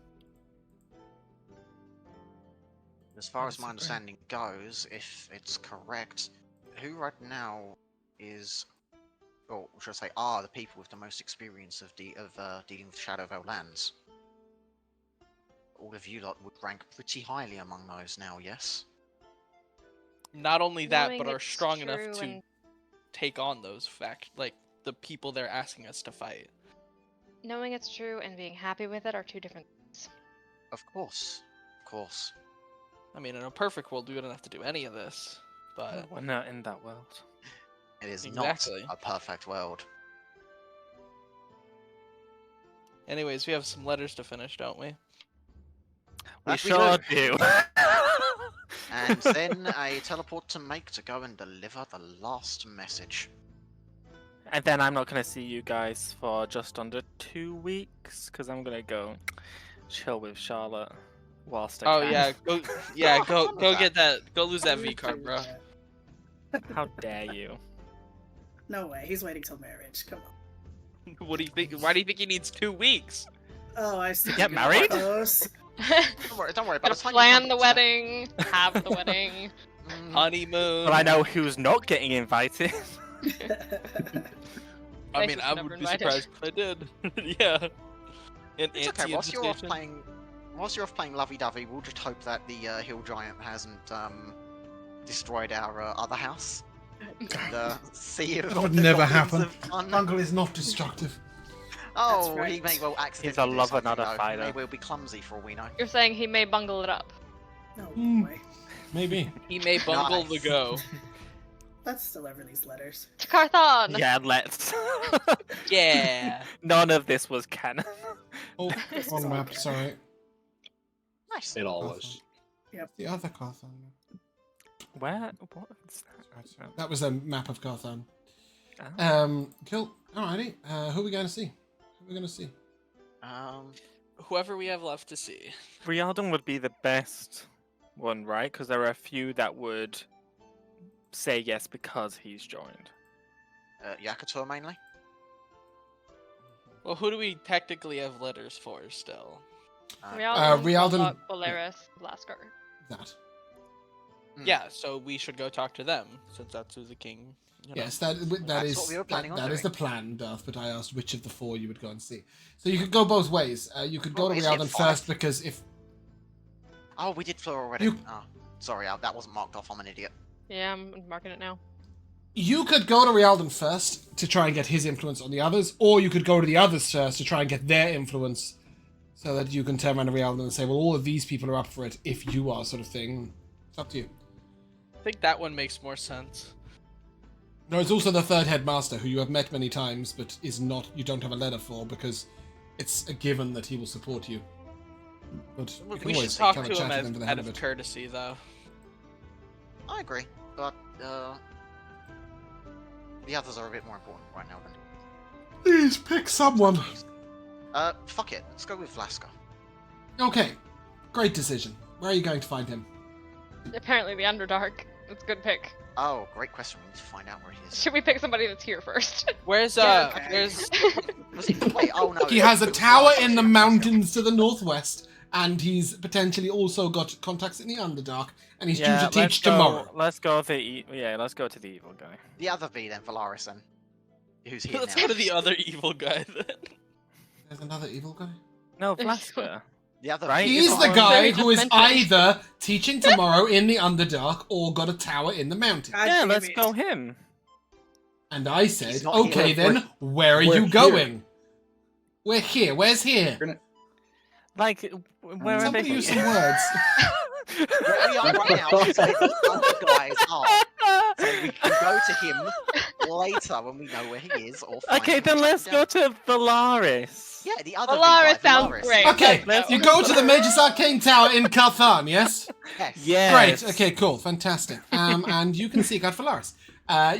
F: as far as my understanding goes, if it's correct, who right now is, or should I say, are the people with the most experience of dealing with Shadowvale lands? All of you lot would rank pretty highly among those now, yes?
C: Not only that,
D: Knowing
C: but are
D: it's
C: strong enough
D: true
C: to
D: and-
C: take on those like the people they're asking us to fight.
D: Knowing it's true and being happy with it are two different things.
F: Of course. Of course.
C: I mean, in a perfect world, we wouldn't have to do any of this, but
B: We're not in that world.
F: It is
C: Exactly.
F: not a perfect world.
C: anyways, we have some letters to finish, don't we?
B: We
F: That we
B: sure
F: do.
B: do.
F: And then a teleport to make to go and deliver the last message.
B: And then I'm not gonna see you guys for just under 2 weeks because I'm gonna go chill with Charlotte whilst I
C: Oh
B: can.
C: go get that. Go lose that V card, bro.
B: How dare you?
G: No way. He's waiting till marriage. Come on.
C: What do you think? Why do you think he needs 2 weeks?
G: Oh, I see.
B: Get married?
G: Close.
F: Don't worry about
D: Gotta
F: the time you
D: plan
F: come
D: the
F: to-
D: wedding, have the wedding.
C: Honeymoon.
B: But I know who's not getting invited.
C: I
D: Thank
C: mean,
D: you,
C: I
D: never
C: would be
D: invited.
C: surprised if I did. Yeah. An
F: It's okay. Whilst you're off
C: anti-invitation.
F: playing lovey-dovey, we'll just hope that the hill giant hasn't destroyed our other house. And see if
A: That would
F: the
A: never
F: goblins
A: happen.
F: have gone-
A: Uncle is not destructive.
F: Oh,
G: That's
F: he
G: right.
F: may well accidentally
B: He's a
F: do
B: lover,
F: something,
B: not a
F: though. He
B: fighter.
F: may well be clumsy for all we know.
D: You're saying he may bungle it up.
G: No
A: Hmm.
G: way.
A: Maybe.
C: He may bungle the
F: Nice.
C: go.
G: Let's deliver these letters.
D: To Carthon!
B: Yeah, let's.
C: Yeah.
B: None of this was canon.
A: Oh,
G: This is
A: wrong
G: all
A: map.
G: good.
A: Sorry.
F: Nice.
E: It all was.
A: The other Carthon.
B: Where? What is that?
A: That was a map of Carthon.
B: Oh.
A: Cool. Alrighty. Who are we going to see? Who are we going to see?
C: Whoever we have left to see.
B: Rialdan would be the best one, right? Because there are a few that would say yes because he's joined.
F: Yakator mainly.
C: Well, who do we technically have letters for still?
A: Rialdan-
D: Polaris, Blasker.
A: That.
C: Yeah, so we should go talk to them since that's who the king. You know.
A: Yes, that
F: That's
A: is
F: what we were planning on
A: that is the
F: doing.
A: plan, Darth. But I asked which of the four you would go and see. So you could go both ways. You could go
F: Well,
A: to
F: is it
A: Rialdan
F: five?
A: first because if
F: Oh, we did Fleur already.
A: You-
F: Oh, sorry, that wasn't marked off. I'm an idiot.
D: Yeah, I'm marking it now.
A: you could go to Rialdan first to try and get his influence on the others, or you could go to the others first to try and get their influence, so that you can turn around to Rialdan and say, well, all of these people are up for it if you are, sort of thing. It's up to you.
C: I think that one makes more sense.
A: No, it's also the third headmaster who you have met many times, but is not. You don't have a letter for because it's a given that he will support you. But you can
C: We should
A: always
C: talk
A: have a
C: to
A: chat
C: him
A: with them for the
C: out
A: head of
C: of
A: it.
C: courtesy, though.
F: I agree, but the others are a bit more important right now. Then.
A: Please pick someone.
F: Fuck it. Let's go with Vlaska.
A: Okay, great decision. Where are you going to find him?
D: Apparently the Underdark. It's a good pick.
F: Oh, great question. We need to find out where he is.
D: Should we pick somebody that's here first?
C: Where's
D: Yeah,
F: okay.
C: where's
F: Was he? Wait, oh no.
A: He has a
F: it was
A: tower
F: Vlaska.
A: in the mountains to the northwest, and he's potentially also got contacts in the Underdark, and he's due to teach tomorrow.
B: Let's go to the evil guy.
F: The other V then, Valaris then. Who's here
C: Let's
F: now?
C: go to the other evil guy then.
A: There's another evil guy.
B: No, Vlaska.
F: The other
B: Right?
F: V.
A: He's
B: It's
A: the
B: all-
A: guy
D: So
A: who
D: he
A: is
D: just mentioned-
A: either teaching tomorrow in the Underdark or got a tower in the mountain.
G: God
B: Yeah,
G: damn
B: let's
G: it.
B: go him.
A: And I said,
F: He's not
A: okay
F: here.
A: then, where are
E: We're
A: you
E: here.
A: going? We're here. Where's here?
B: Like wherever
A: Somebody
B: he
A: use
B: is.
A: some words.
F: Where we are right now is where the other guys are. So We can go to him later when we know where he is, or find
B: Okay,
F: him
B: then
F: and track
B: let's
F: him
B: go
F: down.
B: to Valaris.
F: Yeah, the other
D: Valaris
F: V5,
D: sounds
F: Valaris.
D: great.
A: Okay,
D: Let's
A: you
D: go.
A: go to the Magus Arcane Tower in Carthan, yes?
F: Yes.
B: Yes.
A: Great. Okay, cool. Fantastic. And you can seek out Valaris.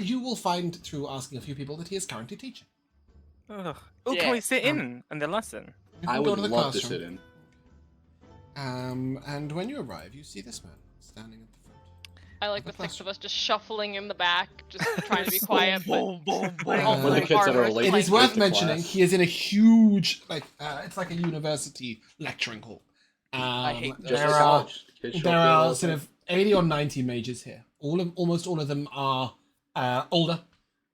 A: You will find through asking a few people that he is currently teaching.
B: Ugh. Oh,
C: Yeah.
B: can we sit in the lesson?
A: You
E: I
A: can go
E: would
A: to the
E: love to
A: classroom.
E: sit in.
A: And when you arrive, you see this man standing at the front.
D: I like the
A: The
D: six of
A: classroom.
D: us just shuffling in the back, just trying to be quiet, but
B: boom,
C: I
D: all
C: hope
E: We're the
D: full
E: kids that are
D: armor.
E: late.
A: It is
E: Late
A: worth
E: to
A: mentioning
E: class.
A: he is in a huge, it's like a university lecturing hall.
C: I hate those.
E: Just
A: There
E: like
A: are
E: college. Kids show
A: there
E: up here all
A: are
E: the
A: sort
E: time.
A: of 80 or 90 mages here. Almost all of them are older,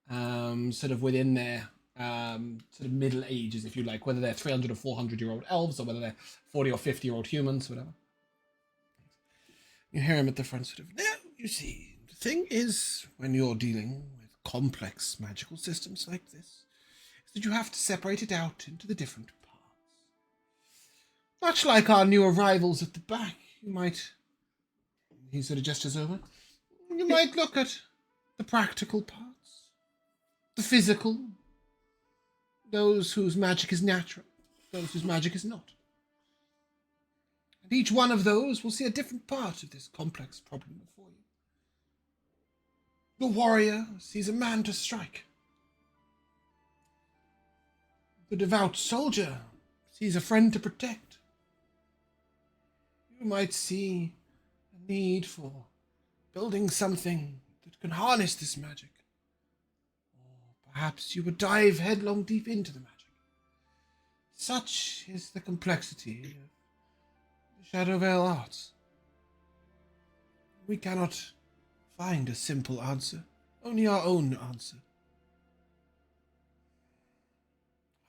A: sort of within their sort of middle ages, if you like, whether they're 300 or 400-year-old elves or whether they're 40 or 50-year-old humans, whatever. You hear him at the front, sort of. Now, you see, the thing is, when you're dealing with complex magical systems like this, is that you have to separate it out into the different parts. Much like our new arrivals at the back, you might. He sort of gestures over. You might look at the practical parts, the physical, those whose magic is natural, those whose magic is not. And each one of those will see a different part of this complex problem before you. The warrior sees a man to strike. The devout soldier sees a friend to protect. You might see a need for building something that can harness this magic. Or perhaps you would dive headlong deep into the magic. Such is the complexity of the Shadowvale arts. We cannot find a simple answer, only our own answer.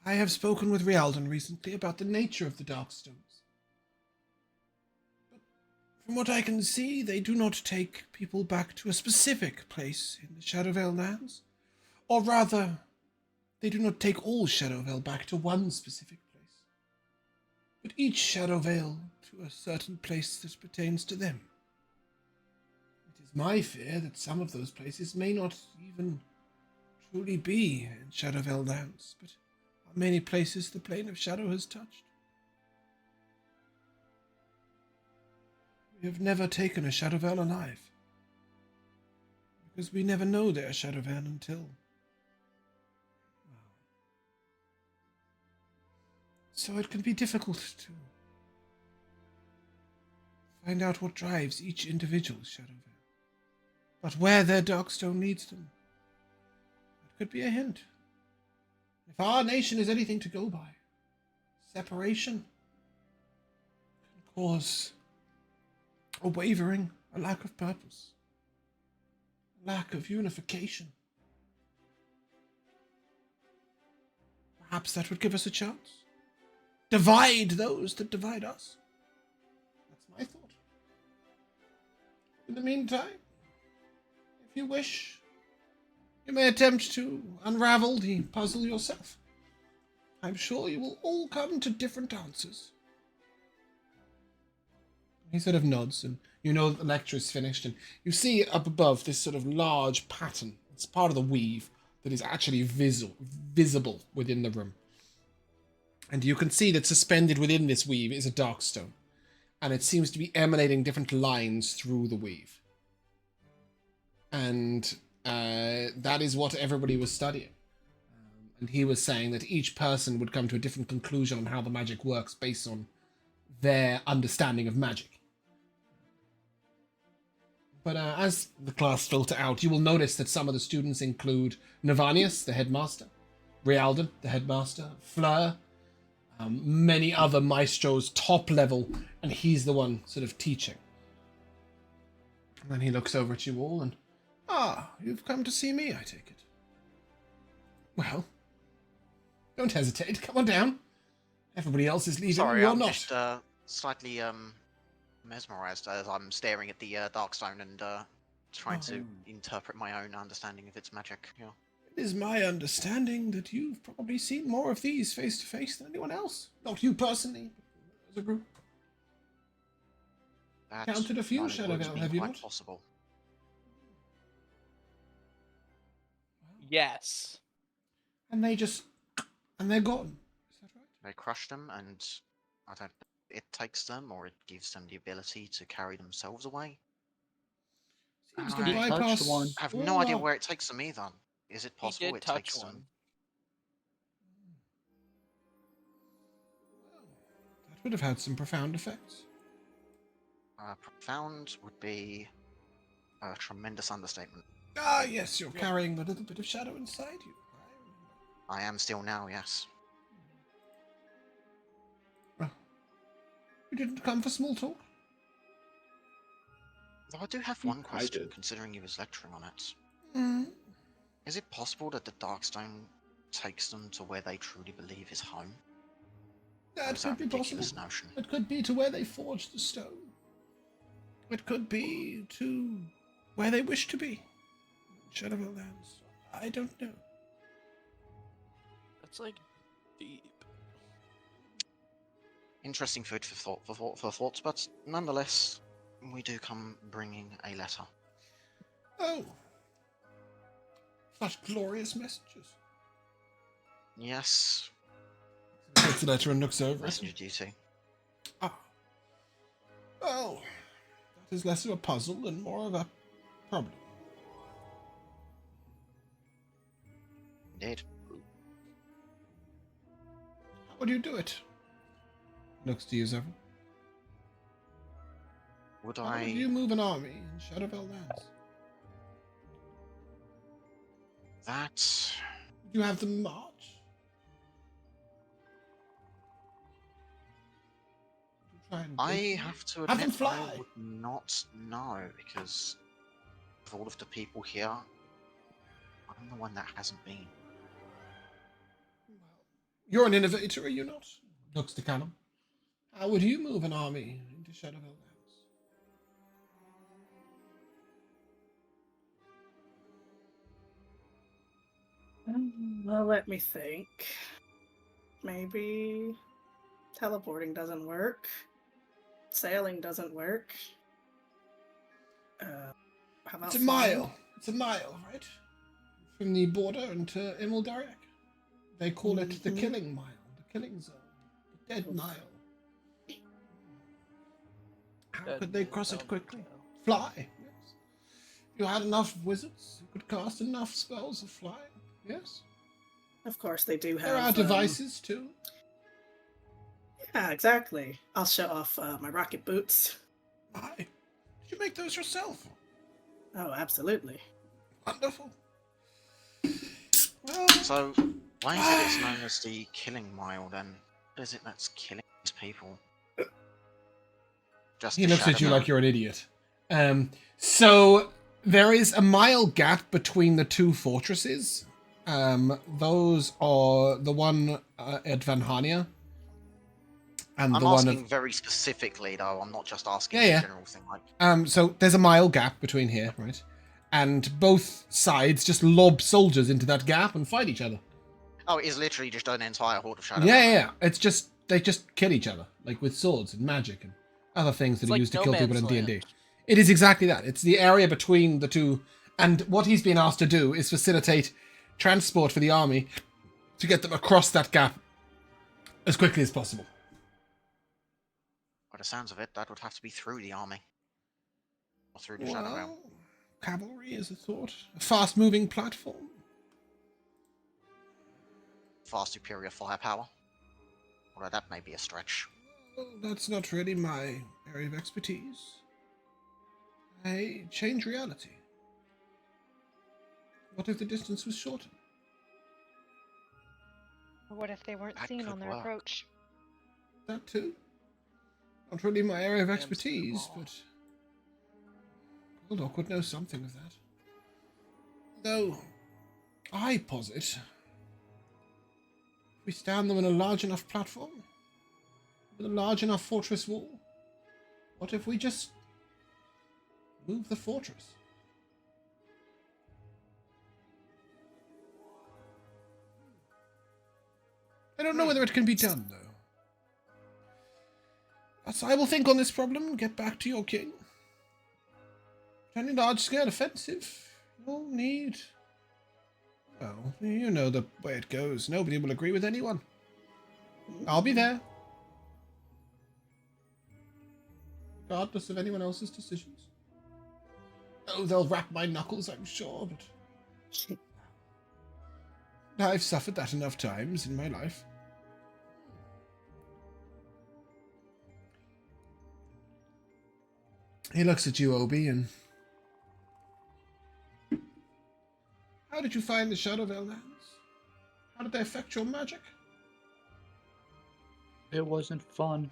A: I have spoken with Rialdan recently about the nature of the Darkstones. But from what I can see, they do not take people back to a specific place in the Shadowvale lands. Or rather, they do not take all Shadowvale back to one specific place, but each Shadowvale to a certain place that pertains to them. It is my fear that some of those places may not even truly be in Shadowvale lands, but are many places the plane of shadow has touched. We have never taken a Shadowvale alive, because we never know they are Shadowvale until... So it can be difficult to find out what drives each individual Shadowvale. But where their Darkstone leads them, it could be a hint. If our nation is anything to go by, separation can cause a wavering, a lack of purpose, a lack of unification. Perhaps that would give us a chance. Divide those that divide us. That's my thought. In the meantime, if you wish, you may attempt to unravel the puzzle yourself. I'm sure you will all come to different answers. He sort of nods, and you know that the lecture is finished, and you see up above this sort of large pattern. It's part of the weave that is actually visible within the room. And you can see that suspended within this weave is a Darkstone. And it seems to be emanating different lines through the weave. And that is what everybody was studying. And he was saying that each person would come to a different conclusion on how the magic works based on their understanding of magic. But as the class filter out, you will notice that some of the students include Navanius, the headmaster, Rialdan, the headmaster, Fleur, many other maestros top level, and he's the one sort of teaching. And then he looks over at you all and, you've come to see me, I take it. Well, don't hesitate, come on down. Everybody else is leaving,
F: Sorry,
A: you're
F: I'm
A: not.
F: just slightly mesmerized as I'm staring at the Darkstone and trying to interpret my own understanding of its magic. Yeah.
A: It is my understanding that you've probably seen more of these face to face than anyone else. Not you personally, but as a group.
F: That
A: Counted a few
F: might
A: Shadowvale,
F: be
A: have you
F: quite
A: not?
F: possible.
C: Yes.
A: And they're gone. Is that right?
F: They crush them, and I don't. It takes them, or it gives them the ability to carry themselves away.
A: Seems
F: I
A: to bypass.
E: one.
F: I have
A: all
F: no idea
A: our-
F: where it takes them either. Is it
C: He
F: possible
C: did
F: it
C: touch
F: takes
C: one.
F: them?
A: That would have had some profound effects.
F: Profound would be a tremendous understatement.
A: Ah, yes, you're carrying a little bit of shadow inside you.
F: I am still now, yes.
A: Well, you didn't come for small talk?
F: Though I do have one
E: I
F: question,
E: did.
F: considering you was lecturing on it.
A: Mm.
F: Is it possible that the Darkstone takes them to where they truly believe is home? Or
A: That
F: is
A: could
F: that a
A: be possible.
F: ridiculous notion?
A: It could be to where they forged the stone. It could be to where they wish to be. Shadowhunters lands. I don't know.
C: That's like deep.
F: Interesting food for thoughts, but nonetheless, we do come bringing a letter.
A: Oh. Such glorious messages.
F: Yes,
A: Takes the letter and looks over it.
F: messenger duty.
A: Ah. Oh. That is less of a puzzle and more of a problem.
F: Indeed.
A: How would you do it? Looks to you, Zevon.
F: Would
A: How
F: I?
A: would you move an army in Shadowhunters lands?
F: That
A: Would you have them march? Would you try and
F: I
A: break them?
F: have to
A: Have
F: admit
A: them fly.
F: I would not know, because of all of the people here, I'm the one that hasn't been.
A: You're an innovator, are you not? Looks to Callum. How would you move an army into Shadowhunters lands?
G: Well, let me think. Maybe teleporting doesn't work. Sailing doesn't work. How about
A: It's a
G: flying?
A: mile. It's a mile, right? From the border into Imildariak. They call it the
G: Mhm.
A: killing mile, the killing zone, the dead mile. How could they cross it quickly? Fly, yes. If you had enough wizards, you could cast enough spells of flying, yes.
G: Of course, they do have.
A: There are devices too.
G: Yeah, exactly. I'll show off my rocket boots.
A: Why? Did you make those yourself?
G: Oh, absolutely.
A: Wonderful. Well,
F: So, why is it it's known as the killing mile then? What is it that's killing these people? Just
A: he
F: the
A: looks at you
F: shadow.
A: like you're an idiot. So there is a mile gap between the two fortresses. Those are the one at Van Hania and
F: I'm
A: the one
F: asking
A: of.
F: very specifically, though. I'm not just asking
A: Yeah,
F: a
A: yeah.
F: general thing. Like,
A: So there's a mile gap between here, right? And both sides just lob soldiers into that gap and fight each other.
F: oh, it is literally just an entire horde of shadow.
A: Yeah. It's just they just kill each other, like with swords and magic and other things that
C: It's
A: are
C: like
A: used to
C: No
A: kill people in
C: Man's
A: D&D.
C: Land.
A: It is exactly that. It's the area between the two, and what he's been asked to do is facilitate transport for the army to get them across that gap as quickly as possible.
F: By the sounds of it, that would have to be through the army. Or through the shadow realm.
A: Well, cavalry is a thought. A fast-moving platform.
F: Far superior firepower. Although that may be a stretch.
A: Well, that's not really my area of expertise. I change reality. What if the distance was shorter?
D: Or what if they weren't
F: That
D: seen
F: could
D: on their
F: work.
D: approach?
A: That too. Not really my area of
C: Damn
A: expertise,
C: small.
A: but Goldhawk would know something of that. Though, I posit we stand them in a large enough platform, with a large enough fortress wall. What if we just move the fortress? I don't know whether it can be done, though. Thus, I will think on this problem and get back to your king. Any large-scale offensive, you'll need Well, you know the way it goes. Nobody will agree with anyone. I'll be there. Regardless of anyone else's decisions. Oh, they'll wrap my knuckles, I'm sure, but... I've suffered that enough times in my life. He looks at you, Obi, and... How did you find the Shadowvale lands? How did they affect your magic?
E: It wasn't fun.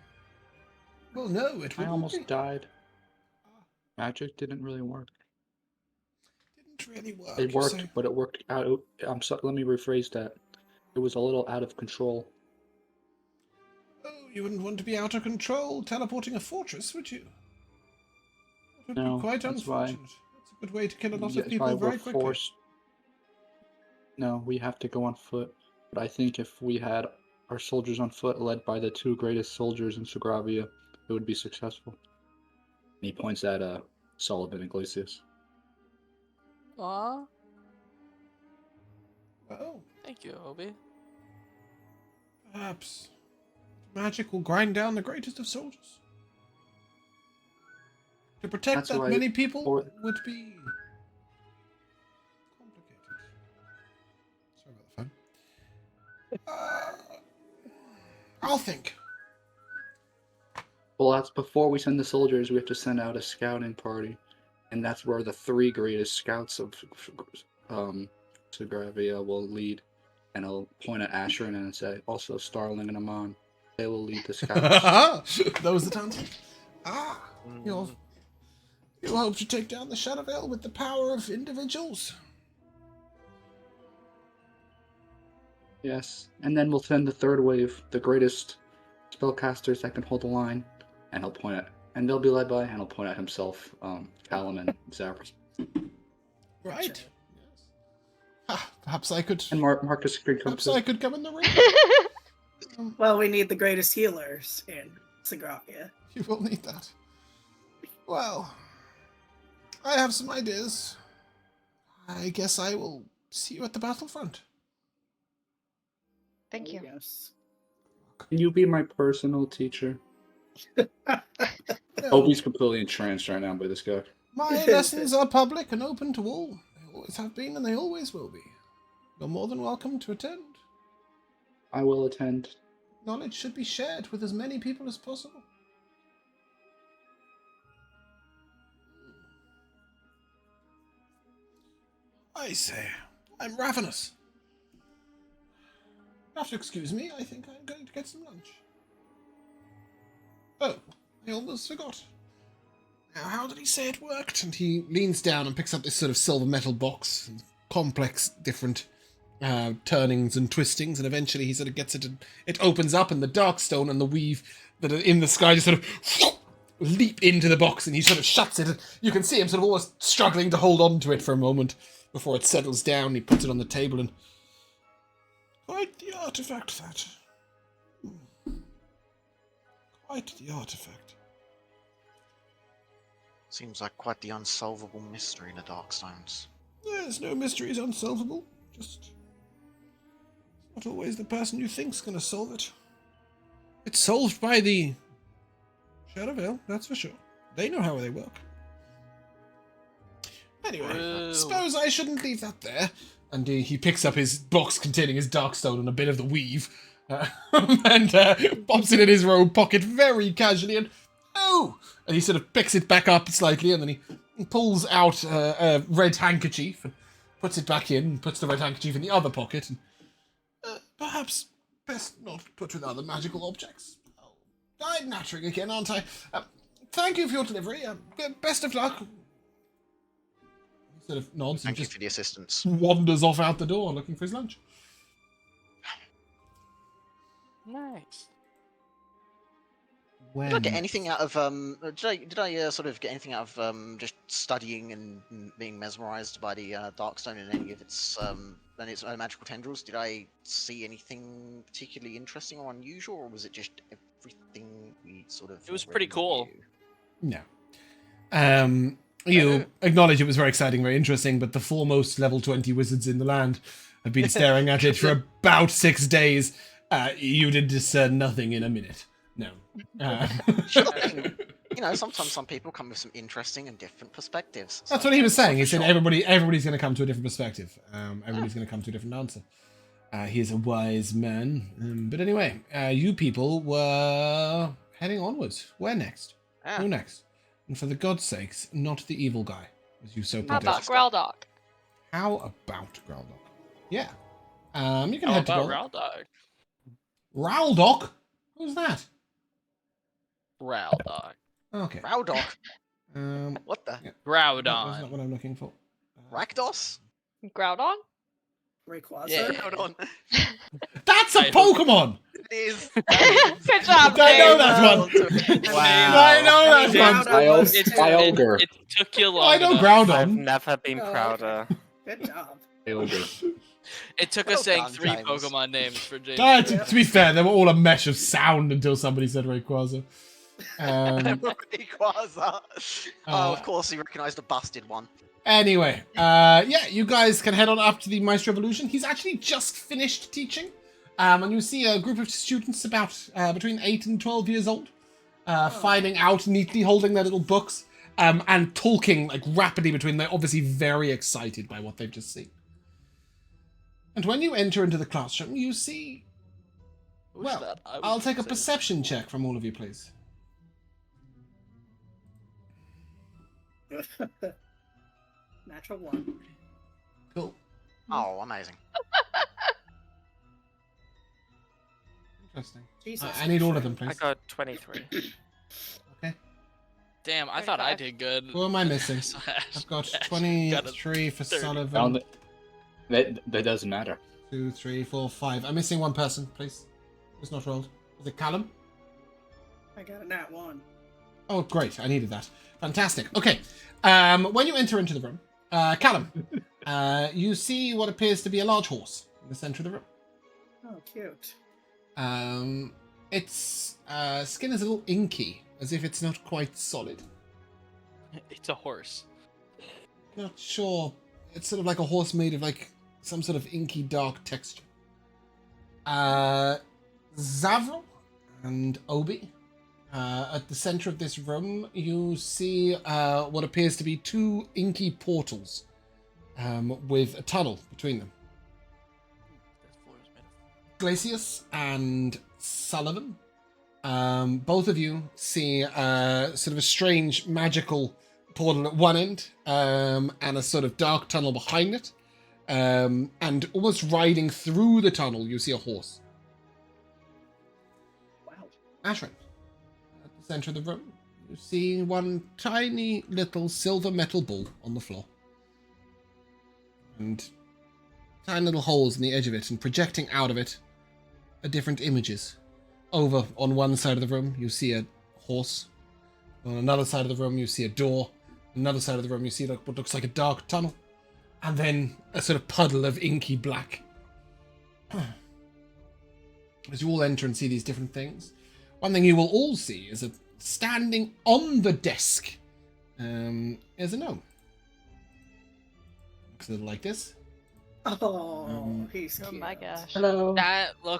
A: Well, no, it wouldn't
E: I almost
A: be.
E: died. Magic didn't really work.
A: Didn't really work.
E: It worked, but it worked out. I'm sorry. Let me rephrase that. It was a little out of control.
A: Oh, you wouldn't want to be out of control teleporting a fortress, would you? That would
E: No,
A: be quite
E: that's
A: unfortunate.
E: why.
A: That's a good way to kill a lot
E: That's
A: of people
E: why
A: very
E: we're
A: quickly.
E: forced. No, we have to go on foot. But I think if we had our soldiers on foot, led by the two greatest soldiers in Sogravia, it would be successful. And he points at Sullivan Iglesias.
C: Aw,
A: Well,
C: thank you, Obi.
A: perhaps magic will grind down the greatest of soldiers. To protect
E: That's
A: that
E: why-
A: many people
E: or-
A: would be complicated. Sorry about the phone. I'll think.
E: Well, that's before we send the soldiers. We have to send out a scouting party, and that's where the three greatest scouts of Sogravia will lead. And I'll point at Ashran and say, also Starling and Amon. They will lead the scouts.
A: Those are the times. You hope to take down the Shadowvale with the power of individuals.
E: Yes, and then we'll send the third wave, the greatest spellcasters that can hold the line, and he'll point at, and they'll be led by, and he'll point at himself, Callum and Zavras.
A: Right. Yes. Perhaps I could.
E: And Marcus could come
A: Perhaps
E: too.
A: I could come in the ring.
G: Well, we need the greatest healers in Sogravia.
A: You will need that. Well, I have some ideas. I guess I will see you at the battlefront.
D: Thank you.
G: Yes.
E: Can you be my personal teacher? Obi's completely entranced right now by this guy.
A: My lessons are public and open to all. They always have been and they always will be. You're more than welcome to attend.
E: I will attend.
A: Knowledge should be shared with as many people as possible. I say, I'm ravenous. You have to excuse me, I think I'm going to get some lunch. Oh, I almost forgot. Now, how did he say it worked? And he leans down and picks up this sort of silver metal box, and complex different turnings and twistings, and eventually he sort of gets it, and it opens up, and the Darkstone and the weave that are in the sky just sort of leap into the box, and he sort of shuts it. And you can see him sort of almost struggling to hold on to it for a moment before it settles down. He puts it on the table, and quite the artifact, that. Quite the artifact.
F: Seems like quite the unsolvable mystery in the Darkstones.
A: There's no mysteries unsolvable. Just it's not always the person you think's gonna solve it. It's solved by the Shadowvale, that's for sure. They know how they work. Anyway, suppose I shouldn't leave that there. And he picks up his box containing his Darkstone and a bit of the weave, and pops it in his robe pocket very casually, and oh! And he sort of picks it back up slightly, and then he pulls out a red handkerchief and puts it back in, and puts the red handkerchief in the other pocket, and perhaps best not put with other magical objects. Oh, I'm nattering again, aren't I? Thank you for your delivery. Best of luck. He sort of nods and
F: Thank you
A: just
F: for the assistance.
A: wanders off out the door looking for his lunch.
C: Nice.
F: Did I get anything out of did I sort of get anything out of just studying and being mesmerized by the Darkstone and any of its magical tendrils? Did I see anything particularly interesting or unusual, or was it just everything we sort of?
C: It was pretty cool.
A: No. You acknowledge it was very exciting, very interesting, but the foremost level 20 wizards in the land I've been staring at it for about 6 days. You did discern nothing in a minute. No.
F: Sometimes some people come with some interesting and different perspectives.
A: That's what he was saying. He said
F: sure.
A: everybody's going to come to a different perspective. Everybody's going to come to a different answer. He is a wise man. But anyway, you people were heading onwards. Where next?
F: Yeah.
A: Who next? And for the god's sakes, not the evil guy, as you so
D: How
A: put
D: about
A: it.
D: Growldog?
A: How about Growldog? Yeah. You can
B: How
A: head to
B: about
A: Growldog.
B: Rowdog?
A: Growldog? Who's that?
B: Rowdog.
A: Okay.
F: Rowdog. What the?
A: Yeah, that's
B: Groudon.
A: not what I'm looking for.
F: Rakdos?
D: Groudon?
G: Rayquaza?
B: Yeah.
F: Hold on.
A: That's a
B: I-
A: Pokemon!
F: It is.
D: Good job,
A: I know
D: James.
A: that one.
C: Wow.
A: I know that one.
E: Kyogre.
B: It took you long
A: I know
B: enough. enough. I've
A: Groudon.
B: never been
G: Oh,
B: prouder.
G: Good job.
E: Kyogre.
B: It took
F: Well
B: us saying
F: done,
B: 3
F: James.
B: Pokemon names for James.
A: To be fair, they were all a mesh of sound until somebody said Rayquaza.
F: Rayquaza. Oh, of course, he recognised the busted one.
A: Anyway, you guys can head on up to the Maestro Evolution. He's actually just finished teaching. And you see a group of students about between 8 and 12 years old, filing out neatly, holding their little books, and talking like rapidly between them. They're obviously very excited by what they've just seen. And when you enter into the classroom, you see...
B: Who's
A: Well,
B: that? I was
A: I'll take a
B: saying-
A: perception check from all of you, please.
G: Natural 1.
A: Cool.
F: Oh, amazing.
A: Interesting.
G: Jesus.
A: I need all of them,
B: I
A: please.
B: got 23.
A: Okay.
B: Damn, I thought I did good.
A: Who am I missing?
B: Slash-
A: I've got
B: slash-
A: 23 for
B: 30.
A: Sullivan.
E: That doesn't matter.
A: 2, 3, 4, 5. I'm missing one person, please. Who's not rolled? Was it Callum?
G: I got a nat 1.
A: Oh, great. I needed that. Fantastic. Okay. When you enter into the room, Callum, you see what appears to be a large horse in the center of the room.
G: Oh, cute.
A: Its skin is a little inky, as if it's not quite solid.
B: It's a horse.
A: Not sure. It's sort of like a horse made of like some sort of inky dark texture. Zavril and Obi. At the center of this room, you see what appears to be 2 inky portals with a tunnel between them. Glacius and Sullivan, both of you see sort of a strange magical portal at one end and a sort of dark tunnel behind it. And almost riding through the tunnel, you see a horse.
G: Wow.
A: Ashrin, at the center of the room, you see one tiny little silver metal ball on the floor. And tiny little holes in the edge of it, and projecting out of it are different images. Over on one side of the room, you see a horse. On another side of the room, you see a door. Another side of the room, you see what looks like a dark tunnel. And then a sort of puddle of inky black. As you all enter and see these different things, one thing you will all see is that standing on the desk is a gnome. Looks a little like this.
G: Oh, he's
D: Oh
G: cute.
D: my gosh.
E: Hello.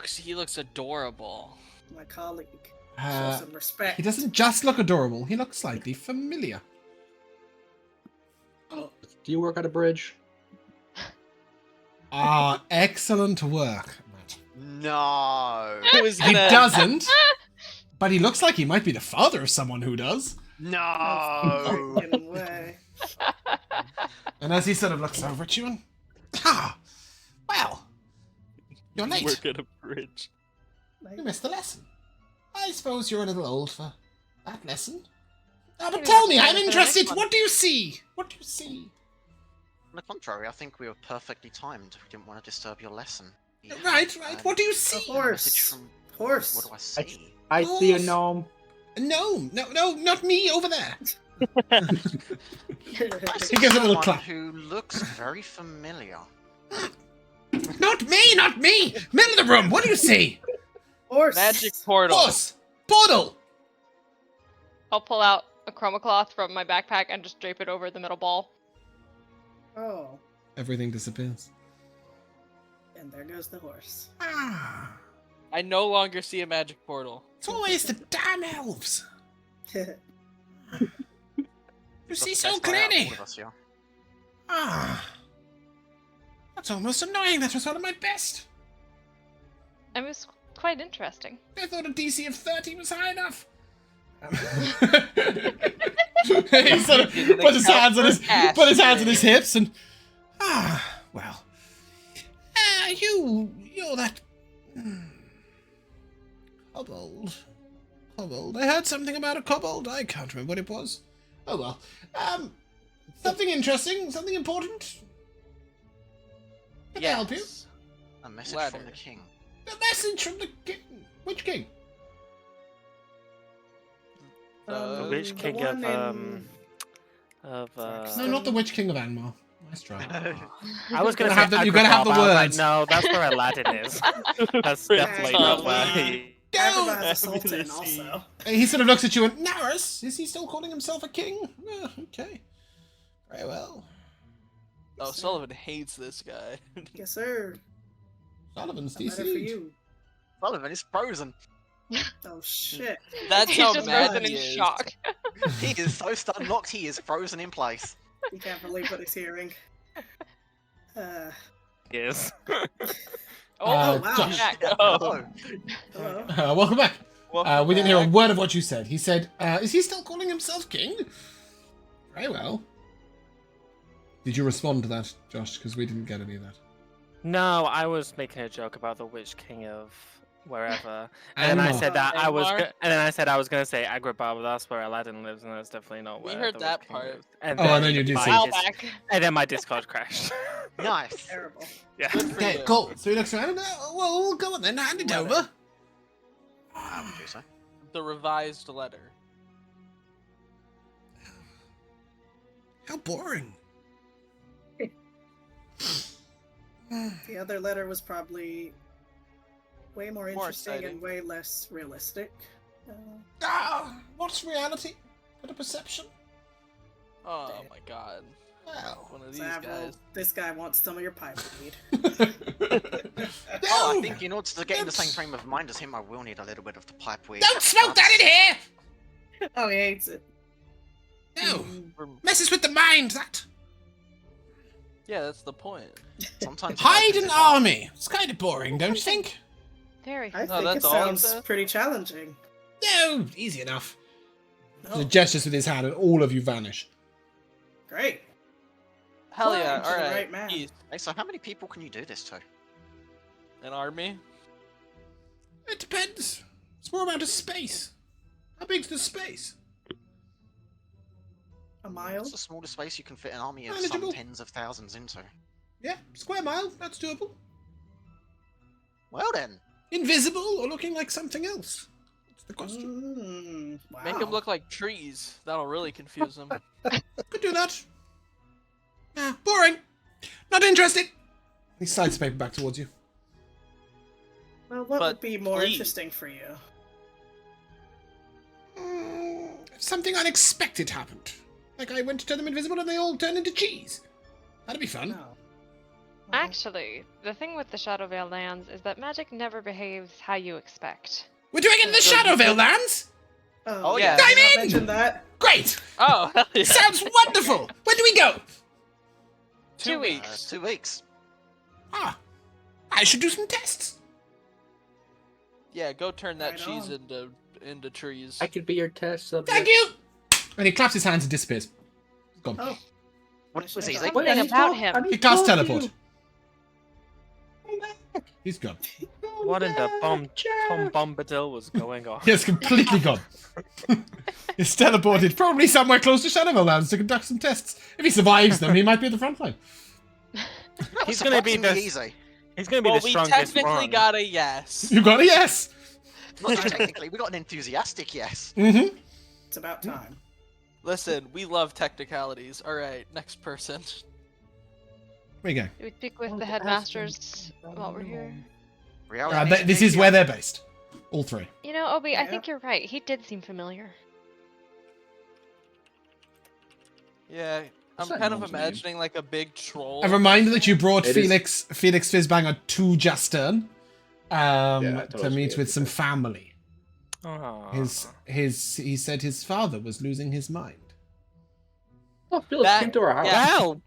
B: He looks adorable.
G: My colleague. Show
A: Uh,
G: some respect.
A: He doesn't just look adorable, he looks slightly familiar.
E: Do you work at a bridge?
A: Ah, excellent work, Matt.
F: No.
B: Who's
A: He
B: gonna...
A: doesn't, but he looks like he might be the father of someone who does.
F: No.
G: Freaking way.
A: And as he sort of looks over at you and... well, you're late.
B: Work at a bridge.
A: You missed the lesson. I suppose you're a little old for that lesson. But
D: Maybe
A: tell
D: we'll
A: me,
D: save
A: I'm
D: it for the
A: interested.
D: next one.
A: What do you see? What do you see?
F: On the contrary, I think we were perfectly timed. We didn't want to disturb your lesson. We
A: Right.
F: had,
A: What do you
G: A
A: see?
F: a message
G: horse.
F: from...
G: Horse.
F: What do I see?
E: I see a
A: Horse.
E: gnome.
A: No, not me over there.
F: I
A: He
F: see
A: gives a little
F: someone
A: clap.
F: who looks very familiar.
A: Not me. Middle of the room. What do you see?
G: Horse.
B: Magic portal.
A: Horse. Portal.
D: I'll pull out a chroma cloth from my backpack and just drape it over the middle ball.
G: Oh.
A: Everything disappears.
G: And there goes the horse.
A: Ah,
C: I no longer see a magic portal.
A: it's always the damn elves. You see so
F: Best way out of
A: clearly.
F: all of us, yeah.
A: Ah, that's almost annoying. That was one of my best.
D: It was quite interesting.
A: I thought a DC of 30 was high enough. He sort of put his hands on his hips and well. You're that kobold. Kobold. I heard something about a kobold. I can't remember what it was. Oh well. Something interesting, something important. Can I help you?
F: A message
C: Ladder.
F: from the king.
A: A message from the king. Which king?
B: The Witch King
G: one
A: No, not the Witch King of Angmar. Nice try.
B: I was gonna
A: Gotta
B: say
A: have the- you gotta have the
B: Agrabah, but I was
A: words.
B: like, no, that's where Aladdin is. That's definitely not where he.
G: Agrabah has a sultan also.
A: He sort of looks at you and, Naris, is he still calling himself a king? Okay. Very well.
C: Oh, Sullivan hates this guy.
G: Yes, sir.
A: Sullivan's
G: A letter for
A: DC.
G: you.
F: Sullivan is frozen.
G: Oh shit.
C: That's
D: He's
C: how
D: just
C: mad
D: frozen
C: he
D: in
C: is.
D: shock.
F: He is so stun locked. He is frozen in place.
G: He can't believe what he's hearing.
B: Is.
G: wow.
A: Josh.
D: Jack.
F: Oh.
G: Hello.
A: Welcome back.
C: Welcome
A: We didn't hear a
C: back.
A: word of what you said. He said, is he still calling himself king? Very well. Did you respond to that, Josh? Because we didn't get any of that.
B: No, I was making a joke about the Witch King of wherever, and then I
A: Angmar.
B: said that I was,
C: Angmar?
B: and then I said I was gonna say Agrabah, but that's where Aladdin lives, and that's definitely not
C: We
B: where
C: heard
B: the
C: that
B: Witch King
C: part.
B: lives. And
A: Oh, and then you did
B: my
A: say-
D: While
B: dis-
D: back.
B: and then my Discord crashed.
F: Nice.
G: Terrible.
B: Yeah.
C: Good for
A: Okay,
C: you.
A: cool. So he looks around and, well, go on then, hand it over.
F: I would do so.
C: The revised letter.
A: How boring.
G: The other letter was probably way more
C: More
G: interesting
C: exciting.
G: and way less realistic.
A: What's reality? Bit of perception?
C: Oh
G: Damn.
C: my god.
A: Well.
C: One of these
G: Zavel,
C: guys.
G: this guy wants some of your pipe weed.
F: Oh, I
A: No!
F: think in order to get in the same
A: Don't-
F: frame of mind as him, I will need a little bit of the pipe weed.
A: Don't smoke that in here!
G: Oh, he hates it.
A: No.
C: Rem-
A: Messes with the mind, that.
C: Yeah, that's the point.
F: Sometimes
A: Hide an army. It's kind of boring, don't you think?
D: Very.
G: I
C: No,
G: think
C: that's
G: it
C: all it
G: sounds
C: said?
G: pretty challenging.
A: No, easy enough.
G: Oh,
A: He gestures with his hand and all of you vanish.
G: great.
C: Hell
G: Well,
C: yeah,
G: I'm to the
C: alright.
G: right man.
C: East.
F: Hey, so how many people can you do this to?
C: An army?
A: It depends. It's more about a space. How big's the space?
G: A mile?
F: What's the smallest space you can fit an army of
A: Manageable.
F: some tens of thousands into?
A: Yeah, square mile. That's doable.
F: Well then.
A: Invisible or looking like something else? That's the question.
G: Wow.
C: Make them look like trees. That'll really confuse them.
A: Could do that. Boring. Not interested. He slides the paper back towards you.
G: Well, what
C: But
G: would be more
C: please.
G: interesting for you?
A: If something unexpected happened. Like I went to turn them invisible and they all turned into cheese. That'd be fun.
G: No. Well,
D: Actually, the thing with the Shadowvale lands is that magic never behaves how you expect.
A: We're doing it in the Shadowvale lands?
G: Oh,
C: yeah.
G: did I
A: I'm
G: not
A: in!
G: mention that?
A: Great!
C: Oh, hell yeah.
A: Sounds wonderful! When do we go?
C: 2
D: 2
C: weeks.
F: 2 weeks.
A: I should do some tests.
C: Yeah, go turn that
G: Right
C: cheese
G: on.
C: into trees.
E: I could be your test subject.
A: Thank you! And he claps his hands and disappears. Gone.
G: Oh,
F: What
G: Nice
F: was
G: shot.
F: easy?
D: Something about him.
A: He casts teleport. He's gone.
B: What in the Tom Bombadil was going on?
A: He is completely gone. He's teleported probably somewhere close to Shadowvale lands to conduct some tests. If he survives them, he might be at the front line.
F: That was
B: He's gonna be
F: surprisingly
B: the-
F: easy.
B: He's gonna be
C: Well,
B: the
C: we
B: strongest
C: technically
B: one.
C: got a yes.
A: You got a yes.
F: Not just technically, we got an enthusiastic yes.
A: Mm-hmm.
G: it's about time.
C: Listen, we love technicalities. Alright, next person.
A: Where you go?
D: Do we speak with the headmasters while we're here?
F: Reality.
A: This is where they're based. All three.
D: You know, Obi, I
G: Yeah.
D: think you're right. He did seem familiar.
C: Yeah, I'm
E: that
C: kind of
E: gnome's name?
C: imagining like a big troll.
A: A reminder that you brought
E: It is-
A: Felix Fizbanger to Jastern
E: I thought it
A: to
E: was
A: meet with
E: Felix.
A: some family.
B: Aww.
A: He said his father was losing his mind.
E: Oh, Felix came to our house.
C: Yeah.
B: Wow.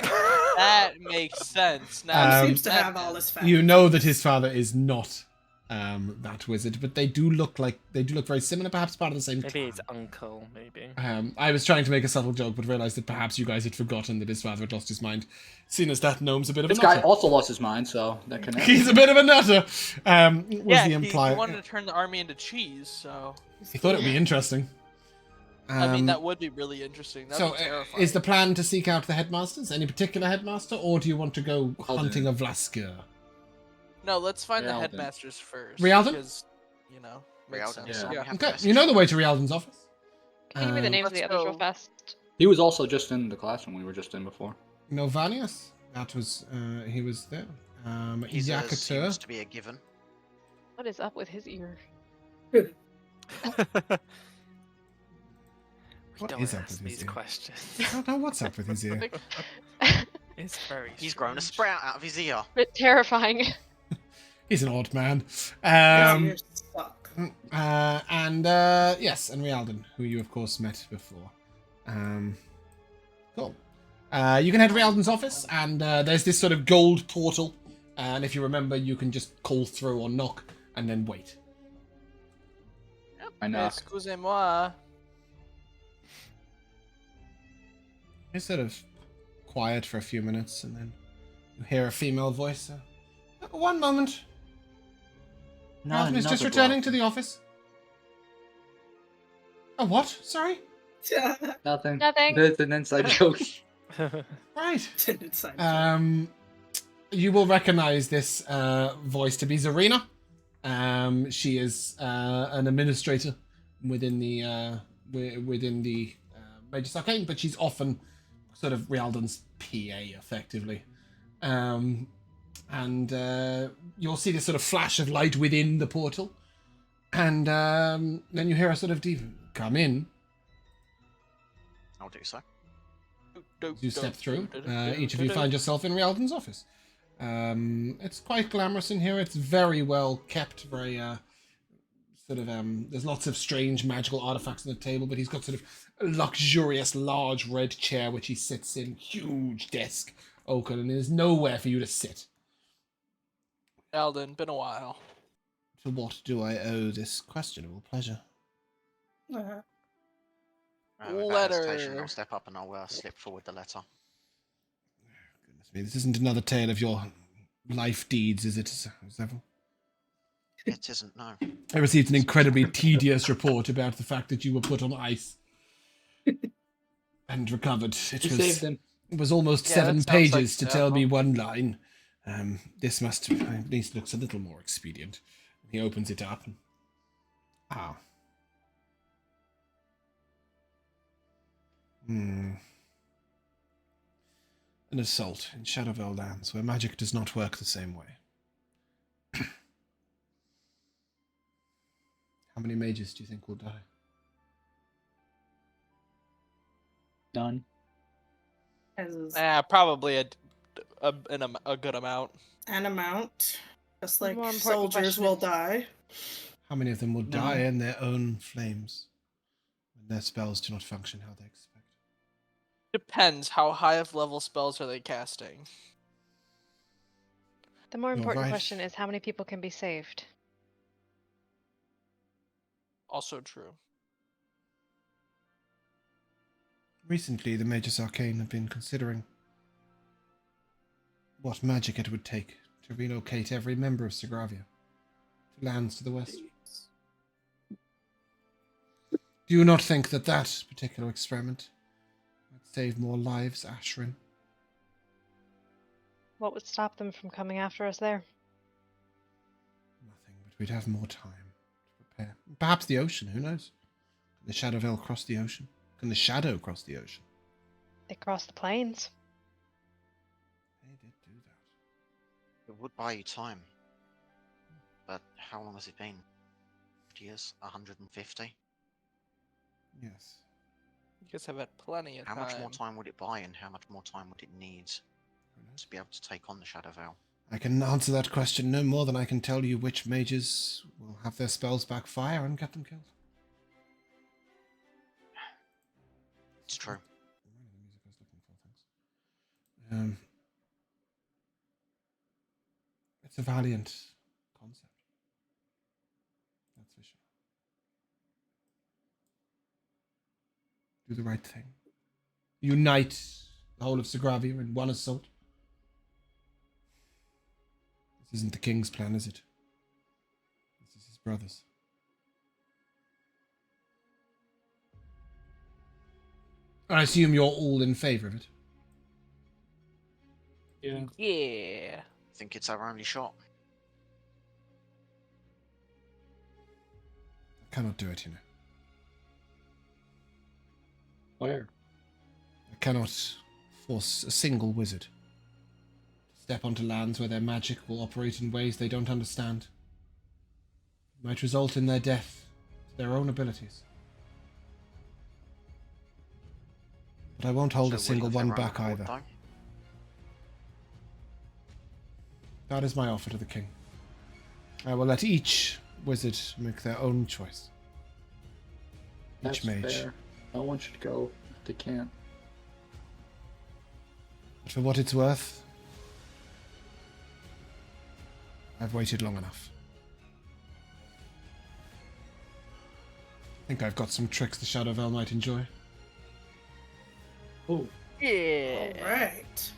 C: That makes sense. Now
G: He seems to
C: that
G: have all
C: does.
G: his family.
A: You know that his father is not that wizard, but they do look very similar, perhaps part of the same
B: Maybe
A: clan.
B: his uncle, maybe.
A: I was trying to make a subtle joke, but realized that perhaps you guys had forgotten that his father had lost his mind, seeing as that gnome's a bit of a
E: This guy
A: nutter.
E: also lost his mind, so that connects.
A: He's a bit of a nutter. Was the
C: He
A: implied?
C: wanted to turn the army into cheese, so
A: He thought it would be interesting.
C: I mean that would be really interesting. That'd
A: So,
C: be terrifying.
A: is the plan to seek out the headmasters? Any particular headmaster, or do you want to go hunting a Vlasker?
C: No, let's find the
E: Rialdan.
C: headmasters first.
A: Rialdan?
C: Because, makes
F: Rialdan,
C: sense.
F: so we have the
A: Okay,
F: message.
A: you know the way to Rialdan's office.
D: Can you give me the names of
C: let's
D: the others real
C: go.
D: fast?
E: He was also just in the classroom we were just in before.
A: Novanius, that was he was there.
F: He's
A: Yakatur.
F: seems to be a given.
D: What is up with his ear?
A: What
B: Don't
A: is up
B: ask
A: with his
B: these
A: ear?
B: questions.
A: I don't know what's up with his ear.
B: It's very.
F: He's grown a
B: strange.
F: sprout out of his ear.
D: Bit terrifying.
A: He's an odd man.
G: His
A: Um,
G: ears suck.
A: and yes, and Rialdan, who you of course met before. Cool. You can head to Rialdan's office, and there's this sort of gold portal. And if you remember, you can just call through or knock, and then wait.
E: I knock.
C: Excusez-moi.
A: It's sort of quiet for a few minutes, and then you hear a female voice. One moment. Rialdan is just returning to the office. Oh, what? Sorry?
E: Nothing.
D: Nothing.
E: It's an inside joke.
A: Right.
G: Inside
A: You will recognize this voice to be Zarina. She is an administrator within the Magus Arcane, but she's often sort of Rialdan's PA, effectively. And you'll see this sort of flash of light within the portal, and then you hear a sort of deep come in.
F: I'll do so.
A: You step through. Each of you find yourself in Rialdan's office. It's quite glamorous in here. It's very well kept. Very there's lots of strange magical artifacts on the table, but he's got sort of a luxurious, large red chair which he sits in. Huge desk oaken, and there's nowhere for you to sit.
C: Alden, been a while.
A: To what do I owe this questionable pleasure?
G: Uh,
F: Without hesitation,
C: Letter.
F: I'll step up and I'll slip forward the letter.
A: Goodness me, this isn't another tale of your life deeds, is it, Seville?
F: It isn't, no.
A: I received an incredibly tedious report about the fact that you were put on ice and recovered.
E: You saved him.
A: It was almost
C: Yeah,
A: 7
C: that sounds
A: pages
C: like
A: to tell me
C: Seville.
A: one line. This must at least looks a little more expedient. He opens it up. And, An assault in Shadowvale lands where magic does not work the same way. How many mages do you think will die?
E: None.
C: Probably a good amount.
G: an amount, just like
D: More important
G: soldiers
D: question
G: will
D: is-
G: die.
A: How many of them will
E: No.
A: die in their own flames when their spells do not function how they expect?
C: Depends. How high of level spells are they casting?
D: The more
A: You're
D: important
A: right.
D: question is how many people can be saved?
C: Also true.
A: Recently, the Magus Arcane have been considering what magic it would take to relocate every member of Sogravia to lands to the west. Do you not think that that particular experiment would save more lives, Ashrin?
D: What would stop them from coming after us there?
A: Nothing, but we'd have more time to prepare. Perhaps the ocean, who knows? Can the Shadowvale cross the ocean? Can the Shadow cross the ocean?
D: They cross the plains.
A: They did do that.
F: It would buy you time. But how long has it been? 50 years? 150?
A: Yes.
C: guys have had plenty of
F: How
C: time.
F: much more time would it buy, and how much more time would it need to be able to take on the Shadow Veil?
A: I can answer that question no more than I can tell you which mages will have their spells backfire and get them killed.
F: It's true.
A: It's a valiant concept. That's for sure. Do the right thing. Unite the whole of Sogravia in one assault. This isn't the king's plan, is it? This is his brother's. I assume you're all in favor of it.
E: Yeah.
C: Yeah.
F: I think it's our only shot.
A: I cannot do it, you know.
E: Where?
A: I cannot force a single wizard to step onto lands where their magic will operate in ways they don't understand. It might result in their death to their own abilities. But I won't hold
F: So
A: a single
F: will you
A: one
F: of their own
A: back
F: accord,
A: either.
F: though?
A: That is my offer to the king. I will let each wizard make their own choice.
E: That's
A: Each mage.
E: fair. No one should go if they can't.
A: But for what it's worth, I've waited long enough. I think I've got some tricks the Shadow Veil might enjoy.
E: Oh,
C: Yeah.
G: All right.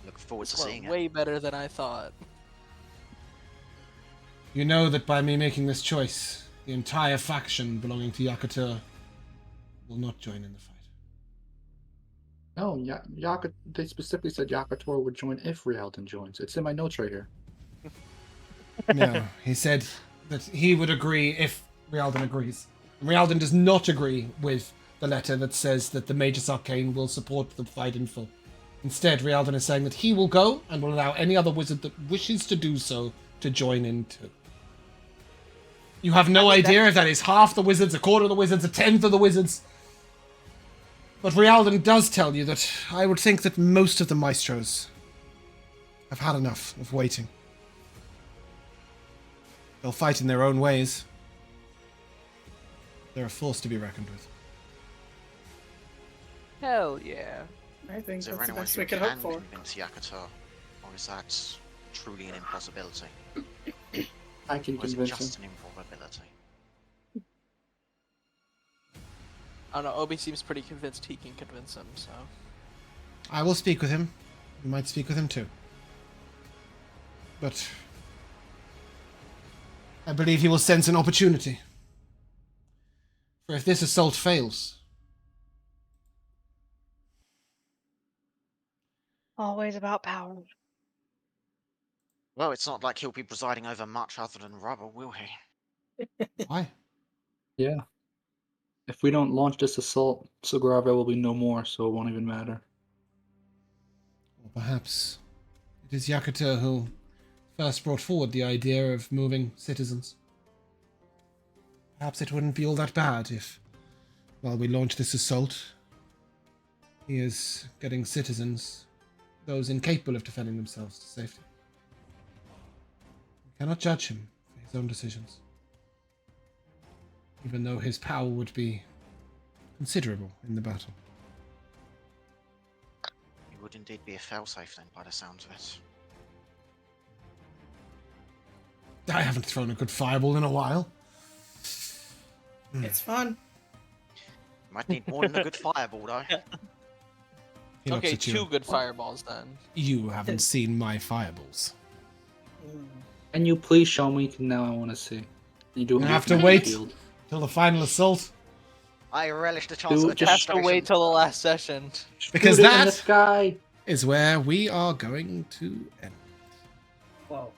F: Look forward to
C: This
F: seeing
C: went
F: it.
C: way better than I thought.
A: You know that by me making this choice, the entire faction belonging to Yakatur will not join in the fight.
E: no, they specifically said Yakator would join if Rialdan joins. It's in my notes right here.
A: No, he said that he would agree if Rialdan agrees. Rialdan does not agree with the letter that says that the Magus Arcane will support the fight in full. Instead, Rialdan is saying that he will go and will allow any other wizard that wishes to do so to join in too. You have no idea if that is half the wizards, a quarter of the wizards, a tenth of the wizards. But Rialdan does tell you that I would think that most of the maestros have had enough of waiting. They'll fight in their own ways. They're a force to be reckoned with.
C: Hell yeah.
G: I think
F: Is there
G: that's the
F: anyone
G: best
F: who
G: we can
F: can
G: hope for.
F: convince Yakato, or is that truly an impossibility?
E: I can
F: Or is it
E: convince him.
F: just an improbability?
C: I don't know, Obi seems pretty convinced he can convince him, so.
A: I will speak with him. You might speak with him too. But I believe he will sense an opportunity. For if this assault fails,
D: Always about power.
F: Well, it's not like he'll be presiding over much other than rubble, will he?
A: why?
E: Yeah. If we don't launch this assault, Sogravia will be no more, so it won't even matter.
A: Or perhaps it is Yakatur who first brought forward the idea of moving citizens. Perhaps it wouldn't be all that bad if, while we launch this assault, he is getting citizens, those incapable of defending themselves, to safety. We cannot judge him for his own decisions, even though his power would be considerable in the battle.
F: He would indeed be a failsafe then, by the sounds of it.
A: I haven't thrown a good fireball in a while.
G: It's fun.
F: Might need more than a good fireball, though.
A: He looks
C: Okay,
A: at you.
C: 2 good fireballs then.
A: You haven't seen my fireballs.
E: Can you please show me? Now I want to see. You do
A: You have to
E: on the
A: wait
E: field.
A: till the final assault,
F: I relish the chance
E: Dude,
F: of a
E: just
C: Have to
F: demonstration.
C: wait till the last session.
A: because
E: Shoot it in the
A: that
E: sky.
A: is where we are going to end.
G: Whoa.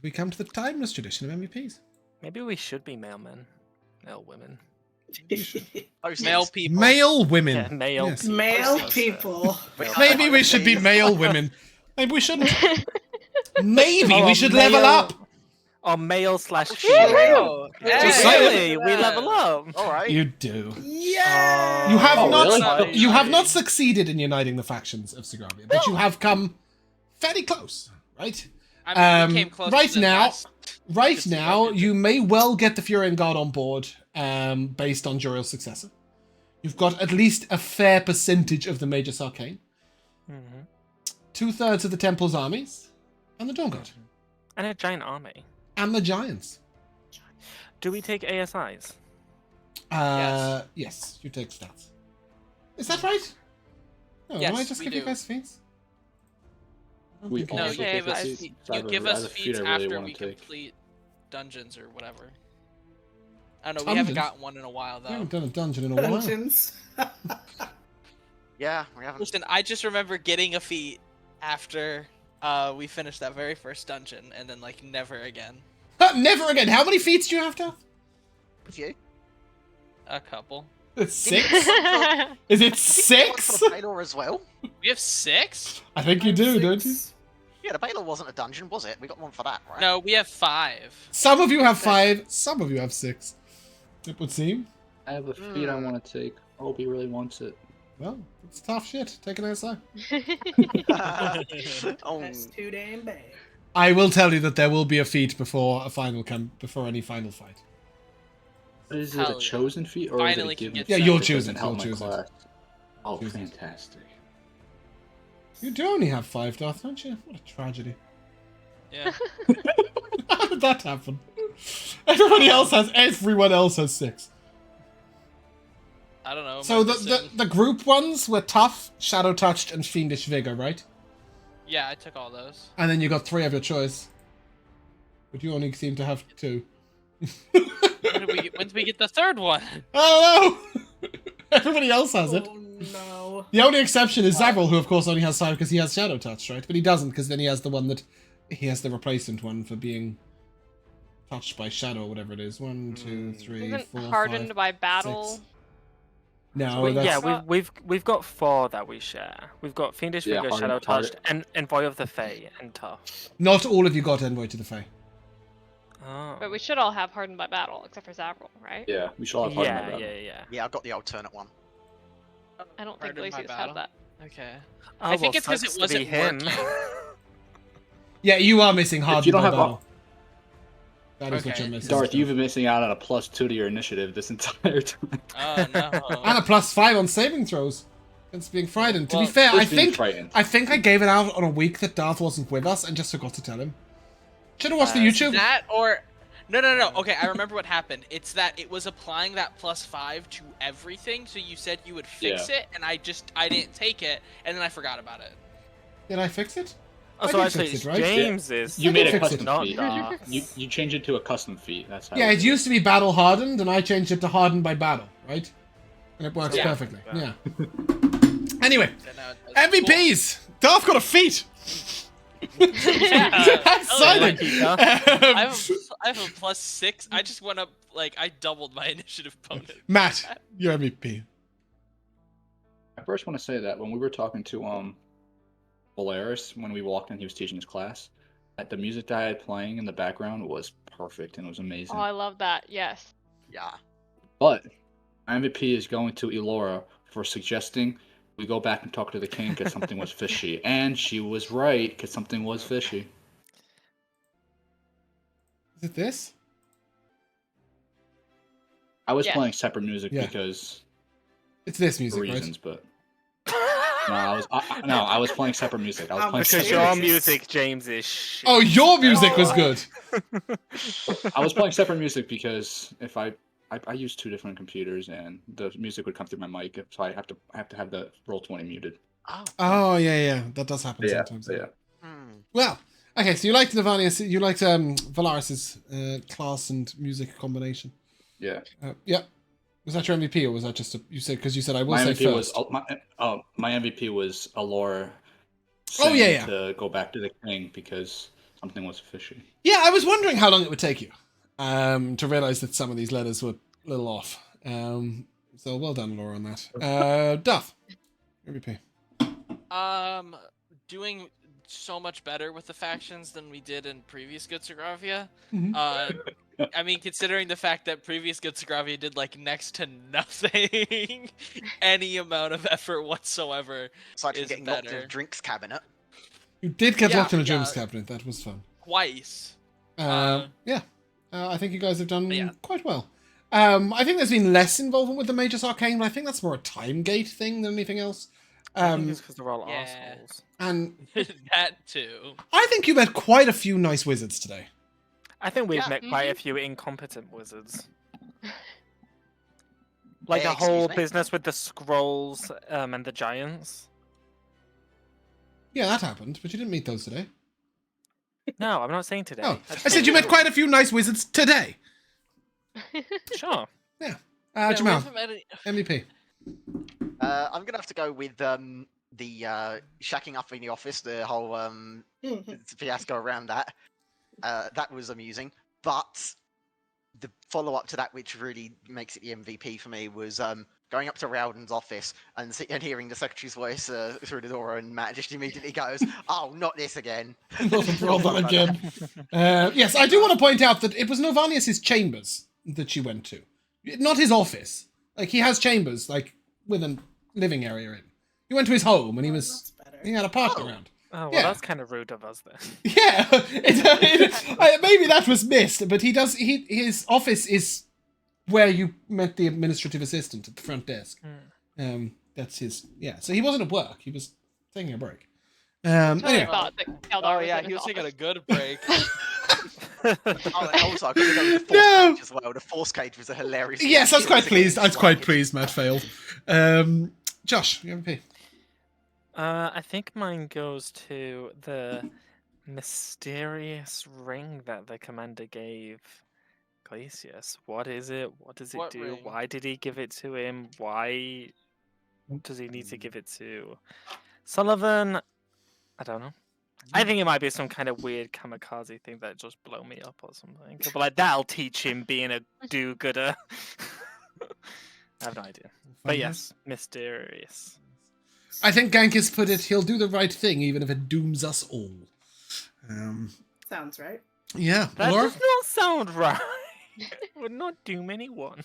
A: We come to the timeless tradition of MVPs.
B: Maybe we should be mailmen. Male women.
F: Those
C: Male
F: things.
C: people.
A: Male women.
B: Yeah, male
A: Yes.
B: people.
G: Male
B: Yes.
G: people.
A: Maybe we should be male women. Maybe we shouldn't. Maybe
B: Oh,
A: we should level
B: male-
A: up.
B: are male slash
F: Oh,
B: female.
A: Just
B: Really?
A: saying.
B: We level up.
F: All right.
A: You do.
G: Yeah.
A: You have
E: Oh,
A: not.
E: really?
A: You have not succeeded in uniting the factions of Sogravia, but you have come fairly close, right?
C: I mean, we came close
A: right
C: to the
A: now,
C: last-
A: right
C: just
A: now,
C: about
A: you may well get the Furion Guard on board, based on Joriel's successor. You've got at least a fair percentage of the Magus Arcane, 2/3 of the Temple's armies, and the Dawn Guard,
B: And a giant army.
A: and the Giants.
B: Do we take ASIs?
A: Yes, you take stats. Is that right? No,
C: Yes,
A: do I just
C: we
A: give you
C: do.
A: guys feats? I don't
E: We
A: think you
C: No,
E: also
C: you
D: Okay,
C: give
E: get
C: us
E: the
D: but-
E: feats.
C: you give us feats
E: I really
C: after
E: wanna
C: we
E: take.
C: complete dungeons or whatever. I don't know. We haven't
A: Dungeons?
C: gotten one in a while
A: We
C: though.
A: haven't done a dungeon in a while.
G: Dungeons.
F: Yeah, we haven't.
C: Listen, I just remember getting a feat after we finished that very first dungeon, and then like never again.
A: Never again. How many feats do you have to have?
F: With you.
C: A couple.
A: It's 6? Is it 6?
F: For the Baylor as well.
C: We have 6?
A: I think you do, don't you?
F: Yeah, the Baylor wasn't a dungeon, was it? We got one for that, right?
C: No, we have 5.
A: Some of you have 5, some of you have 6. It would seem.
E: I have a feat I want to take. Obi really wants it.
A: Well, it's tough shit. Take an SI.
F: Oh,
G: That's too damn bad.
A: I will tell you that there will be a feat before any final fight.
E: But is it
C: Hell
E: a
C: yeah.
E: chosen feat or
C: Finally
E: is it a
C: can
E: given
C: get
E: feat
A: Yeah,
C: some.
A: you'll
E: that
A: choose
E: doesn't
A: it,
E: help
A: you'll
E: my
A: choose it.
E: class? Oh,
A: Choose it.
E: fantastic.
A: You do only have 5, Darth, don't you? What a tragedy.
C: Yeah.
A: How did that happen? Everyone else has 6.
C: I don't know. am
A: So
C: I
A: the
C: missing-
A: the group ones were tough, shadow touched, and fiendish vigor, right?
C: Yeah, I took all those.
A: And then you got 3 of your choice. But you only seem to have 2.
C: When do we get the third one?
A: I don't know! Everybody else has it.
G: Oh no.
A: The only exception is Zavril, who of course only has 5 because he has Shadow Touch, right? But he doesn't because then he has the one that... He has the replacement one for being touched by Shadow or whatever it is. 1, 2, 3,
D: Isn't
A: 4,
D: hardened
A: 5,
D: by battle.
A: 6. No,
B: We-
A: that's...
B: yeah, we've got 4 that we share. We've got Fiendish
E: Yeah,
B: Vigor,
E: Hardened-
B: Shadow Touched, and Envoy of the Fae, and Tough.
A: Not all of you got Envoy to the Fae.
B: Oh.
D: But we should all have hardened by battle, except for Zavril, right?
E: Yeah, we should all have hard
B: Yeah,
E: about
B: yeah,
E: it.
B: yeah.
F: yeah, I got the alternate one.
D: I don't think
C: Hardened by
D: Lucius
C: battle?
D: had that.
C: Okay.
B: Oh,
C: I think
B: well,
C: it's 'cause it
B: sucks to be
C: wasn't
B: him.
C: working.
A: Yeah, you are missing Hardened
E: you don't
A: by
E: have
A: battle. That is what
C: Okay.
A: you're missing.
E: Darth, you've been missing out on a +2 to your initiative this entire time.
C: Oh no.
A: And a +5 on saving throws. Against being frightened. To be
C: Well,
A: fair,
E: Just being frightened.
A: I think I gave it out on a week that Darth wasn't with us and just forgot to tell him. Should have watched the YouTube.
C: That or no. Okay, I remember what happened. It's that it was applying that +5 to everything. So you said you would fix
E: Yeah.
C: it, and I didn't take it, and then I forgot about it.
A: Did I fix it?
B: Oh,
A: I
B: so
A: did
B: actually,
A: fix
B: it's
A: it, right?
B: James's.
E: You made a
A: fix it.
E: custom
B: Not
E: feat.
B: Darth's.
E: You changed it to a custom feat. That's how.
A: Yeah,
E: it
A: it
E: is.
A: used to be battle hardened, and I changed it to hardened by battle, right? And it works
C: Yeah.
A: perfectly.
B: Yeah.
A: Yeah. Anyway,
C: So now it does-
A: MVPs. Darth got a feat.
C: Yeah.
A: Exciting.
B: Lucky Darth.
C: I have a +6. I just went up I doubled my initiative bonus.
A: Matt, you're MVP.
E: I first want to say that when we were talking to Valeris when we walked in, he was teaching his class. That the music that I had playing in the background was perfect and it was amazing.
D: Oh, I love that. Yes.
F: Yeah.
E: But MVP is going to Elora for suggesting we go back and talk to the king because something was fishy, and she was right because something was fishy.
A: Is it this?
E: I was
D: Yes.
E: playing separate music
A: Yeah.
E: because
A: It's this music,
E: reasons,
A: right?
E: but no, I was playing separate music. I was playing
B: Because
E: separate
B: your
G: Serious?
B: music, James, is shit.
A: Oh, your music was good.
E: I was playing separate music because if I use 2 different computers and the music would come through my mic, so I have to have the Roll20 muted.
F: Oh.
A: Oh, yeah. That does happen
E: Yeah,
A: sometimes.
E: yeah.
F: Hmm.
A: Well, okay, so you liked you liked Valaris's class and music combination.
E: Yeah.
A: Yeah. Was that your MVP, or was that just you said because you said I will
E: My
A: say
E: MVP
A: first?
E: was my MVP was Alora.
A: Oh, yeah,
E: saying
A: yeah.
E: To go back to the king because something was fishy.
A: Yeah, I was wondering how long it would take you to realize that some of these letters were a little off. So well done, Laura, on that. Duff, MVP.
C: Doing so much better with the factions than we did in previous Good Sogravia.
A: Mhm.
C: I mean, considering the fact that previous Good Sogravia did like next to nothing, any amount of effort whatsoever
F: Aside from
C: is
F: getting locked in a
C: better.
F: drinks cabinet.
A: You did get
C: Yeah,
A: locked in a
C: yeah.
A: drinks cabinet. That was fun.
C: Twice.
A: Yeah. I think you guys have done
C: yeah.
A: quite well. I think there's been less involvement with the Magus Arcane, but I think that's more a time gate thing than anything else.
B: I think it's because they're all
C: Yeah.
B: assholes.
A: And
C: That too.
A: I think you met quite a few nice wizards today.
B: I think we've
F: Yeah.
B: met quite a few incompetent wizards. Like the
F: Excuse
B: whole
F: me?
B: business with the scrolls and the giants.
A: Yeah, that happened, but you didn't meet those today.
B: No, I'm not saying today.
A: Oh,
B: just
A: I said you met quite a few nice wizards today.
B: Sure.
C: Yeah, we
A: Jamal,
C: haven't met any-
A: MVP.
F: I'm gonna have to go with the shacking up in the office, the whole fiasco around that. That was amusing, but the follow-up to that, which really makes it the MVP for me, was going up to Rowden's office and hearing the secretary's voice through the door, and Matt just immediately goes, "Oh, not this again!"
A: Not that again. Yes, I do want to point out that it was Novanius' chambers that you went to, not his office. Like, he has chambers, like, with a living area in. You went to his home, and
G: That's better.
A: he had a party around.
B: Oh, well,
A: Yeah.
B: that's kind of rude of us then.
A: Yeah, maybe that was missed, but his office is where you met the administrative assistant at the front desk. That's his. Yeah, so he wasn't at work; he was taking a break.
D: Totally
A: Anyway,
D: thought that Keldar
C: Oh
D: was
C: yeah,
D: in
C: he
D: his
C: was taking a
D: office.
C: good break.
F: Also, I could go with the force
A: No!
F: cage as well. The force cage was a hilarious.
A: yes, I was quite pleased. I was quite
F: Like,
A: pleased. Matt failed. Josh, your MVP.
B: I think mine goes to the mysterious ring that the commander gave Glacius. What is it? What does it
C: What
B: do?
C: ring?
B: Why did he give it to him? Why does he need to give it to Sullivan? I don't know. I think it might be some kind of weird kamikaze thing that just blow me up or something. But like that'll teach him being a do-gooder. I have no idea. But yes, mysterious.
A: I think Gankis put it. He'll do the right thing, even if it dooms us all.
G: Sounds right.
A: Yeah,
B: That
A: Laura.
B: does not sound right. Would not doom anyone.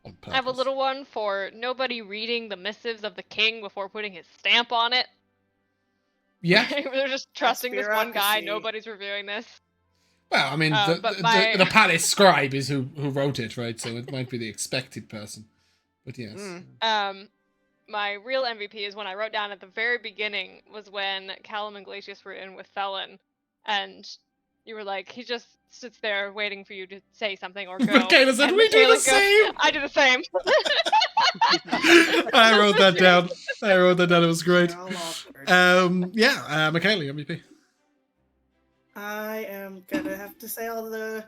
A: On
D: I have a
A: purpose.
D: little one for nobody reading the missives of the king before putting his stamp on it.
A: Yeah.
D: They're just trusting this one guy.
G: bureaucracy.
D: Nobody's reviewing this.
A: Well, I mean,
D: but my-
A: the palace scribe is who wrote it, right? So it might be the expected person. But yes.
D: My real MVP is when I wrote down at the very beginning was when Callum and Glacius were in with Felon, and you were like, he just sits there waiting for you to say something or go.
A: Michaela said,
D: and
A: "We do
D: Michaela
A: the same!"
D: I do the same.
A: I wrote that down. It was great.
G: They're all awkward.
A: Michaela, MVP.
G: I am gonna have to say all the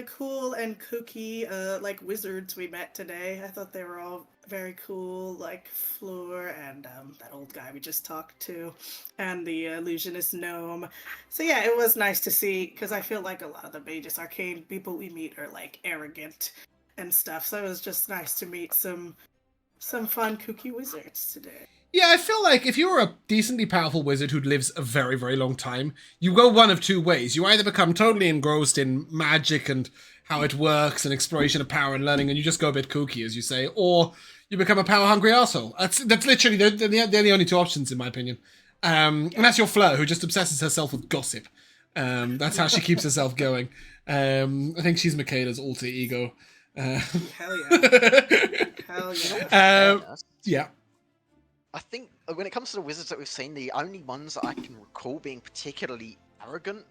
G: cool and kooky like wizards we met today. I thought they were all very cool, like Floor and that old guy we just talked to, and the illusionist gnome. So yeah, it was nice to see, because I feel like a lot of the Magus Arcane people we meet are like arrogant and stuff. So it was just nice to meet some fun kooky wizards today.
A: Yeah, I feel like if you're a decently powerful wizard who lives a very, very long time, you go one of two ways. You either become totally engrossed in magic and how it works and exploration of power and learning, and you just go a bit kooky, as you say, or you become a power-hungry arsehole. That's literally, they're the only two options, in my opinion. And that's your Fleur, who just obsesses herself with gossip. That's how she keeps herself going. I think she's Michaela's alter ego.
G: Hell yeah. Hell yeah.
A: Yeah.
F: I think when it comes to the wizards that we've seen, the only ones that I can recall being particularly arrogant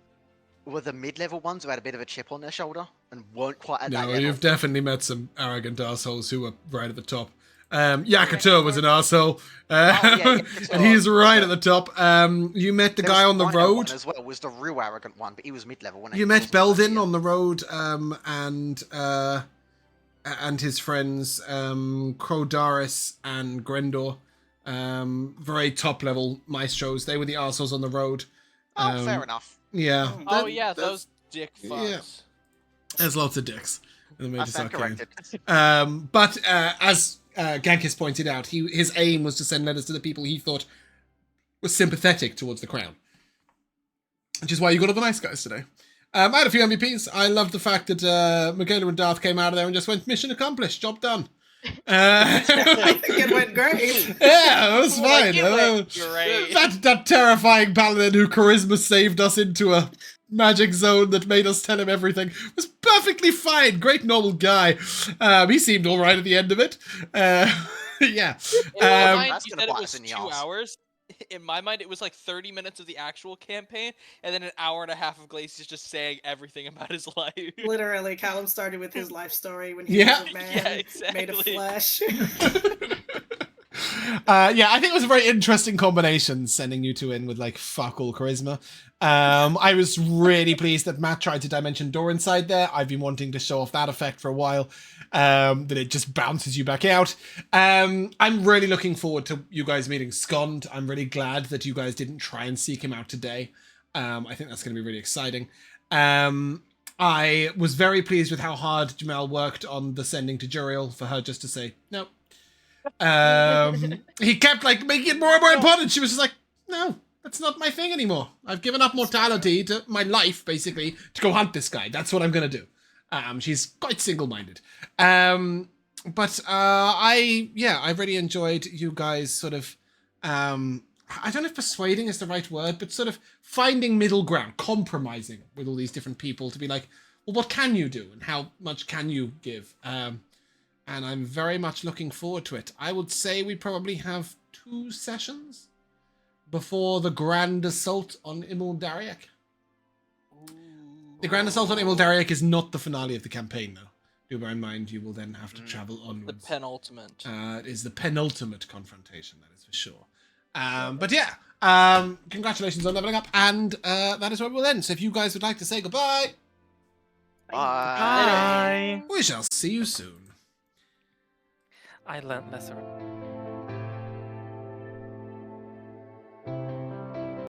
F: were the mid-level ones who had a bit of a chip on their shoulder and weren't quite at that
A: No,
F: level.
A: you've definitely met some arrogant assholes who were right at the top. Yakatur was an asshole,
F: Yakatur.
A: and he's right at the top. You met the
F: There
A: guy
F: was
A: on the
F: Rhino
A: road.
F: one as well was the real arrogant one, but he was mid-level. Wasn't he?
A: You
F: He
A: met
F: wasn't
A: Beldin
F: like,
A: on the road, and his friends Crodaris and Grendor, very top level maestros. They were the arseholes on the road.
F: Oh, fair enough.
A: Yeah.
C: Oh yeah, those dick fucks.
A: yeah. There's lots of dicks in the
F: I
A: Magus
F: stand
A: Arcane.
F: corrected.
A: But as Gankis pointed out, his aim was to send letters to the people he thought was sympathetic towards the crown. Which is why you got all the nice guys today. I had a few MVPs. I loved the fact that Michaela and Darth came out of there and just went, mission accomplished, job done.
G: I think it went great.
A: Yeah, it was fine.
C: It went great.
A: That terrifying paladin who charisma saved us into a magic zone that made us tell him everything was perfectly fine. Great normal guy. He seemed all right at the end of it. Yeah.
F: That's
C: You
F: gonna
C: said it
F: bite
C: was
F: us in the
C: 2
F: arse.
C: hours. In my mind, it was like 30 minutes of the actual campaign, and then an hour and a half of Glacius just saying everything about his life.
G: Literally, Callum started with his life story when he
A: Yeah.
G: was a man,
C: Yeah, exactly.
G: made of flesh.
A: Yeah, I think it was a very interesting combination sending you two in with like fuck all charisma. I was really pleased that Matt tried to dimension door inside there. I've been wanting to show off that effect for a while. That it just bounces you back out. I'm really looking forward to you guys meeting Skond. I'm really glad that you guys didn't try and seek him out today. I think that's going to be really exciting. I was very pleased with how hard Jamel worked on the sending to Juriel for her just to say no. He kept like making it more and more important. She was just like, no, that's not my thing anymore. I've given up mortality to my life, basically, to go hunt this guy. That's what I'm gonna do. She's quite single-minded. But I really enjoyed you guys sort of, I don't know if persuading is the right word, but sort of finding middle ground, compromising with all these different people to be like, well, what can you do and how much can you give? And I'm very much looking forward to it. I would say we probably have 2 sessions before the Grand Assault on Imul Dariak. The Grand Assault on Imul Dariak is not the finale of the campaign, though. Do bear in mind, you will then have to travel onwards.
C: The penultimate.
A: It is the penultimate confrontation, that is for sure. But yeah, congratulations on leveling up, and that is where we'll end. So if you guys would like to say goodbye,
B: Bye.
A: we shall see you soon.
B: I learnt lesser.